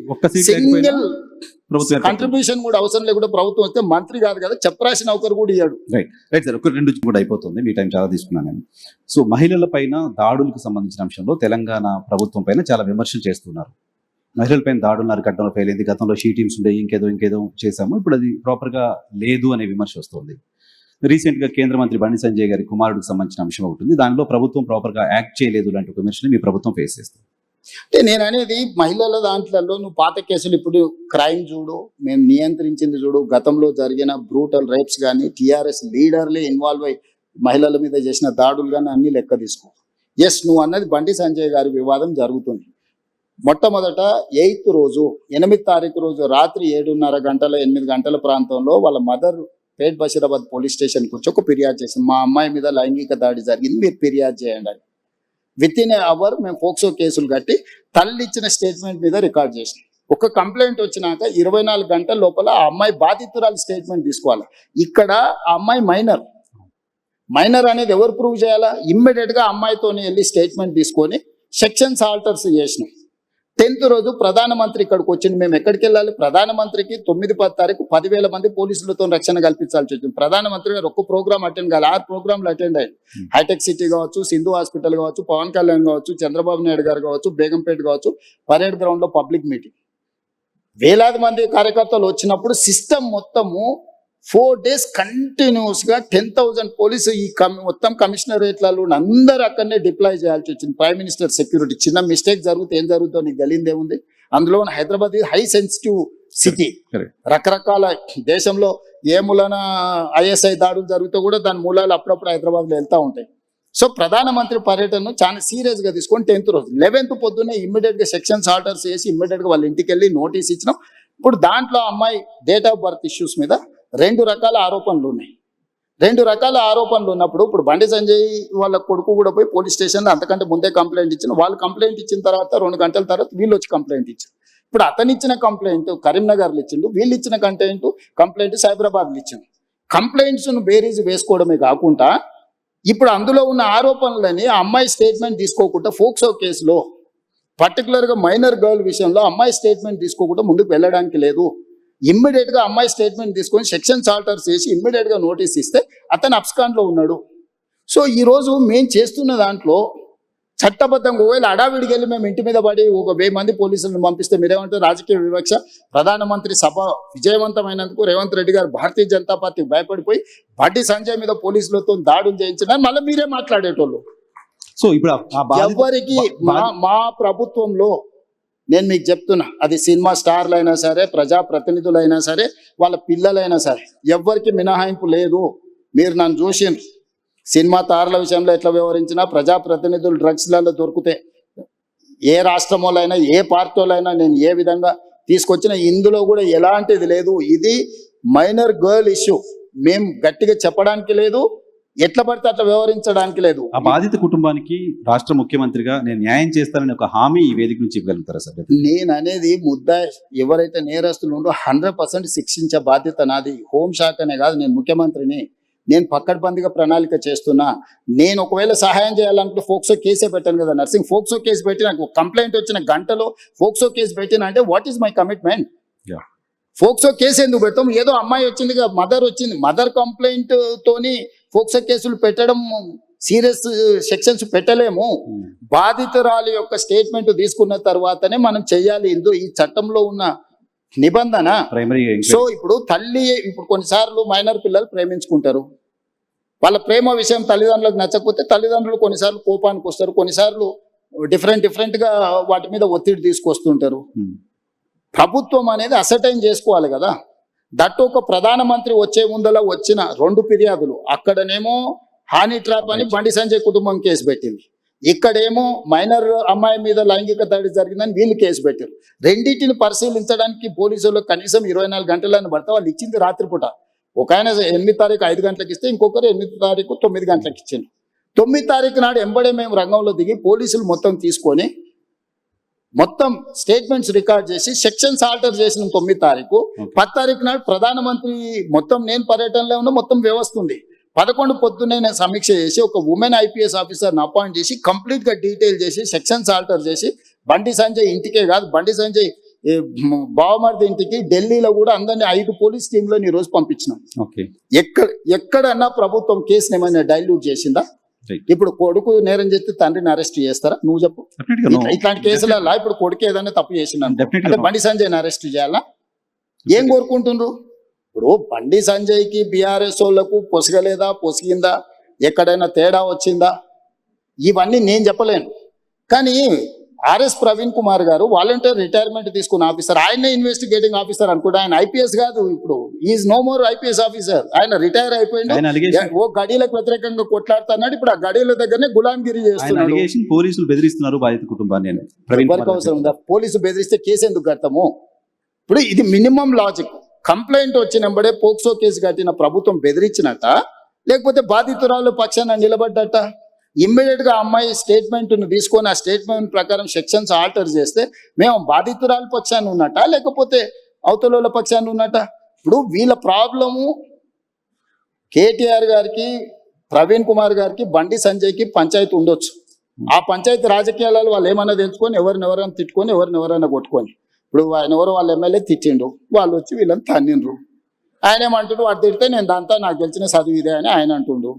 సింగిల్ కంట్రిబ్యూషన్ కూడా అవసరం లేకుండా ప్రభుత్వం వస్తే మంత్రి కాదు కదా, చెప్పరాసి నౌకరు కూడా ఇయ్యాడు. రైట్ సార్, ఒక 2 కూడా అయిపోతుంది, మీ టైం చాలా తీసుకున్నాను నేను. సో మహిళల పైన దాడులకు సంబంధించిన అంశంలో తెలంగాణ ప్రభుత్వం పైన చాలా విమర్శలు చేస్తున్నారు. మహిళల పైన దాడులు అరికట్టడంలో ఫెయిల్ అయింది, గతంలో షీ టీమ్స్ ఉండే, ఇంకేదో చేశాము, ఇప్పుడు అది ప్రాపర్ గా లేదు అనే విమర్శ వస్తుంది. రీసెంట్ గా కేంద్ర మంత్రి బండి సంజయ్ గారి కుమారుడికి సంబంధించిన అంశం ఉంటుంది, దానిలో ప్రభుత్వం ప్రాపర్ గా యాక్ట్ చేయలేదు లాంటి ఒక విమర్శని మీ ప్రభుత్వం ఫేస్ చేస్తుంది. అంటే నేను అనేది మహిళల దాంట్లో నువ్వు పాత కేసులు, ఇప్పుడు క్రైమ్ చూడు, మేము నియంత్రించింది చూడు, గతంలో జరిగిన బ్రూటల్ రేప్స్ కానీ, టీఆర్ఎస్ లీడర్లే ఇన్వాల్వ్ అయ్యి మహిళల మీద చేసిన దాడులు కానీ అన్ని లెక్క తీసుకో. ఎస్, నువ్వు అన్నది బండి సంజయ్ గారి వివాదం జరుగుతుంది. మొట్టమొదట 8th రోజు 8వ తారీఖు రోజు రాత్రి 7:30 గంటల 8 గంటల ప్రాంతంలో వాళ్ళ మదర్ పేట్ బషీరాబాద్ పోలీస్ స్టేషన్కి వచ్చి ఒక ఫిర్యాదు చేసింది, మా అమ్మాయి మీద లైంగిక దాడి జరిగింది, మీరు ఫిర్యాదు చేయండి అని. విత్ ఇన్ అవర్ మేము పోక్సో కేసులు కట్టి తల్లి ఇచ్చిన స్టేట్మెంట్ మీద రికార్డ్ చేసినాం. ఒక కంప్లైంట్ వచ్చినాక 24 గంటల లోపల ఆ అమ్మాయి బాధితురాలు స్టేట్మెంట్ తీసుకోవాలి. ఇక్కడ ఆ అమ్మాయి మైనర్ అనేది ఎవరు ప్రూవ్ చేయాలా? ఇమ్మీడియట్ గా అమ్మాయితోనే వెళ్ళి స్టేట్మెంట్ తీసుకొని సెక్షన్స్ ఆల్టర్స్ చేసినాం. 10th రోజు ప్రధానమంత్రి ఇక్కడికి వచ్చింది. మేము ఎక్కడికి వెళ్ళాలి? ప్రధానమంత్రికి 9-10 తారీఖు 10,000 మంది పోలీసులతో రక్షణ కల్పించాల్సి వచ్చింది. ప్రధానమంత్రి గారు ఒక్క ప్రోగ్రామ్ అటెండ్ కావాలి, 6 ప్రోగ్రాంలు అటెండ్ అయ్యారు. హైటెక్ సిటీ కావచ్చు, సింధు హాస్పిటల్ కావచ్చు, పవన్ కళ్యాణ్ కావచ్చు, చంద్రబాబు నాయుడు గారు కావచ్చు, బేగంపేట కావచ్చు, పరేడ్ గ్రౌండ్ లో పబ్లిక్ మీటింగ్, వేలాది మంది కార్యకర్తలు వచ్చినప్పుడు సిస్టమ్ మొత్తము 4 days కంటిన్యూస్ గా 10,000 పోలీసు ఈ మొత్తం కమిషనరేట్లలో అందరూ అక్కడనే డిప్లాయ్ చేయాల్సి వచ్చింది. ప్రైమ్ మినిస్టర్ సెక్యూరిటీ, చిన్న మిస్టేక్ జరిగితే ఏం జరుగుతుందో నీకు తెలియదే ఉంది. అందులో హైదరాబాద్ హై సెన్సిటివ్ సిటీ, రకరకాల దేశంలో ఏ మూలన ISI దాడులు జరిగితే కూడా దాని మూలాలు అప్పుడప్పుడు హైదరాబాద్ లో వెళ్తూ ఉంటాయి. సో ప్రధానమంత్రి పర్యటనను చాలా సీరియస్ గా తీసుకొని 10th రోజు 11th పొద్దున్నే ఇమ్మీడియట్ గా సెక్షన్స్ ఆర్డర్స్ చేసి ఇమ్మీడియట్ గా వాళ్ళ ఇంటికి వెళ్ళి నోటీస్ ఇచ్చినాం. ఇప్పుడు దాంట్లో అమ్మాయి డేట్ ఆఫ్ బర్త్ ఇష్యూస్ మీద 2 రకాల ఆరోపణలు ఉన్నాయి. 2 రకాల ఆరోపణలు ఉన్నప్పుడు ఇప్పుడు బండి సంజయ్ వాళ్ళ కొడుకు కూడా పోయి పోలీస్ స్టేషన్లో అంతకంటే ముందే కంప్లైంట్ ఇచ్చిన, వాళ్ళు కంప్లైంట్ ఇచ్చిన తర్వాత 2 గంటల తర్వాత వీళ్ళు వచ్చి కంప్లైంట్ ఇచ్చారు. ఇప్పుడు అతను ఇచ్చిన కంప్లైంట్ కరీంనగర్లో ఇచ్చిండు, వీళ్ళు ఇచ్చిన కంప్లైంట్ సైబరాబాద్లో ఇచ్చిండు. కంప్లైంట్స్ ను బేరీజ్ వేసుకోవడమే కాకుండా ఇప్పుడు అందులో ఉన్న ఆరోపణలని ఆ అమ్మాయి స్టేట్మెంట్ తీసుకోకుండా ఫోక్సో కేసులో పర్టికులర్గా మైనర్ గర్ల్ విషయంలో అమ్మాయి స్టేట్మెంట్ తీసుకోకుండా ముందుకు వెళ్ళడానికి లేదు. ఇమ్మీడియట్గా అమ్మాయి స్టేట్మెంట్ తీసుకొని సెక్షన్స్ ఆల్టర్ చేసి ఇమ్మీడియట్గా నోటీస్ ఇస్తే అతను అబ్స్కాండ్లో ఉన్నాడు. సో ఈరోజు మేము చేస్తున్న దాంట్లో చట్టబద్ధంగా ఒకవేళ అడావిడికి వెళ్ళి మేము ఇంటి మీద పడి ఒక 1000 మంది పోలీసులను పంపిస్తే మీరేమంటారు? రాజకీయ వివక్ష. ప్రధానమంత్రి సభ విజయవంతమైనందుకు రేవంత్ రెడ్డి గారు భారతీయ జనతా పార్టీకి భయపడిపోయి బండి సంజయ్ మీద పోలీసులతో దాడులు చేయించిన మళ్ళీ మీరే మాట్లాడేటోళ్ళు. సో ఇప్పుడు ఎవరికి మా ప్రభుత్వంలో నేను మీకు చెప్తున్నా, అది సినిమా స్టార్లు అయినా సరే, ప్రజాప్రతినిధులైనా సరే, వాళ్ళ పిల్లలైనా సరే, ఎవ్వరికి మినహాయింపు లేదు. మీరు నన్ను చూసిండ్రు సినిమా తారల విషయంలో ఎట్లా వ్యవహరించినా, ప్రజాప్రతినిధులు డ్రగ్స్లలో దొరికితే ఏ రాష్ట్రంలోనైనా ఏ పార్టీలైనా నేను ఏ విధంగా తీసుకొచ్చిన ఇందులో కూడా ఎలాంటిది లేదు. ఇది మైనర్ గర్ల్ ఇష్యూ. మేము గట్టిగా చెప్పడానికి లేదు, ఎట్లా పడితే అట్లా వ్యవహరించడానికి లేదు. ఆ బాధిత కుటుంబానికి రాష్ట్ర ముఖ్యమంత్రిగా నేను న్యాయం చేస్తానని ఒక హామీ ఈ వేదిక నుంచి ఇవ్వగలుగుతారా సార్? నేను అనేది ముద్ద ఎవరైతే నేరస్తులు ఉందో 100% శిక్షించే బాధ్యత నాది. హోంశాఖనే కాదు, నేను ముఖ్యమంత్రిని. నేను పక్కడ్బందీగా ప్రణాళిక చేస్తున్నా. నేను ఒకవేళ సహాయం చేయాలనుకుంటే ఫోక్సో కేసే పెట్టాను కదా నర్సింగ్. ఫోక్సో కేసు పెట్టి నాకు కంప్లైంట్ వచ్చిన గంటలో ఫోక్సో కేసు పెట్టిన అంటే what is my commitment? POCSO case ఎందుకు పెడతాం? ఏదో అమ్మాయి వచ్చింది, మదర్ వచ్చింది, మదర్ కంప్లైంట్ తోని ఫోక్సో కేసులు పెట్టడం సీరియస్ సెక్షన్స్ పెట్టలేము. బాధితురాలి యొక్క స్టేట్మెంట్ తీసుకున్న తర్వాతనే మనం చెయ్యాలి. ఈ చట్టంలో ఉన్న నిబంధన. సో ఇప్పుడు కొన్నిసార్లు మైనర్ పిల్లలు ప్రేమించుకుంటారు. వాళ్ళ ప్రేమ విషయం తల్లిదండ్రులకు నచ్చకపోతే తల్లిదండ్రులు కొన్నిసార్లు కోపానికి వస్తారు, కొన్నిసార్లు డిఫరెంట్ గా వాటి మీద ఒత్తిడి తీసుకొస్తుంటారు. ప్రభుత్వం అనేది అసర్టైన్ చేసుకోవాలి కదా. దట్టు ఒక ప్రధానమంత్రి వచ్చే ముందల వచ్చిన 2 ఫిర్యాదులు, అక్కడనేమో హానీ ట్రాప్ అని బండి సంజయ్ కుటుంబం కేసు పెట్టింది, ఇక్కడేమో మైనర్ అమ్మాయి మీద లైంగిక దాడి జరిగిందని వీళ్ళు కేసు పెట్టారు. రెండింటిని పరిశీలించడానికి పోలీసులు కనీసం 24 గంటలను పడితే వాళ్ళు ఇచ్చింది రాత్రిపూట. ఒక ఆయన 8 తారీఖు 5 గంటలకు ఇస్తే ఇంకొకరు 8 తారీఖు 9 గంటలకు ఇచ్చారు. 9 తారీఖు నాడు ఎంబడే మేము రంగంలో దిగి పోలీసులు మొత్తం తీసుకొని మొత్తం స్టేట్మెంట్స్ రికార్డ్ చేసి సెక్షన్స్ ఆల్టర్ చేసిన 9 తారీఖు. 10 తారీఖు నాడు ప్రధానమంత్రి మొత్తం నేను పర్యటనలో ఉన్న మొత్తం వ్యవస్థ ఉంది. 11 పొద్దున్నే నేను సమీక్ష చేసి ఒక ఉమెన్ IPS ఆఫీసర్ని అపాయింట్ చేసి కంప్లీట్ గా డీటెయిల్ చేసి సెక్షన్స్ ఆల్టర్ చేసి బండి సంజయ్ ఇంటికే కాదు, బండి సంజయ్ బావమర్ది ఇంటికి ఢిల్లీలో కూడా అందరినీ 5 పోలీస్ టీంలను ఈ రోజు పంపించినాం. ఎక్కడన్నా ప్రభుత్వం కేసుని ఏమైనా డైల్యూట్ చేసిందా? ఇప్పుడు కొడుకు నేరం చేస్తే తండ్రిని అరెస్ట్ చేస్తారా? నువ్వు చెప్పు. ఇట్లాంటి కేసులలో ఇప్పుడు కొడుకు ఏదైనా తప్పు చేసిందా అంటే బండి సంజయ్ని అరెస్ట్ చేయాలా? ఏం కోరుకుంటుండ్రు? ఇప్పుడు బండి సంజయ్కి BRS వాళ్ళకు పొసగలేదా, పొసిగిందా, ఎక్కడైనా తేడా వచ్చిందా, ఇవన్నీ నేను చెప్పలేను. కానీ RS ప్రవీణ్ కుమార్ గారు వాలంటీర్ రిటైర్మెంట్ తీసుకున్న ఆఫీసర్, ఆయనే ఇన్వెస్టిగేటింగ్ ఆఫీసర్ అనుకుంటా. ఆయన IPS కాదు, ఇప్పుడు is no more IPS officer. ఆయన రిటైర్ అయిపోయింది. ఓ గడిలకు వ్యతిరేకంగా కొట్లాడుతున్నాడు. ఇప్పుడు ఆ గడిల దగ్గరనే గులాంగిరి చేస్తున్నాడు. పోలీసులు బెదిరిస్తున్నారు బాధిత కుటుంబాన్ని. ఎవరికి అవసరం ఉందా? పోలీసు బెదిరిస్తే కేసు ఎందుకు కడతాము? ఇప్పుడు ఇది మినిమం లాజిక్. కంప్లైంట్ వచ్చినప్పుడే పోక్సో కేసు కట్టిన ప్రభుత్వం బెదిరించినట్ట, లేకపోతే బాధితురాలు పక్షాన నిలబడ్డట? ఇమ్మీడియట్ గా అమ్మాయి స్టేట్మెంట్ ను తీసుకొని ఆ స్టేట్మెంట్ ప్రకారం సెక్షన్స్ ఆల్టర్ చేస్తే మేము బాధితురాలు పక్షాన్ని ఉన్నట్ట, లేకపోతే అవతల పక్షాన్ని ఉన్నట్ట? ఇప్పుడు వీళ్ళ ప్రాబ్లము KTR గారికి, ప్రవీణ్ కుమార్ గారికి, బండి సంజయ్కి పంచాయతీ ఉండొచ్చు. ఆ పంచాయతీ రాజకీయాలలో వాళ్ళు ఏమన్నా తెలుసుకొని ఎవరినెవరైనా తిట్టుకొని ఎవరినెవరైనా కొట్టుకొని, ఇప్పుడు ఆయన ఎవరో వాళ్ళ ఎమ్మెల్యే తిట్టిండు, వాళ్ళు వచ్చి వీళ్ళని తన్నిండ్రు. ఆయన ఏమంటుండు, వాడు తిడితే నేను దాంతో నాకు గెలిచిన చదువు ఇదే అని ఆయన అంటుండు.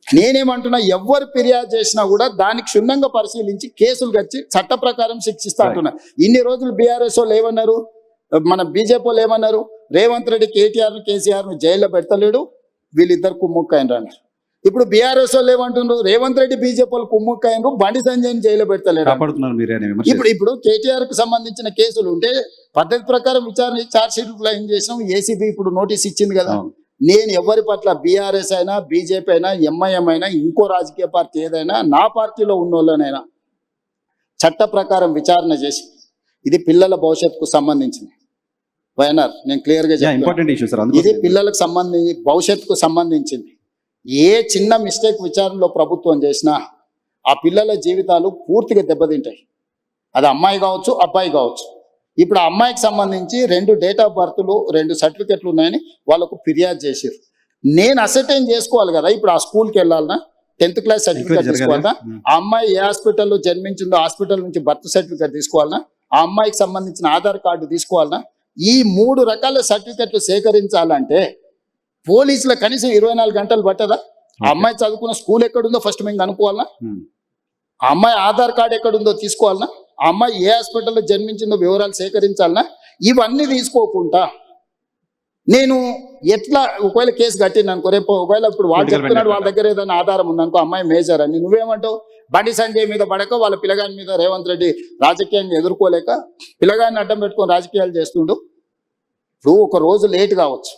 నేనేమంటున్నా, ఎవరు ఫిర్యాదు చేసినా కూడా దానికి క్షుణ్ణంగా పరిశీలించి కేసులు కచ్చి చట్ట ప్రకారం శిక్షిస్తా అంటున్నా. ఇన్ని రోజులు BRS వాళ్ళు ఏమన్నారు, మన BJP వాళ్ళు ఏమన్నారు, రేవంత్ రెడ్డి KTRను KCRను జైల్లో పెడతలేడు, వీళ్ళిద్దరు కుమ్ముక్కైనరు అన్నారు. ఇప్పుడు BRS వాళ్ళు ఏమంటున్నారు, రేవంత్ రెడ్డి BJP వాళ్ళు కుమ్ముక్కైనరు, బండి సంజయ్ని జైల్లో పెడతలేడు. ఇప్పుడు KTR కు సంబంధించిన కేసులు ఉంటే పద్ధతి ప్రకారం విచారణ ఛార్జ్ షీట్ ఫ్లైన్ చేసినాం. ACB ఇప్పుడు నోటీస్ ఇచ్చింది కదా. నేను ఎవరి పట్ల BRS అయినా, BJP అయినా, MIM అయినా, ఇంకో రాజకీయ పార్టీ ఏదైనా, నా పార్టీలో ఉన్న వాళ్ళనైనా చట్ట ప్రకారం విచారణ చేసి, ఇది పిల్లల భవిష్యత్తుకు సంబంధించింది. వైఎన్ఆర్ నేను క్లియర్ గా చెప్తాను, ఇది పిల్లలకు భవిష్యత్తుకు సంబంధించింది. ఏ చిన్న మిస్టేక్ విచారణలో ప్రభుత్వం చేసినా ఆ పిల్లల జీవితాలు పూర్తిగా దెబ్బతింటాయి. అది అమ్మాయి కావచ్చు, అబ్బాయి కావచ్చు. ఇప్పుడు ఆ అమ్మాయికి సంబంధించి 2 డేట్ ఆఫ్ బర్త్లు, 2 సర్టిఫికెట్లు ఉన్నాయని వాళ్ళకు ఫిర్యాదు చేశారు. నేను అసర్టైన్ చేసుకోవాలి కదా. ఇప్పుడు ఆ స్కూల్కి వెళ్ళాలన్నా, 10th క్లాస్ సర్టిఫికేట్ తీసుకోవాలన్నా, ఆ అమ్మాయి ఏ హాస్పిటల్లో జన్మించిందో హాస్పిటల్ నుంచి బర్త్ సర్టిఫికేట్ తీసుకోవాలన్నా, ఆ అమ్మాయికి సంబంధించిన ఆధార్ కార్డు తీసుకోవాలన్నా, ఈ 3 రకాల సర్టిఫికెట్లు సేకరించాలంటే పోలీసుల కనీసం 24 గంటలు పట్టదా? ఆ అమ్మాయి చదువుకున్న స్కూల్ ఎక్కడుందో ఫస్ట్ మేము కనుక్కోవాలన్నా, ఆ అమ్మాయి ఆధార్ కార్డు ఎక్కడుందో తీసుకోవాలన్నా, ఆ అమ్మాయి ఏ హాస్పిటల్లో జన్మించిందో వివరాలు సేకరించాలన్నా, ఇవన్నీ తీసుకోకుండా నేను ఎట్లా ఒకవేళ కేసు కట్టింది అనుకో, రేపు ఒకవేళ ఇప్పుడు వాళ్ళు చెప్తున్నాడు వాళ్ళ దగ్గర ఏదైనా ఆధారం ఉందనుకో, అమ్మాయి మేజర్ అని, నువ్వేమంటావు? బండి సంజయ్ మీద పడక వాళ్ళ పిల్లగాని మీద రేవంత్ రెడ్డి రాజకీయాన్ని ఎదుర్కోలేక పిల్లగాన్ని అడ్డం పెట్టుకొని రాజకీయాలు చేస్తుండు. ఇప్పుడు ఒక రోజు లేట్ కావచ్చు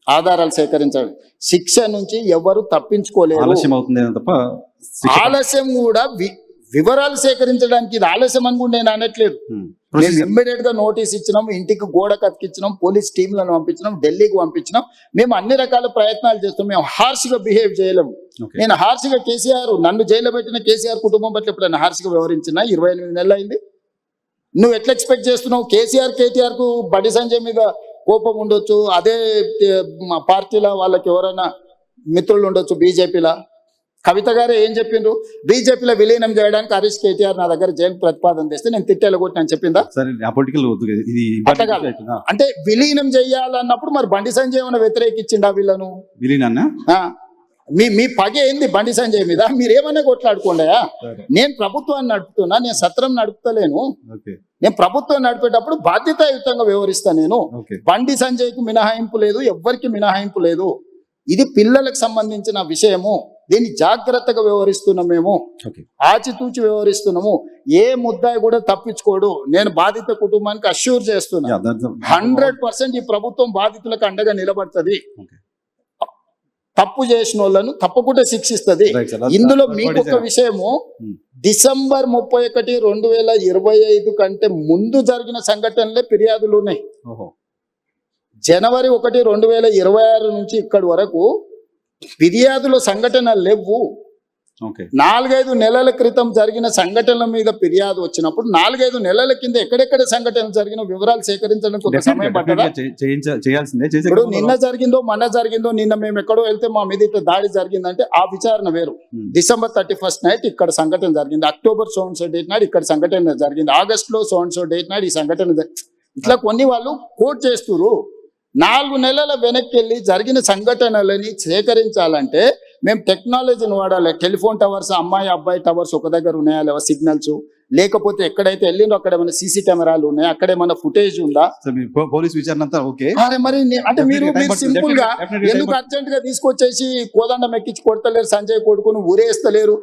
ఆధారాలు సేకరించడం, శిక్ష నుంచి ఎవరు తప్పించుకోలేరు. ఆలస్యం అవుతుంది తప్ప ఆలస్యం కూడా వివరాలు సేకరించడానికి ఇది ఆలస్యం అని కూడా నేను అనట్లేదు. మేము ఇమ్మీడియట్ గా నోటీస్ ఇచ్చినాం, ఇంటికి గోడ కతికిచ్చినాం, పోలీస్ టీంలను పంపించినాం, ఢిల్లీకి పంపించినాం. మేము అన్ని రకాల ప్రయత్నాలు చేస్తాం. మేము హార్ష్ గా బిహేవ్ చేయలేము. నేను హార్ష్ గా కేసీఆర్ నన్ను జైల్లో పెట్టిన కేసీఆర్ కుటుంబం పట్ల ఎప్పుడైనా హార్ష్ గా వ్యవహరించినా? 28 నెలలు అయింది. నువ్వు ఎట్లా ఎక్స్పెక్ట్ చేస్తున్నావు? కేటీఆర్ కు బండి సంజయ్ మీద కోపం ఉండొచ్చు, అదే పార్టీలో వాళ్ళకి ఎవరైనా మిత్రులు ఉండొచ్చు, బీజేపీలో. కవిత గారు ఏం చెప్పిండ్రు? బీజేపీలో విలీనం చేయడానికి హరీష్ కేటీఆర్ నా దగ్గర జైలు ప్రతిపాదన తెస్తే నేను తిట్టేలా కొట్టి అని చెప్పిందా? అంటే విలీనం చెయ్యాలన్నప్పుడు మరి బండి సంజయ్ ఏమైనా వ్యతిరేకించిండా వీళ్ళను? విలీనాన్న మీ పగ ఏంది బండి సంజయ్ మీద? మీరేమన్నా కొట్లాడుకోండియా. నేను ప్రభుత్వాన్ని నడుపుతున్నా, నేను సత్రం నడుపుతలేను. నేను ప్రభుత్వం నడిపేటప్పుడు బాధ్యతాయుతంగా వ్యవహరిస్తా. నేను బండి సంజయ్ కు మినహాయింపు లేదు, ఎవ్వరికి మినహాయింపు లేదు. ఇది పిల్లలకు సంబంధించిన విషయము. దీన్ని జాగ్రత్తగా వ్యవహరిస్తున్నాం, మేము ఆచితూచి వ్యవహరిస్తున్నాము. ఏ ముద్దాయి కూడా తప్పించుకోడు. నేను బాధిత కుటుంబానికి అష్యూర్ చేస్తున్నా, 100% ఈ ప్రభుత్వం బాధితులకు అండగా నిలబడుతుంది. తప్పు చేసిన వాళ్ళను తప్పకుండా శిక్షిస్తుంది. ఇందులో మీకు ఒక విషయము, డిసెంబర్ 31, 2025 కంటే ముందు జరిగిన సంఘటనలే ఫిర్యాదులు ఉన్నాయి. జనవరి 1, 2026 నుంచి ఇక్కడి వరకు ఫిర్యాదుల సంఘటనలు లేవు. 4-5 నెలల క్రితం జరిగిన సంఘటనల మీద ఫిర్యాదు వచ్చినప్పుడు 4-5 నెలల కింద ఎక్కడెక్కడ సంఘటనలు జరిగిన వివరాలు సేకరించడానికి కొంత సమయం పట్టదా? ఇప్పుడు నిన్న జరిగిందో మొన్న జరిగిందో, నిన్న మేము ఎక్కడో వెళ్తే మా మీద ఇట్లా దాడి జరిగిందంటే ఆ విచారణ వేరు. డిసెంబర్ 31 నైట్ ఇక్కడ సంఘటన జరిగింది, October so and so date నాడు ఇక్కడ సంఘటన జరిగింది, ఆగస్టులో సో అండ్ సో డేట్ నాడు ఈ సంఘటన. ఇట్లా కొన్ని వాళ్ళు కోట్ చేస్తున్నారు. 4 నెలల వెనక్కి వెళ్ళి జరిగిన సంఘటనలని సేకరించాలంటే మేము టెక్నాలజీని వాడాలి. టెలిఫోన్ టవర్స్, అమ్మాయి అబ్బాయి టవర్స్ ఒక దగ్గర ఉన్నాయా లేవా, సిగ్నల్స్, లేకపోతే ఎక్కడైతే వెళ్ళిందో అక్కడ ఏమైనా సీసీ కెమెరాలు ఉన్నాయా, అక్కడ ఏమైనా ఫుటేజ్ ఉందా? పోలీస్ విచారణ అంతా ఓకే. మరి అంటే మీరు సింపుల్ గా ఎందుకు అర్జెంట్ గా తీసుకొచ్చేసి కోదండం ఎక్కించి కొడతలేరు, సంజయ్ కొడుకును ఊరేస్తలేరు?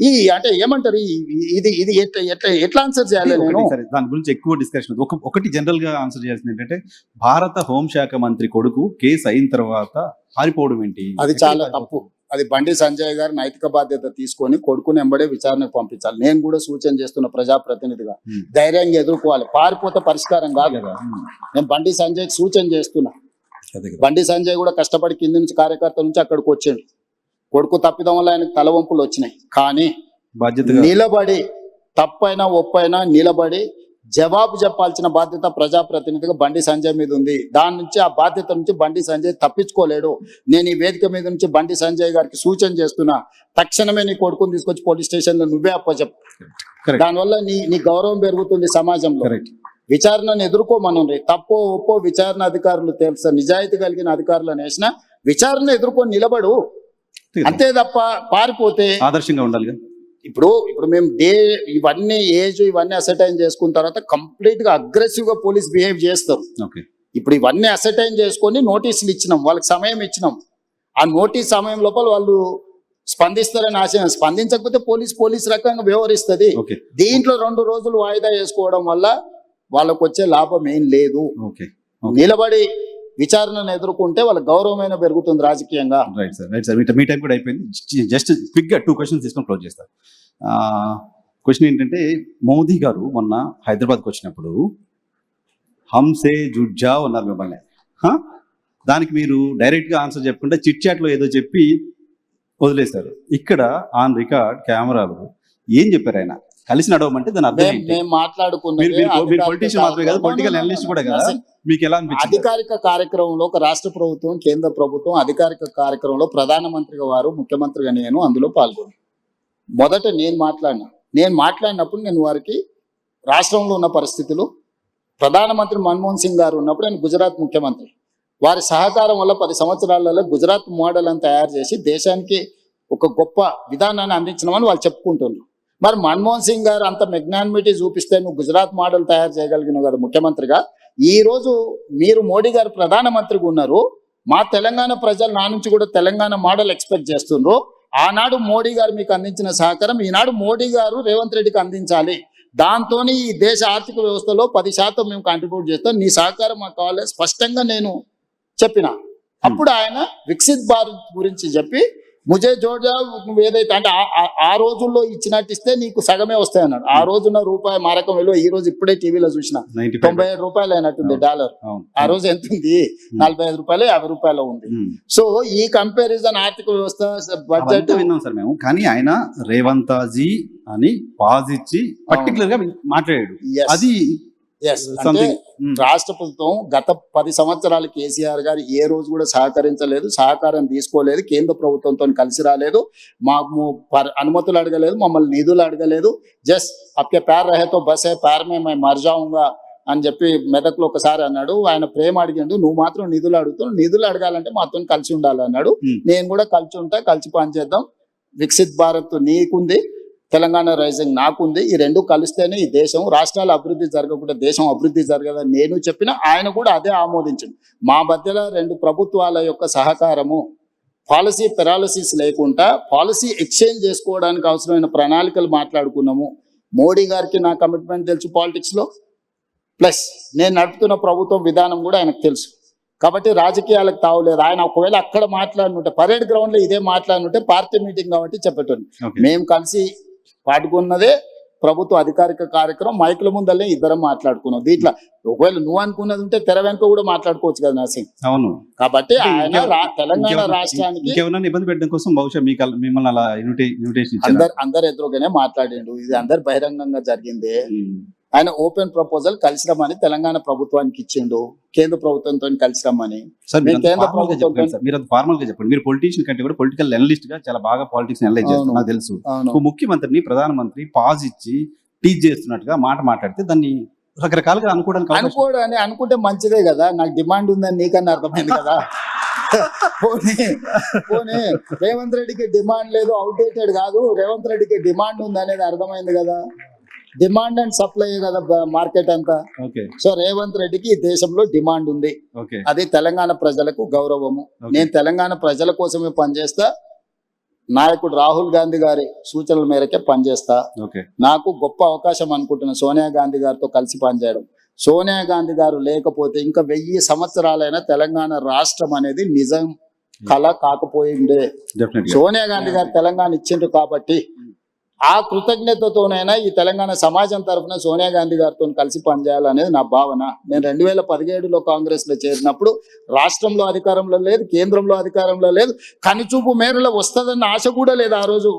ఈ అంటే ఏమంటారు, ఇది ఇది ఎట్లా ఆన్సర్ చేయాలి? నేను దాని గురించి ఎక్కువ డిస్కషన్. ఒకటి జనరల్ గా ఆన్సర్ చేయాల్సింది ఏంటంటే, భారత హోంశాఖ మంత్రి కొడుకు కేసు అయిన తర్వాత పారిపోవడం ఏంటి? అది చాలా తప్పు. అది బండి సంజయ్ గారు నైతిక బాధ్యత తీసుకొని కొడుకుని ఎంబడే విచారణకు పంపించాలి. నేను కూడా సూచన చేస్తున్న ప్రజాప్రతినిధిగా ధైర్యంగా ఎదుర్కోవాలి. పారిపోతే పరిష్కారం కాదు కదా. నేను బండి సంజయ్ సూచన చేస్తున్నా. బండి సంజయ్ కూడా కష్టపడి కింది నుంచి కార్యకర్త నుంచి అక్కడికి వచ్చాడు. కొడుకు తప్పిదం వల్ల ఆయనకు తలవంపులు వచ్చినాయి. కానీ నిలబడి తప్పైనా ఒప్పైనా నిలబడి జవాబు చెప్పాల్సిన బాధ్యత ప్రజాప్రతినిధిగా బండి సంజయ్ మీద ఉంది. దాని నుంచి ఆ బాధ్యత నుంచి బండి సంజయ్ తప్పించుకోలేడు. నేను ఈ వేదిక మీద నుంచి బండి సంజయ్ గారికి సూచన చేస్తున్నా, తక్షణమే నీ కొడుకుని తీసుకొచ్చి పోలీస్ స్టేషన్ లో నువ్వే అప్పచెప్పు. దానివల్ల నీ గౌరవం పెరుగుతుంది సమాజంలో. విచారణను ఎదుర్కోమనండి. తప్పో ఒప్పో విచారణ అధికారులు తెలుసా, నిజాయితీ కలిగిన అధికారులను వేసిన విచారణ ఎదుర్కొని నిలబడు. అంతే తప్ప పారిపోతే ఆదర్శంగా ఉండాలి. ఇప్పుడు మేము ఇవన్నీ ఇవన్నీ అసర్టైన్ చేసుకున్న తర్వాత కంప్లీట్ గా అగ్రెసివ్ గా పోలీస్ బిహేవ్ చేస్తారు. ఇప్పుడు ఇవన్నీ అసర్టైన్ చేసుకొని నోటీసులు ఇచ్చినాం, వాళ్ళకి సమయం ఇచ్చినాం. ఆ నోటీస్ సమయం లోపల వాళ్ళు స్పందిస్తారని ఆశయం. స్పందించకపోతే పోలీస్ రకంగా వ్యవహరిస్తుంది. దీంట్లో 2 రోజులు వాయిదా వేసుకోవడం వల్ల వాళ్ళకు వచ్చే లాభం ఏం లేదు. నిలబడి విచారణను ఎదుర్కొంటే వాళ్ళ గౌరవమైన పెరుగుతుంది రాజకీయంగా. Right sir. మీ టైం కూడా అయిపోయింది. జస్ట్ క్విక్ గా 2 క్వశ్చన్స్ తీసుకొని క్లోజ్ చేస్తారు. క్వశ్చన్ ఏంటంటే, మోదీ గారు మొన్న హైదరాబాద్కి వచ్చినప్పుడు హంసే జుడ్జా ఉన్నారు మిమ్మల్ని. దానికి మీరు డైరెక్ట్ గా ఆన్సర్ చెప్పకుండా చిట్ చాట్ లో ఏదో చెప్పి వదిలేశారు. ఇక్కడ ఆన్ రికార్డ్ కెమెరాలు ఏం చెప్పారు ఆయన? కలిసి నడవమంటే దాని అర్థం ఏంటి? మేము మాట్లాడుకున్నది మీరు పొలిటీషియన్ మాత్రమే కాదు, పొలిటికల్ అనలిస్ట్ కూడా కదా. మీకు ఎలా అనిపించింది? అధికారిక కార్యక్రమంలో ఒక రాష్ట్ర ప్రభుత్వం, కేంద్ర ప్రభుత్వం అధికారిక కార్యక్రమంలో ప్రధానమంత్రిగా వారు, ముఖ్యమంత్రిగా నేను అందులో పాల్గొన్నాను. మొదట నేను మాట్లాడినప్పుడు నేను వారికి రాష్ట్రంలో ఉన్న పరిస్థితులు, ప్రధానమంత్రి మన్మోహన్ సింగ్ గారు ఉన్నప్పుడు నేను గుజరాత్ ముఖ్యమంత్రి, వారి సహకారం వల్ల 10 సంవత్సరాలలో గుజరాత్ మోడల్ అని తయారు చేసి దేశానికి ఒక గొప్ప విధానాన్ని అందించినామని వాళ్ళు చెప్పుకుంటున్నారు. మరి మన్మోహన్ సింగ్ గారు అంత మెగ్నానిమిటీ చూపిస్తే నువ్వు గుజరాత్ మోడల్ తయారు చేయగలిగినావు కదా ముఖ్యమంత్రిగా. ఈ రోజు మీరు మోడీ గారు ప్రధానమంత్రిగా ఉన్నారు, మా తెలంగాణ ప్రజలు నా నుంచి కూడా తెలంగాణ మోడల్ ఎక్స్పెక్ట్ చేస్తున్నారు. ఆనాడు మోడీ గారు మీకు అందించిన సహకారం ఈనాడు మోడీ గారు రేవంత్ రెడ్డికి అందించాలి. దాంతో ఈ దేశ ఆర్థిక వ్యవస్థలో 10% మేము కాంట్రిబ్యూట్ చేస్తాం, నీ సహకారం మాకు కావాలి స్పష్టంగా నేను చెప్పిన. అప్పుడు ఆయన వికసిత్ భారత్ గురించి చెప్పి ముజే జోడా నువ్వు ఏదైతే అంటే ఆ రోజుల్లో ఇచ్చినట్టు ఇస్తే నీకు సగమే వస్తాయి అన్నాడు. ఆ రోజున రూపాయి మారకం విలువ ఈ రోజు ఇప్పుడే టీవీలో చూసిన 97 రూపాయలు అయినట్టుంది డాలర్. ఆ రోజు ఎంత ఉంది? 45 రూపాయలు 50 రూపాయలు ఉంది. సో ఈ కంపారిజన్ ఆర్థిక వ్యవస్థ బడ్జెట్ విన్నాం సార్ మేము. కానీ ఆయన రేవంత్ జీ అని పాజ్ ఇచ్చి పర్టికులర్ గా మాట్లాడాడు. అది అంటే రాష్ట్ర ప్రభుత్వం గత 10 సంవత్సరాలు కేసీఆర్ గారు ఏ రోజు కూడా సహకరించలేదు, సహకారం తీసుకోలేదు, కేంద్ర ప్రభుత్వంతో కలిసి రాలేదు, మాకు అనుమతులు అడగలేదు, మమ్మల్ని నిధులు అడగలేదు. జస్ట్ అప్కే ప్యార్ రహేతో బస్ హే ప్యార్ మే మై మర్ జాऊंगा అని చెప్పి మెదక్లో ఒకసారి అన్నాడు. ఆయన ప్రేమ అడిగిండు, నువ్వు మాత్రం నిధులు అడుగుతావు, నిధులు అడగాలంటే మాతో కలిసి ఉండాలన్నాడు. నేను కూడా కలిసి ఉంటా, కలిసి పనిచేద్దాం. వికసిత్ భారత్ నీకుంది, తెలంగాణ రైజింగ్ నాకుంది, ఈ రెండు కలిస్తేనే ఈ దేశం, రాష్ట్రాల అభివృద్ధి జరగకుండా దేశం అభివృద్ధి జరగదని నేను చెప్పిన. ఆయన కూడా అదే ఆమోదించింది. మా మధ్యలో 2 ప్రభుత్వాల యొక్క సహకారము, పాలసీ పెరాలసిస్ లేకుండా పాలసీ ఎక్స్చేంజ్ చేసుకోవడానికి అవసరమైన ప్రణాళికలు మాట్లాడుకున్నాము. మోడీ గారికి నా కమిట్మెంట్ తెలుసు పాలిటిక్స్లో, ప్లస్ నేను నడుపుతున్న ప్రభుత్వం విధానం కూడా ఆయనకు తెలుసు. కాబట్టి రాజకీయాలకు తావులేదు. ఆయన ఒకవేళ అక్కడ మాట్లాడినుంటే, పరేడ్ గ్రౌండ్ లో ఇదే మాట్లాడినుంటే పార్టీ మీటింగ్ కాబట్టి చెప్పేటోండి. మేము కలిసి పాటుకున్నదే ప్రభుత్వ అధికారిక కార్యక్రమం, మైకుల ముందల్లే ఇద్దరం మాట్లాడుకున్నాం. దీంట్లో ఒకవేళ నువ్వు అనుకున్నది ఉంటే తెర వెనుక కూడా మాట్లాడుకోవచ్చు కదా నరసింగ్. అవును. కాబట్టి ఆయన తెలంగాణ రాష్ట్రానికి ఇబ్బంది పెట్టడం కోసం బహుశా మిమ్మల్ని అలా ఇన్విటేషన్ అందరు ఎదురుగానే మాట్లాడిండు. ఇది అందరు బహిరంగంగా జరిగింది. ఆయన ఓపెన్ ప్రపోజల్ కలిసి రమ్మని తెలంగాణ ప్రభుత్వానికి ఇచ్చిండు, కేంద్ర ప్రభుత్వంతో కలిసి రమ్మని. కేంద్ర ప్రభుత్వం మీరు ఫార్మల్ గా చెప్పండి. మీరు పొలిటీషియన్ కంటే కూడా పొలిటికల్ అనలిస్ట్ గా చాలా బాగా పాలిటిక్స్ అనలైజ్ చేస్తారు, నాకు తెలుసు. ముఖ్యమంత్రిని ప్రధానమంత్రి పాజ్ ఇచ్చి టీచ్ చేస్తున్నట్టుగా మాట్లాడితే దాన్ని రకరకాలుగా అనుకుంటే మంచిదే కదా. నాకు డిమాండ్ ఉందని నీకన్నా అర్థమైంది కదా. పోనీ రేవంత్ రెడ్డికి డిమాండ్ లేదు, అవుట్డేటెడ్ కాదు, రేవంత్ రెడ్డికి డిమాండ్ ఉంది అనేది అర్థమైంది కదా. డిమాండ్ అండ్ సప్లై కదా మార్కెట్ అంతా. సో రేవంత్ రెడ్డికి ఈ దేశంలో డిమాండ్ ఉంది, అది తెలంగాణ ప్రజలకు గౌరవము. నేను తెలంగాణ ప్రజల కోసమే పనిచేస్తా, నాయకుడు రాహుల్ గాంధీ గారి సూచనల మేరకే పనిచేస్తా. నాకు గొప్ప అవకాశం అనుకుంటున్నా సోనియా గాంధీ గారితో కలిసి పనిచేయడం. సోనియా గాంధీ గారు లేకపోతే ఇంకా 1000 సంవత్సరాలైనా తెలంగాణ రాష్ట్రం అనేది నిజం కళ కాకపోయిండే. సోనియా గాంధీ గారు తెలంగాణ ఇచ్చిండ్రు కాబట్టి ఆ కృతజ్ఞతతోనైనా ఈ తెలంగాణ సమాజం తరఫున సోనియా గాంధీ గారితో కలిసి పనిచేయాలనేది నా భావన. నేను 2017లో కాంగ్రెస్ లో చేరినప్పుడు రాష్ట్రంలో అధికారంలో లేదు, కేంద్రంలో అధికారంలో లేదు, కనుచూపు మేరలో వస్తుందన్న ఆశ కూడా లేదు. ఆ రోజు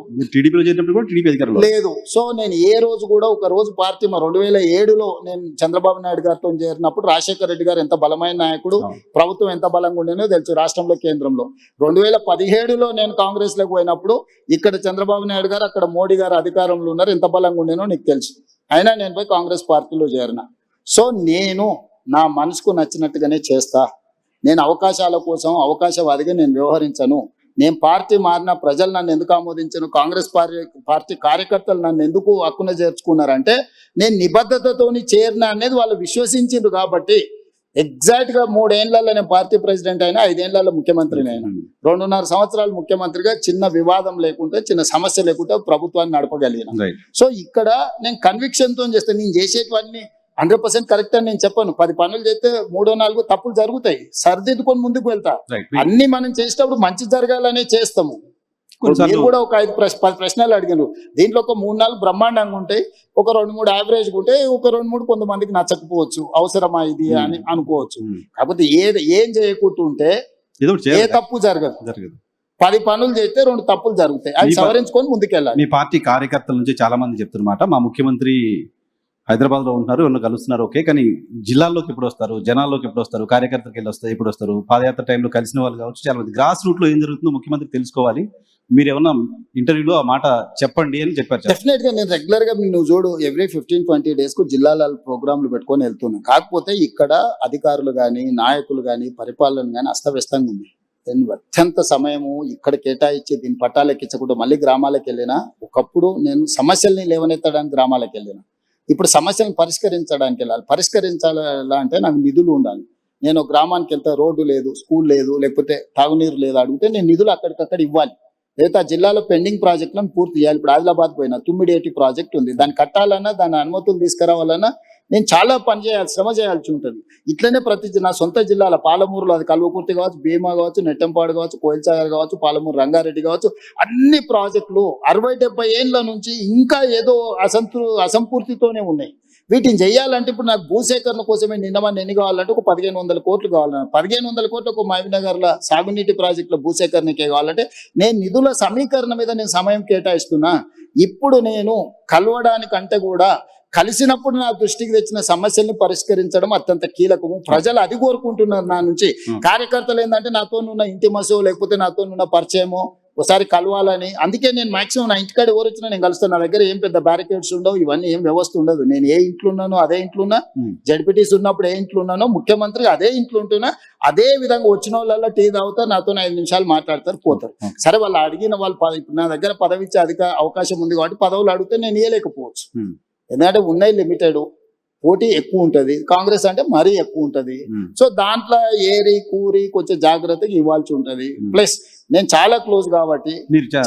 లేదు. సో నేను ఏ రోజు కూడా ఒక రోజు పార్టీ 2007లో నేను చంద్రబాబు నాయుడు గారితో చేరినప్పుడు రాజశేఖర రెడ్డి గారు ఎంత బలమైన నాయకుడు, ప్రభుత్వం ఎంత బలంగా ఉండేనో తెలుసు రాష్ట్రంలో, కేంద్రంలో. 2017లో నేను కాంగ్రెస్ లోకి పోయినప్పుడు ఇక్కడ చంద్రబాబు నాయుడు గారు, అక్కడ మోడీ గారు అధికారంలో ఉన్నారు, ఎంత బలంగా ఉండేనో నీకు తెలుసు. అయినా నేను పోయి కాంగ్రెస్ పార్టీలో చేరిన. సో నేను నా మనసుకు నచ్చినట్టుగానే చేస్తా. నేను అవకాశాల కోసం అవకాశవాదిగా నేను వ్యవహరించను. నేను పార్టీ మారిన ప్రజలు నన్ను ఎందుకు ఆమోదించను, కాంగ్రెస్ పార్టీ కార్యకర్తలు నన్ను ఎందుకు హక్కున చేర్చుకున్నారంటే నేను నిబద్ధతతోని చేరిన అనేది వాళ్ళు విశ్వసించిండ్రు. కాబట్టి ఎగ్జాక్ట్ గా 3 ఏళ్లలో నేను పార్టీ ప్రెసిడెంట్ అయినా, 5 ఏళ్లలో ముఖ్యమంత్రిని అయినా, 2.5 సంవత్సరాలు ముఖ్యమంత్రిగా చిన్న వివాదం లేకుంటే, చిన్న సమస్య లేకుంటే ప్రభుత్వాన్ని నడపగలిగిన. సో ఇక్కడ నేను కన్విక్షన్ తో చేస్తాను. నేను చేసేటివన్నీ 100% కరెక్ట్ అని నేను చెప్పను. 10 పనులు చేస్తే 3-4 తప్పులు జరుగుతాయి, సరిదిద్దుకొని ముందుకు వెళ్తా. అన్ని మనం చేసేటప్పుడు మంచి జరగాలనే చేస్తాము. మీరు కూడా ఒక 5-10 ప్రశ్నలు అడిగారు. దీంట్లో ఒక 3-4 బ్రహ్మాండంగా ఉంటాయి, ఒక 2-3 యావరేజ్ ఉంటాయి, ఒక 2-3 కొంతమందికి నచ్చకపోవచ్చు, అవసరమా ఇది అని అనుకోవచ్చు. కాకపోతే ఏం చేయకుంటుంటే ఏ తప్పు జరగదు. 10 పనులు చేస్తే 2 తప్పులు జరుగుతాయి, అవి ఈ సవరించుకొని ముందుకెళ్ళాలి. మీ పార్టీ కార్యకర్తల నుంచి చాలా మంది చెప్తున్నమాట, మా ముఖ్యమంత్రి హైదరాబాద్ లో ఉంటున్నారు, ఎవరినో కలుస్తున్నారు, ఓకే, కానీ జిల్లాల్లోకి ఎప్పుడు వస్తారు, జనాల్లోకి ఎప్పుడు వస్తారు, కార్యకర్తలకు వెళ్ళి వస్తారు, ఎప్పుడు వస్తారు, పాదయాత్ర టైంలో కలిసిన వాళ్ళు కావచ్చు, చాలా మంది గ్రాస్ రూట్ లో ఏం జరుగుతుందో ముఖ్యమంత్రి తెలుసుకోవాలి, మీరు ఏమన్నా ఇంటర్వ్యూలో ఆ మాట చెప్పండి అని చెప్పారు. డెఫినెట్ గా నేను రెగ్యులర్ గా నువ్వు చూడు ఎవ్రీ 15-20 డేస్ కు జిల్లాల ప్రోగ్రాంలు పెట్టుకొని వెళ్తున్నాను. కాకపోతే ఇక్కడ అధికారులు కానీ నాయకులు కానీ పరిపాలన కానీ అస్తవ్యస్తంగా ఉంది. నేను అత్యంత సమయము ఇక్కడ కేటాయించి దీని పట్టాలెక్కించకుండా మళ్ళీ గ్రామాలకు వెళ్ళినా, ఒకప్పుడు నేను సమస్యల్ని లేవనెత్తడానికి గ్రామాలకు వెళ్ళినా, ఇప్పుడు సమస్యలను పరిష్కరించడానికి వెళ్ళాలి. పరిష్కరించాలా అంటే నాకు నిధులు ఉండాలి. నేను గ్రామానికి వెళ్తే రోడ్డు లేదు, స్కూల్ లేదు, లేకపోతే తాగునీరు లేదు అడిగితే నేను నిధులు అక్కడికక్కడ ఇవ్వాలి. లేదా జిల్లాలో పెండింగ్ ప్రాజెక్టులను పూర్తి చేయాలి. ఇప్పుడు ఆదిలాబాద్ పోయినా తుమ్మిడేటి ప్రాజెక్ట్ ఉంది, దాన్ని కట్టాలన్నా దాని అనుమతులు తీసుకురావాలన్నా నేను చాలా పని చేయాలి, శ్రమ చేయాల్సి ఉంటుంది. ఇట్లనే నా సొంత జిల్లాల పాలమూరులో అది కల్వకుర్తి కావచ్చు, భీమా కావచ్చు, నెట్టంపాడు కావచ్చు, కోయిల్సాగర్ కావచ్చు, పాలమూరు రంగారెడ్డి కావచ్చు, అన్ని ప్రాజెక్టులు 60-70 ఏళ్ళ నుంచి ఇంకా ఏదో అసంపూర్తితోనే ఉన్నాయి. వీటిని చేయాలంటే ఇప్పుడు నాకు భూసేకరణ కోసమే నిన్నమని ఎన్ని కావాలంటే ఒక 1500 కోట్లు కావాలన్నా, 1500 కోట్లు ఒక మహబూబ్నగర్లో సాగునీటి ప్రాజెక్టుల భూసేకరణకే కావాలంటే నేను నిధుల సమీకరణ మీద నేను సమయం కేటాయిస్తున్నా. ఇప్పుడు నేను కలవడానికంటే కూడా కలిసినప్పుడు నా దృష్టికి తెచ్చిన సమస్యల్ని పరిష్కరించడం అత్యంత కీలకము. ప్రజలు అది కోరుకుంటున్నారు నా నుంచి. కార్యకర్తలు ఏంటంటే నాతో ఉన్న ఇంటిమసో లేకపోతే నాతో ఉన్న పరిచయమో ఒకసారి కలవాలని. అందుకే నేను మాక్సిమం నా ఇంటికాడ ఎవరు వచ్చినా నేను కలుస్తాను. నా దగ్గర ఏం పెద్ద బ్యారికేడ్స్ ఉండవు, ఇవన్నీ ఏం వ్యవస్థ ఉండదు. నేను ఏ ఇంట్లో ఉన్నానో అదే ఇంట్లో ఉన్నా, జడ్పీటీసీ ఉన్నప్పుడు ఏ ఇంట్లో ఉన్నానో, ముఖ్యమంత్రి అదే ఇంట్లో ఉంటున్నా. అదే విధంగా వచ్చిన వాళ్ళ టీ తాగుతారు, నాతో 5 నిమిషాలు మాట్లాడతారు, పోతారు. సరే వాళ్ళు అడిగిన వాళ్ళు ఇప్పుడు నా దగ్గర పదవి ఇచ్చే అవకాశం ఉంది కాబట్టి పదవులు అడిగితే నేను ఇవ్వలేకపోవచ్చు. ఎందుకంటే ఉన్నాయి లిమిటెడ్, పోటీ ఎక్కువ ఉంటది. కాంగ్రెస్ అంటే మరీ ఎక్కువ ఉంటది. సో దాంట్లో ఏరి కూరి కొంచెం జాగ్రత్తగా ఇవ్వాల్సి ఉంటది. ప్లస్ నేను చాలా క్లోజ్ కాబట్టి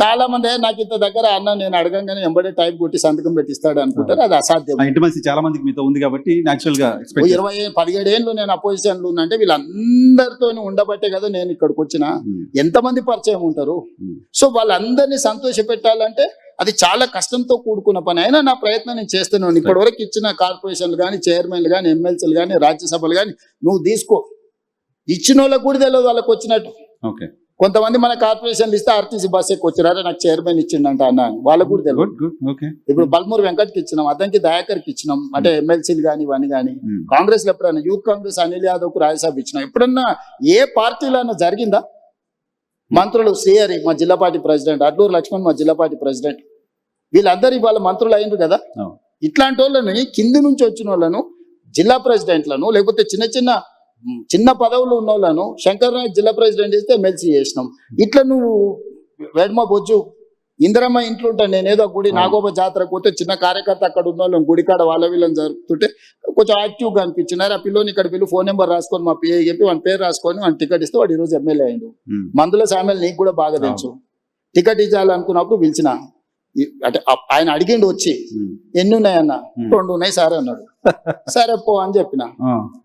చాలా మంది నాకు ఇంత దగ్గర అన్న నేను అడగంగానే ఎంబడే టైం కొట్టి సంతకం పెట్టిస్తాడు అనుకుంటారు. అది అసాధ్యం. చాలా మందికి మీతో ఉంది కాబట్టి న్యాచురల్ గా 17 ఏళ్ళు నేను అపోజిషన్ లో ఉన్నంటే వీళ్ళందరితో ఉండబట్టే కదా నేను ఇక్కడికి వచ్చిన. ఎంతమంది పరిచయం ఉంటారు. సో వాళ్ళందరినీ సంతోష పెట్టాలంటే అది చాలా కష్టంతో కూడుకున్న పని. అయినా నా ప్రయత్నం నేను చేస్తున్నాను. ఇప్పటి వరకు ఇచ్చిన కార్పొరేషన్లు కానీ, చైర్మన్లు కానీ, ఎమ్మెల్సీలు కానీ, రాజ్యసభలు కానీ నువ్వు తీసుకో. ఇచ్చిన వాళ్ళకు కూడా తెలియదు వాళ్ళకి వచ్చినట్టు. కొంతమంది మన కార్పొరేషన్లు ఇస్తే ఆర్టీసీ బస్ ఎక్కువ వచ్చారు, నాకు చైర్మన్ ఇచ్చిండంట అన్న, వాళ్ళకు కూడా తెలియదు. ఇప్పుడు బల్మూరు వెంకట్కి ఇచ్చినాం, అద్దంకి దయాకర్కి ఇచ్చినాం, అంటే ఎమ్మెల్సీలు కానీ ఇవన్నీ కానీ. కాంగ్రెస్ లో ఎప్పుడైనా యూత్ కాంగ్రెస్ అనిల్ యాదవ్ కు రాజ్యసభ ఇచ్చినాం. ఎప్పుడన్నా ఏ పార్టీలో జరిగిందా? మంత్రులు శ్రీహరి మా జిల్లా పార్టీ ప్రెసిడెంట్, అడ్లూరు లక్ష్మణ్ మా జిల్లా పార్టీ ప్రెసిడెంట్, వీళ్ళందరూ ఇవాళ మంత్రులు అయ్యిండ్రు కదా. ఇట్లాంటి వాళ్ళని కింది నుంచి వచ్చిన వాళ్ళను జిల్లా ప్రెసిడెంట్లను లేకపోతే చిన్న పదవులు ఉన్న వాళ్ళను శంకర్ నాయక్ జిల్లా ప్రెసిడెంట్ ఇస్తే ఎమ్మెల్సీ చేసినాం. ఇట్లా నువ్వు వెడ్మ బొజ్జు ఇందిరమ్మ ఇంట్లో ఉంటాను నేను, ఏదో గుడి నాగోబ జాతరకు పోతే చిన్న కార్యకర్త అక్కడ ఉన్న వాళ్ళని గుడికాడ వాళ్ళ వీళ్ళని జరుపుతుంటే కొంచెం యాక్టివ్గా అనిపించినారు. ఆ పిల్లోని ఇక్కడ పిల్లలు ఫోన్ నెంబర్ రాసుకొని మా పిఏ చెప్పి వాడి పేరు రాసుకొని వాడిని టికెట్ ఇస్తే వాడు ఈరోజు ఎమ్మెల్యే అయ్యిండు. మందుల సామెలు నీకు కూడా బాగా తెలుసు. టికెట్ ఇచ్చాలనుకున్నప్పుడు పిలిచిన, అంటే ఆయన అడిగిండు వచ్చి ఎన్ని ఉన్నాయన్న, 2 ఉన్నాయి సార్ అన్నాడు. సరే పో అని చెప్పిన.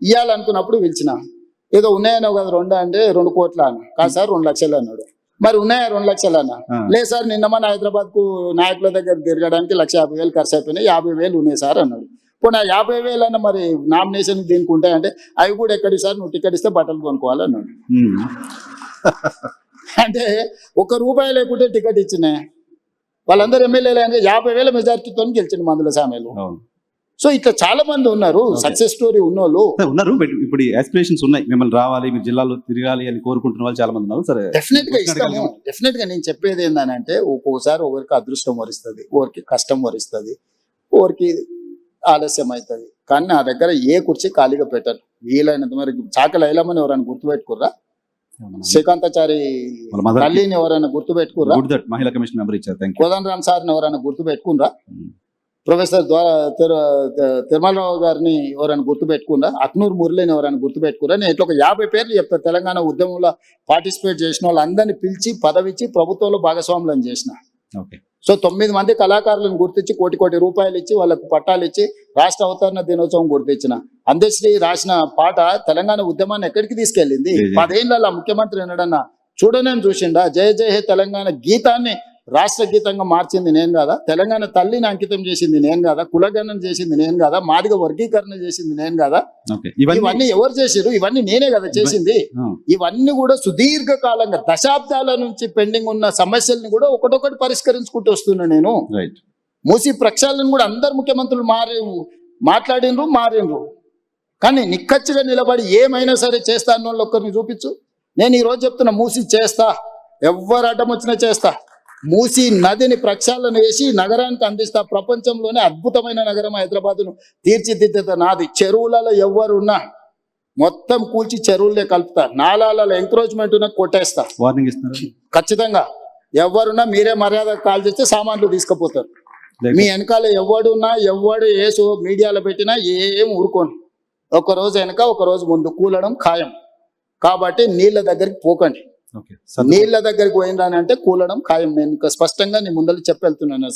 ఇవ్వాలనుకున్నప్పుడు పిలిచిన, ఏదో ఉన్నాయనో కదా 2 అంటే 2 కోట్ల అన్న. కాదు సార్ 2 లక్షలు అన్నాడు. మరి ఉన్నాయా 2 లక్షలు అన్న? లేదు సార్ నిన్న మన హైదరాబాద్ కు నాయకుల దగ్గర తిరగడానికి 1,50,000 ఖర్చు అయిపోయినాయి, 50,000 ఉన్నాయి సార్ అన్నాడు. పోనీ 50,000 అన్న మరి నామినేషన్ దీనికి ఉంటాయంటే అవి కూడా ఎక్కడి సార్, నువ్వు టికెట్ ఇస్తే బట్టలు కొనుక్కోవాలన్నాడు. అంటే ₹1 లేకుంటే టికెట్ ఇచ్చినా వాళ్ళందరూ ఎమ్మెల్యేలు 50,000 మెజార్టీతో గెలిచిండు మందుల సామెలు. సో ఇట్లా చాలా మంది ఉన్నారు, సక్సెస్ స్టోరీ ఉన్నోళ్ళు ఉన్నారు. ఇప్పుడు ఆస్పిరేషన్స్ ఉన్నాయి, మిమ్మల్ని రావాలి మీరు జిల్లాలో తిరగాలి అని కోరుకుంటున్న వాళ్ళు చాలా మంది ఉన్నారు. సరే డెఫినెట్ గా ఇస్తాము. డెఫినెట్ గా నేను చెప్పేది ఏంటంటే ఒక్కోసారి ఒకరికి అదృష్టం వరిస్తుంది, ఒకరికి కష్టం వరిస్తుంది, ఒకరికి ఆలస్యం అవుతుంది. కానీ నా దగ్గర ఏ కుర్చీ ఖాళీగా పెట్టారు. వీలైనంత మరి చాకలి ఐలమ్మని ఎవరైనా గుర్తుపెట్టుకుర్రా? శ్రీకాంతాచారి తల్లిని ఎవరైనా గుర్తుపెట్టుకుర్రా? మహిళా కమిషన్ మెంబర్ ఇచ్చారు. కోదండరామ్ సార్ని ఎవరైనా గుర్తుపెట్టుకుర్రా? ప్రొఫెసర్ తిరుమలరావు గారిని ఎవరైనా గుర్తుపెట్టుకున్నా? అక్నూరు మురళిని ఎవరైనా గుర్తుపెట్టుకున్నా? నేను ఇట్లా ఒక 50 పేర్లు చెప్తా. తెలంగాణ ఉద్యమంలో పార్టిసిపేట్ చేసిన వాళ్ళందరినీ పిలిచి పదవిచ్చి ప్రభుత్వంలో భాగస్వాములను చేసిన. సో 9 మంది కళాకారులను గుర్తించి కోటి రూపాయలు ఇచ్చి వాళ్ళకు పట్టాలు ఇచ్చి రాష్ట్ర అవతరణ దినోత్సవం గుర్తించిన. అందశ్రీ రాసిన పాట తెలంగాణ ఉద్యమాన్ని ఎక్కడికి తీసుకెళ్ళింది? 10 ఏళ్ళ ముఖ్యమంత్రి ఎన్నడన్నా చూడనేం చూసిండా? జయ జయ హే తెలంగాణ గీతాన్ని రాష్ట్ర గీతంగా మార్చింది నేను కదా, తెలంగాణ తల్లిని అంకితం చేసింది నేను కదా, కులగణన చేసింది నేను కదా, మాదిగ వర్గీకరణ చేసింది నేను కదా. ఓకే. ఇవన్నీ ఎవరు చేసిరు? ఇవన్నీ నేనే కదా చేసింది. ఆ, ఇవన్నీ కూడా సుదీర్ఘ కాలంగా దశాబ్దాల నుంచి పెండింగ్ ఉన్న సమస్యల్ని కూడా ఒకటొకటి పరిష్కరించుకుంటూ వస్తున్నా నేను. రైట్. మూసి ప్రక్షాళన కూడా అందరు ముఖ్యమంత్రులు మారిండ్రు. కానీ నిక్కచ్చిగా నిలబడి ఏమైనా సరే చేస్తా అన్న వాళ్ళు ఒక్కరిని చూపించు. నేను ఈ రోజు చెప్తున్నా, మూసి చేస్తా, ఎవరు అడ్డం వచ్చినా చేస్తా. మూసి నదిని ప్రక్షాళన చేసి నగరానికి అందిస్తా. ప్రపంచంలోనే అద్భుతమైన నగరం హైదరాబాద్ను తీర్చిదిద్దుతా నాది. చెరువులలో ఎవరున్నా మొత్తం కూల్చి చెరువులే కలుపుతా. నాలాలలో ఎంక్రోచ్మెంట్ ఉన్న కొట్టేస్తా. వార్నింగ్ ఇస్తున్నారు. ఖచ్చితంగా ఎవరున్నా మీరే మర్యాద కాల్ చేస్తే సామాన్లు తీసుకుపోతారు. మీ వెనకాల ఎవడున్నా ఎవడు ఏసో మీడియాలో పెట్టినా ఏం ఊరుకోను. ఒక రోజు వెనక ఒక రోజు ముందు కూలడం ఖాయం. కాబట్టి నీళ్ళ దగ్గరికి పోకండి. ఓకే. నీళ్ళ దగ్గరికి పోయిందని అంటే కూలడం ఖాయం. నేను ఇంకా స్పష్టంగా నీ ముందర చెప్పెళ్తున్నాను.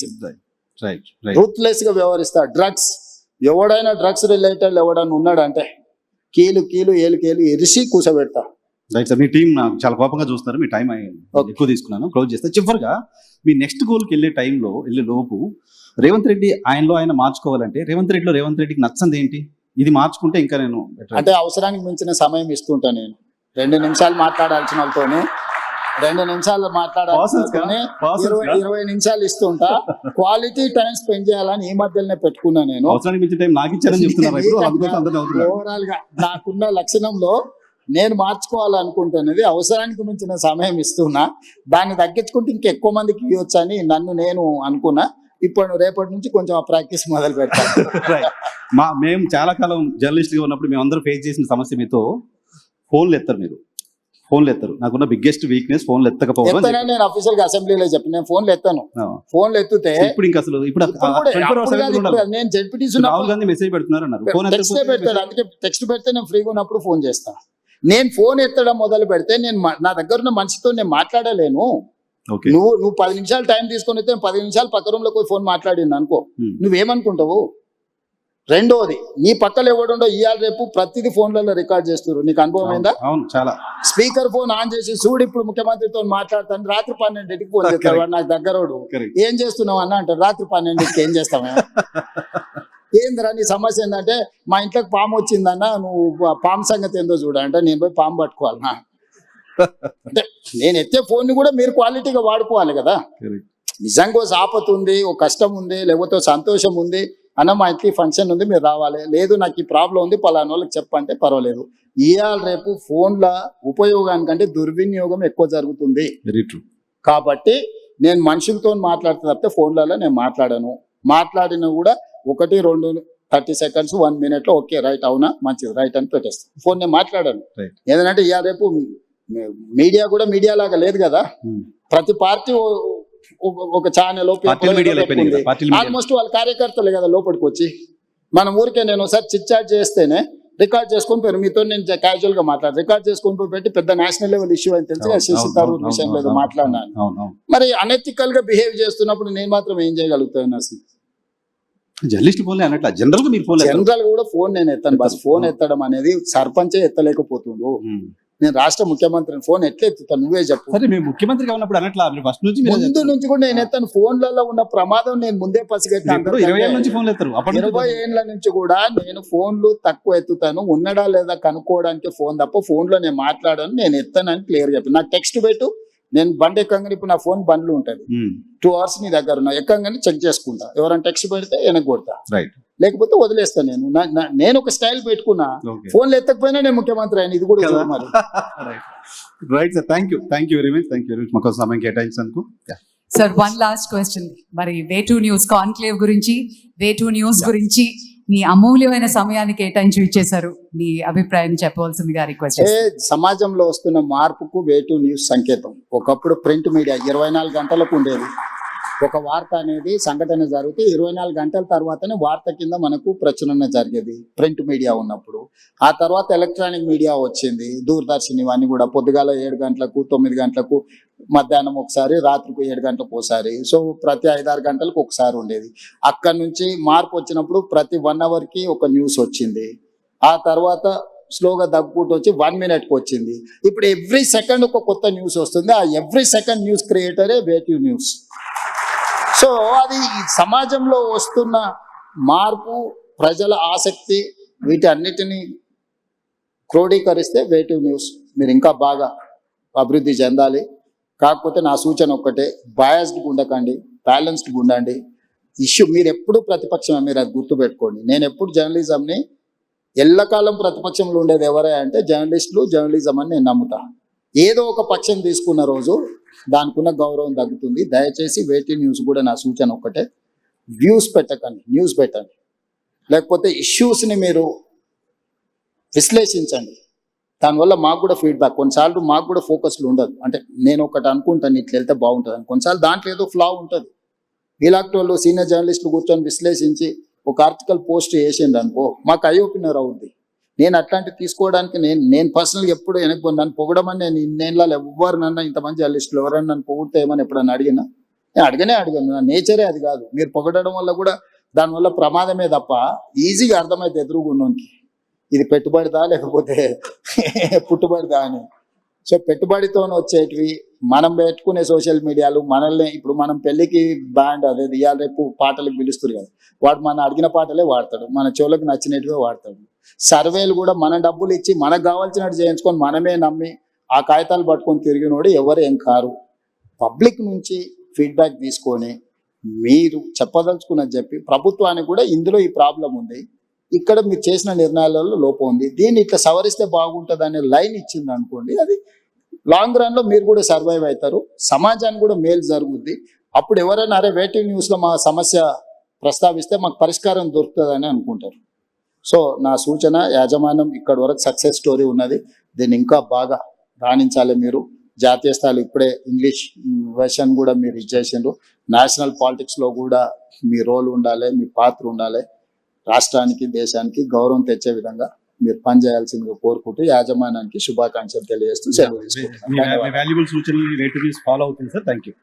రైట్. రైట్. రూత్లెస్ గా వ్యవహరిస్తా. డ్రగ్స్ ఎవడైనా డ్రగ్స్ రిలేటెడ్ ఎవడైనా ఉన్నాడంటే కీలు ఏలు ఇరిసి కూసబెడతా. Right sir. మీ టీం నాకు చాలా కోపంగా చూస్తారు. మీ టైం ఎక్కువ తీసుకున్నాను. క్లోజ్ చేస్తే చివరిగా మీ నెక్స్ట్ గోల్కి వెళ్ళే లోపు రేవంత్ రెడ్డి ఆయనలో ఆయన మార్చుకోవాలంటే రేవంత్ రెడ్డికి నచ్చంది ఏంటి? ఇది మార్చుకుంటే ఇంకా నేను అంటే అవసరానికి మించిన సమయం ఇస్తుంటా. నేను 2 నిమిషాలు మాట్లాడాల్సిన వాళ్ళతోనే 2 నిమిషాలు మాట్లాడాల్సిన 20 నిమిషాలు ఇస్తుంటా. క్వాలిటీ టైం స్పెండ్ చేయాలని ఈ మధ్యలోనే పెట్టుకున్నా నేను. అవసరానికి మించిన టైం నాకు ఇచ్చారని చెప్తున్నారు. ఓవరాల్ గా నాకున్న లక్షణంలో నేను మార్చుకోవాలనుకుంటున్నది అవసరానికి మించిన సమయం ఇస్తున్నా. దాన్ని తగ్గించుకుంటే ఇంకెక్కువ మందికి ఇవ్వచ్చు అని నేను అనుకున్నా. ఇప్పుడు రేపటి నుంచి కొంచెం ఆ ప్రాక్టీస్ మొదలు పెడతాను. మేము చాలా కాలం జర్నలిస్ట్ గా ఉన్నప్పుడు మేము అందరూ ఫేస్ చేసిన సమస్య మీతో ఫోన్లు ఎత్తారు. నాకున్న బిగ్గెస్ట్ వీక్నెస్ ఫోన్లు ఎత్తకపోవడం. నేను అఫీషియల్ గా అసెంబ్లీలో చెప్పి నేను ఫోన్లు ఎత్తాను. ఫోన్లు ఎత్తితే ఇప్పుడు ఇంకా అసలు నేను జడ్పీటీసీ రాహుల్ గాంధీ మెసేజ్ పెడుతున్నారు అన్నారు. టెక్స్ట్ పెడతాడు. అందుకే టెక్స్ట్ పెడితే నేను ఫ్రీగా ఉన్నప్పుడు ఫోన్ చేస్తా. నేను ఫోన్ ఎత్తడం మొదలు పెడితే నా దగ్గర ఉన్న మనిషితో నేను మాట్లాడలేను. నువ్వు 10 నిమిషాలు టైం తీసుకొని వస్తే 10 నిమిషాలు పక్క రూమ్ లో పోయి ఫోన్ మాట్లాడింది అనుకో, నువ్వేమనుకుంటావు? రెండోది, నీ పక్కలో ఎవడుండో ఇవాళ రేపు ప్రతిదీ ఫోన్లలో రికార్డ్ చేస్తున్నారు. నీకు అనుభవం అయిందా? చాలా. స్పీకర్ ఫోన్ ఆన్ చేసి చూడు ఇప్పుడు ముఖ్యమంత్రితో మాట్లాడతాను. రాత్రి 12కి ఫోన్ చేస్తాడు నాకు దగ్గరోడు. ఏం చేస్తున్నావు అన్న అంటాడు. రాత్రి 12కి ఏం చేస్తావా? ఏందిరా నీ సమస్య ఏంటంటే మా ఇంట్లోకి పాము వచ్చిందన్న, నువ్వు పాము సంగతి ఏందో చూడంటే నేను పోయి పాము పట్టుకోవాలన్నా. అంటే నేను ఎత్తే ఫోన్ ని కూడా మీరు క్వాలిటీగా వాడుకోవాలి కదా. నిజంగా ఆపత్తు ఉంది, ఒక కష్టం ఉంది, లేకపోతే సంతోషం ఉంది అన్న, మా ఇంటికి ఫంక్షన్ ఉంది మీరు రావాలి, లేదు నాకు ఈ ప్రాబ్లం ఉంది పలానా వాళ్ళకి చెప్పంటే పర్వాలేదు. ఇవాళ రేపు ఫోన్ల ఉపయోగానికంటే దుర్వినియోగం ఎక్కువ జరుగుతుంది. కాబట్టి నేను మనుషులతో మాట్లాడితే తప్పితే ఫోన్లలో నేను మాట్లాడినా కూడా 1, 2, 30 సెకండ్స్ 1 minute లో ఓకే రైట్ అవునా మంచిది రైట్ అని పెట్టేస్తాను. ఫోన్ నేను మాట్లాడాను. ఏంటంటే ఇవాళ రేపు మీడియా కూడా మీడియా లాగా లేదు కదా. ప్రతి పార్టీ ఒక ఛానల్ ఆల్మోస్ట్ వాళ్ళ కార్యకర్తలే కదా లోపలికి వచ్చి. మన ఊరికే నేను ఒకసారి చిట్చాట్ చేస్తేనే రికార్డ్ చేసుకొని పోయి మీతో నేను క్యాజువల్ గా రికార్డ్ చేసుకొని పోయి పెట్టి పెద్ద నేషనల్ లెవెల్ ఇష్యూ అని తెలిసి శశి తరూర్ విషయం లేదు మాట్లాడినాను. మరి అనెథికల్ గా బిహేవ్ చేస్తున్నప్పుడు నేను మాత్రం ఏం చేయగలుగుతాను? అసలు జర్నలిస్ట్ ఫోన్ అన్నట్ల జనరల్ గా మీరు జనరల్ కూడా ఫోన్ నేను ఎత్తాను. బస్ ఫోన్ ఎత్తడం అనేది సర్పంచే ఎత్తలేకపోతుండు. నేను రాష్ట్ర ముఖ్యమంత్రిని ఫోన్ ఎట్లా ఎత్తుతాను నువ్వే చెప్పు. ముఖ్యమంత్రిగా ఉన్నప్పుడు అన్నట్లా ముందు నుంచి కూడా నేను ఎత్తాను. ఫోన్లలో ఉన్న ప్రమాదం నేను ముందే పసిగట్టాను. 20 ఏళ్ల నుంచి కూడా నేను ఫోన్లు తక్కువ ఎత్తుతాను. ఉన్నడా లేదా కనుక్కోవడానికి ఫోన్ తప్ప ఫోన్ లో నేను మాట్లాడాను నేను ఎత్తానని క్లియర్ చెప్పి. నాకు టెక్స్ట్ పెట్టు, నేను బండి ఎక్కగానే ఇప్పుడు నా ఫోన్ బండ్లు ఉంటుంది 2 hours నీ దగ్గర ఉన్నా ఎక్కగానే చెక్ చేసుకుంటా. ఎవరైనా టెక్స్ట్ పెడితే వెనక్కి కొడతా, లేకపోతే వదిలేస్తా. నేను ఒక స్టైల్ పెట్టుకున్నా. ఫోన్లు ఎత్తకపోయినా నేను ముఖ్యమంత్రి అయిన ఇది కూడా మరి. Right sir, thank you very much మాకు సమయం కేటాయించినందుకు. Sir, 1 last question. మరి వే2 న్యూస్ కాన్క్లేవ్ గురించి, వే2 న్యూస్ గురించి మీ అమూల్యమైన సమయాన్ని కేటాయించి ఇచ్చేశారు. మీ అభిప్రాయం చెప్పవలసిందిగా రిక్వెస్ట్. సమాజంలో వస్తున్న మార్పుకు వే2 న్యూస్ సంకేతం. ఒకప్పుడు ప్రింట్ మీడియా 24 గంటలకు ఉండేది. ఒక వార్త అనేది సంఘటన జరిగితే 24 గంటల తర్వాతనే వార్త కింద మనకు ప్రచురణ జరిగేది ప్రింట్ మీడియా ఉన్నప్పుడు. ఆ తర్వాత ఎలక్ట్రానిక్ మీడియా వచ్చింది, దూరదర్శన్ ఇవన్నీ కూడా. పొద్దుగాల 7 గంటలకు 9 గంటలకు, మధ్యాహ్నం ఒకసారి, రాత్రికి 7 గంటలకు ఒకసారి. సో ప్రతి 5-6 గంటలకు ఒకసారి ఉండేది. అక్కడి నుంచి మార్పు వచ్చినప్పుడు ప్రతి 1 hour కి ఒక న్యూస్ వచ్చింది. ఆ తర్వాత స్లోగా తగ్గుకుంటూ వచ్చి 1 minute వచ్చింది. ఇప్పుడు ఎవ్రీ సెకండ్ ఒక కొత్త న్యూస్ వస్తుంది. ఆ ఎవ్రీ సెకండ్ న్యూస్ క్రియేటరే వేటివ్ న్యూస్. సో అది ఈ సమాజంలో వస్తున్న మార్పు, ప్రజల ఆసక్తి, వీటన్నిటిని క్రోడీకరిస్తే వేటివ్ న్యూస్ మీరు ఇంకా బాగా అభివృద్ధి చెందాలి. కాకపోతే నా సూచన ఒక్కటే, బయాస్డ్గా ఉండకండి, బ్యాలెన్స్డ్గా ఉండండి. ఇష్యూ మీరు ఎప్పుడు ప్రతిపక్షమే, మీరు అది గుర్తుపెట్టుకోండి. నేను ఎప్పుడు జర్నలిజంని ఎల్లకాలం ప్రతిపక్షంలో ఉండేది ఎవరే అంటే జర్నలిస్టులు, జర్నలిజం అని నేను నమ్ముతా. ఏదో ఒక పక్షం తీసుకున్న రోజు దానికి ఉన్న గౌరవం తగ్గుతుంది. దయచేసి వేటివ్ న్యూస్ కూడా నా సూచన ఒక్కటే, వ్యూస్ పెట్టకండి, న్యూస్ పెట్టండి. లేకపోతే ఇష్యూస్ని మీరు విశ్లేషించండి. దానివల్ల మాకు కూడా ఫీడ్బ్యాక్, కొన్నిసార్లు మాకు కూడా ఫోకస్లు ఉండదు. అంటే నేను ఒకటి అనుకుంటాను ఇట్లా వెళ్తే బాగుంటుంది అని, కొన్నిసార్లు దాంట్లో ఏదో ఫ్లా ఉంటుంది. ఇలాంటి వాళ్ళు సీనియర్ జర్నలిస్టులు కూర్చొని విశ్లేషించి ఒక ఆర్టికల్ పోస్ట్ చేసిండు అనుకో, మాకు ఐ ఓపెనర్ అవుద్ది. నేను అట్లాంటివి తీసుకోవడానికి నేను పర్సనల్గా ఎప్పుడు వెనక్కి నన్ను పొగడమని నేను ఇన్నేళ్ళలో ఎవరినన్నా ఇంతమంది జర్నలిస్టులు ఎవరైనా నన్ను పొగిడితే ఏమని ఎప్పుడన్నా అడిగినా, నేను అడగను. నా నేచరే అది కాదు. మీరు పొగడడం వల్ల కూడా దానివల్ల ప్రమాదమే తప్ప ఈజీగా అర్థమైతే ఎదురుగున్నోనికి ఇది పెట్టుబడిదా లేకపోతే పుట్టుబడిదా అని. సో పెట్టుబడితో వచ్చేటివి మనం పెట్టుకునే సోషల్ మీడియాలు మనల్ని, ఇప్పుడు మనం పెళ్లికి బ్యాండ్ అదే ఇవాళ రేపు పాటలకు పిలుస్తారు కదా, వాడు మన అడిగిన పాటలే వాడతాడు, మన చెవులకు నచ్చినట్టుగా వాడతాడు. సర్వేలు కూడా మన డబ్బులు ఇచ్చి మనకు కావాల్సినట్టు చేయించుకొని మనమే నమ్మి ఆ కాగితాలు పట్టుకొని తిరిగినోడు ఎవరు ఏం కారు. పబ్లిక్ నుంచి ఫీడ్బ్యాక్ తీసుకొని మీరు చెప్పదలుచుకున్నది చెప్పి, ప్రభుత్వానికి కూడా ఇందులో ఈ ప్రాబ్లం ఉంది, ఇక్కడ మీరు చేసిన నిర్ణయాలలో లోపం ఉంది, దీన్ని ఇట్లా సవరిస్తే బాగుంటుంది అనే లైన్ ఇచ్చింది అనుకోండి, అది లాంగ్ రన్లో మీరు కూడా సర్వైవ్ అవుతారు, సమాజానికి కూడా మేలు జరుగుద్ది. అప్పుడు ఎవరైనా అరే వేటివ్ న్యూస్లో మా సమస్య ప్రస్తావిస్తే మాకు పరిష్కారం దొరుకుతుందని అనుకుంటారు. సో నా సూచన, యాజమాన్యం ఇక్కడి వరకు సక్సెస్ స్టోరీ ఉన్నది, దీన్ని ఇంకా బాగా రాణించాలి. మీరు జాతీయ స్థాయిలో ఇప్పుడే ఇంగ్లీష్ వెర్షన్ కూడా మీరు ఇచ్చేసిండ్రు. నేషనల్ పాలిటిక్స్లో కూడా మీ రోల్ ఉండాలి, మీ పాత్ర ఉండాలి. రాష్ట్రానికి, దేశానికి గౌరవం తెచ్చే విధంగా మీరు పనిచేయాల్సిందిగా కోరుకుంటూ యాజమాన్యానికి శుభాకాంక్షలు తెలియజేస్తూ సెలవు తీసుకుంటున్నాను. వాల్యుబుల్ సూచనలు వేటివ్ న్యూస్ ఫాలో అవుతుంది సార్. Thank you.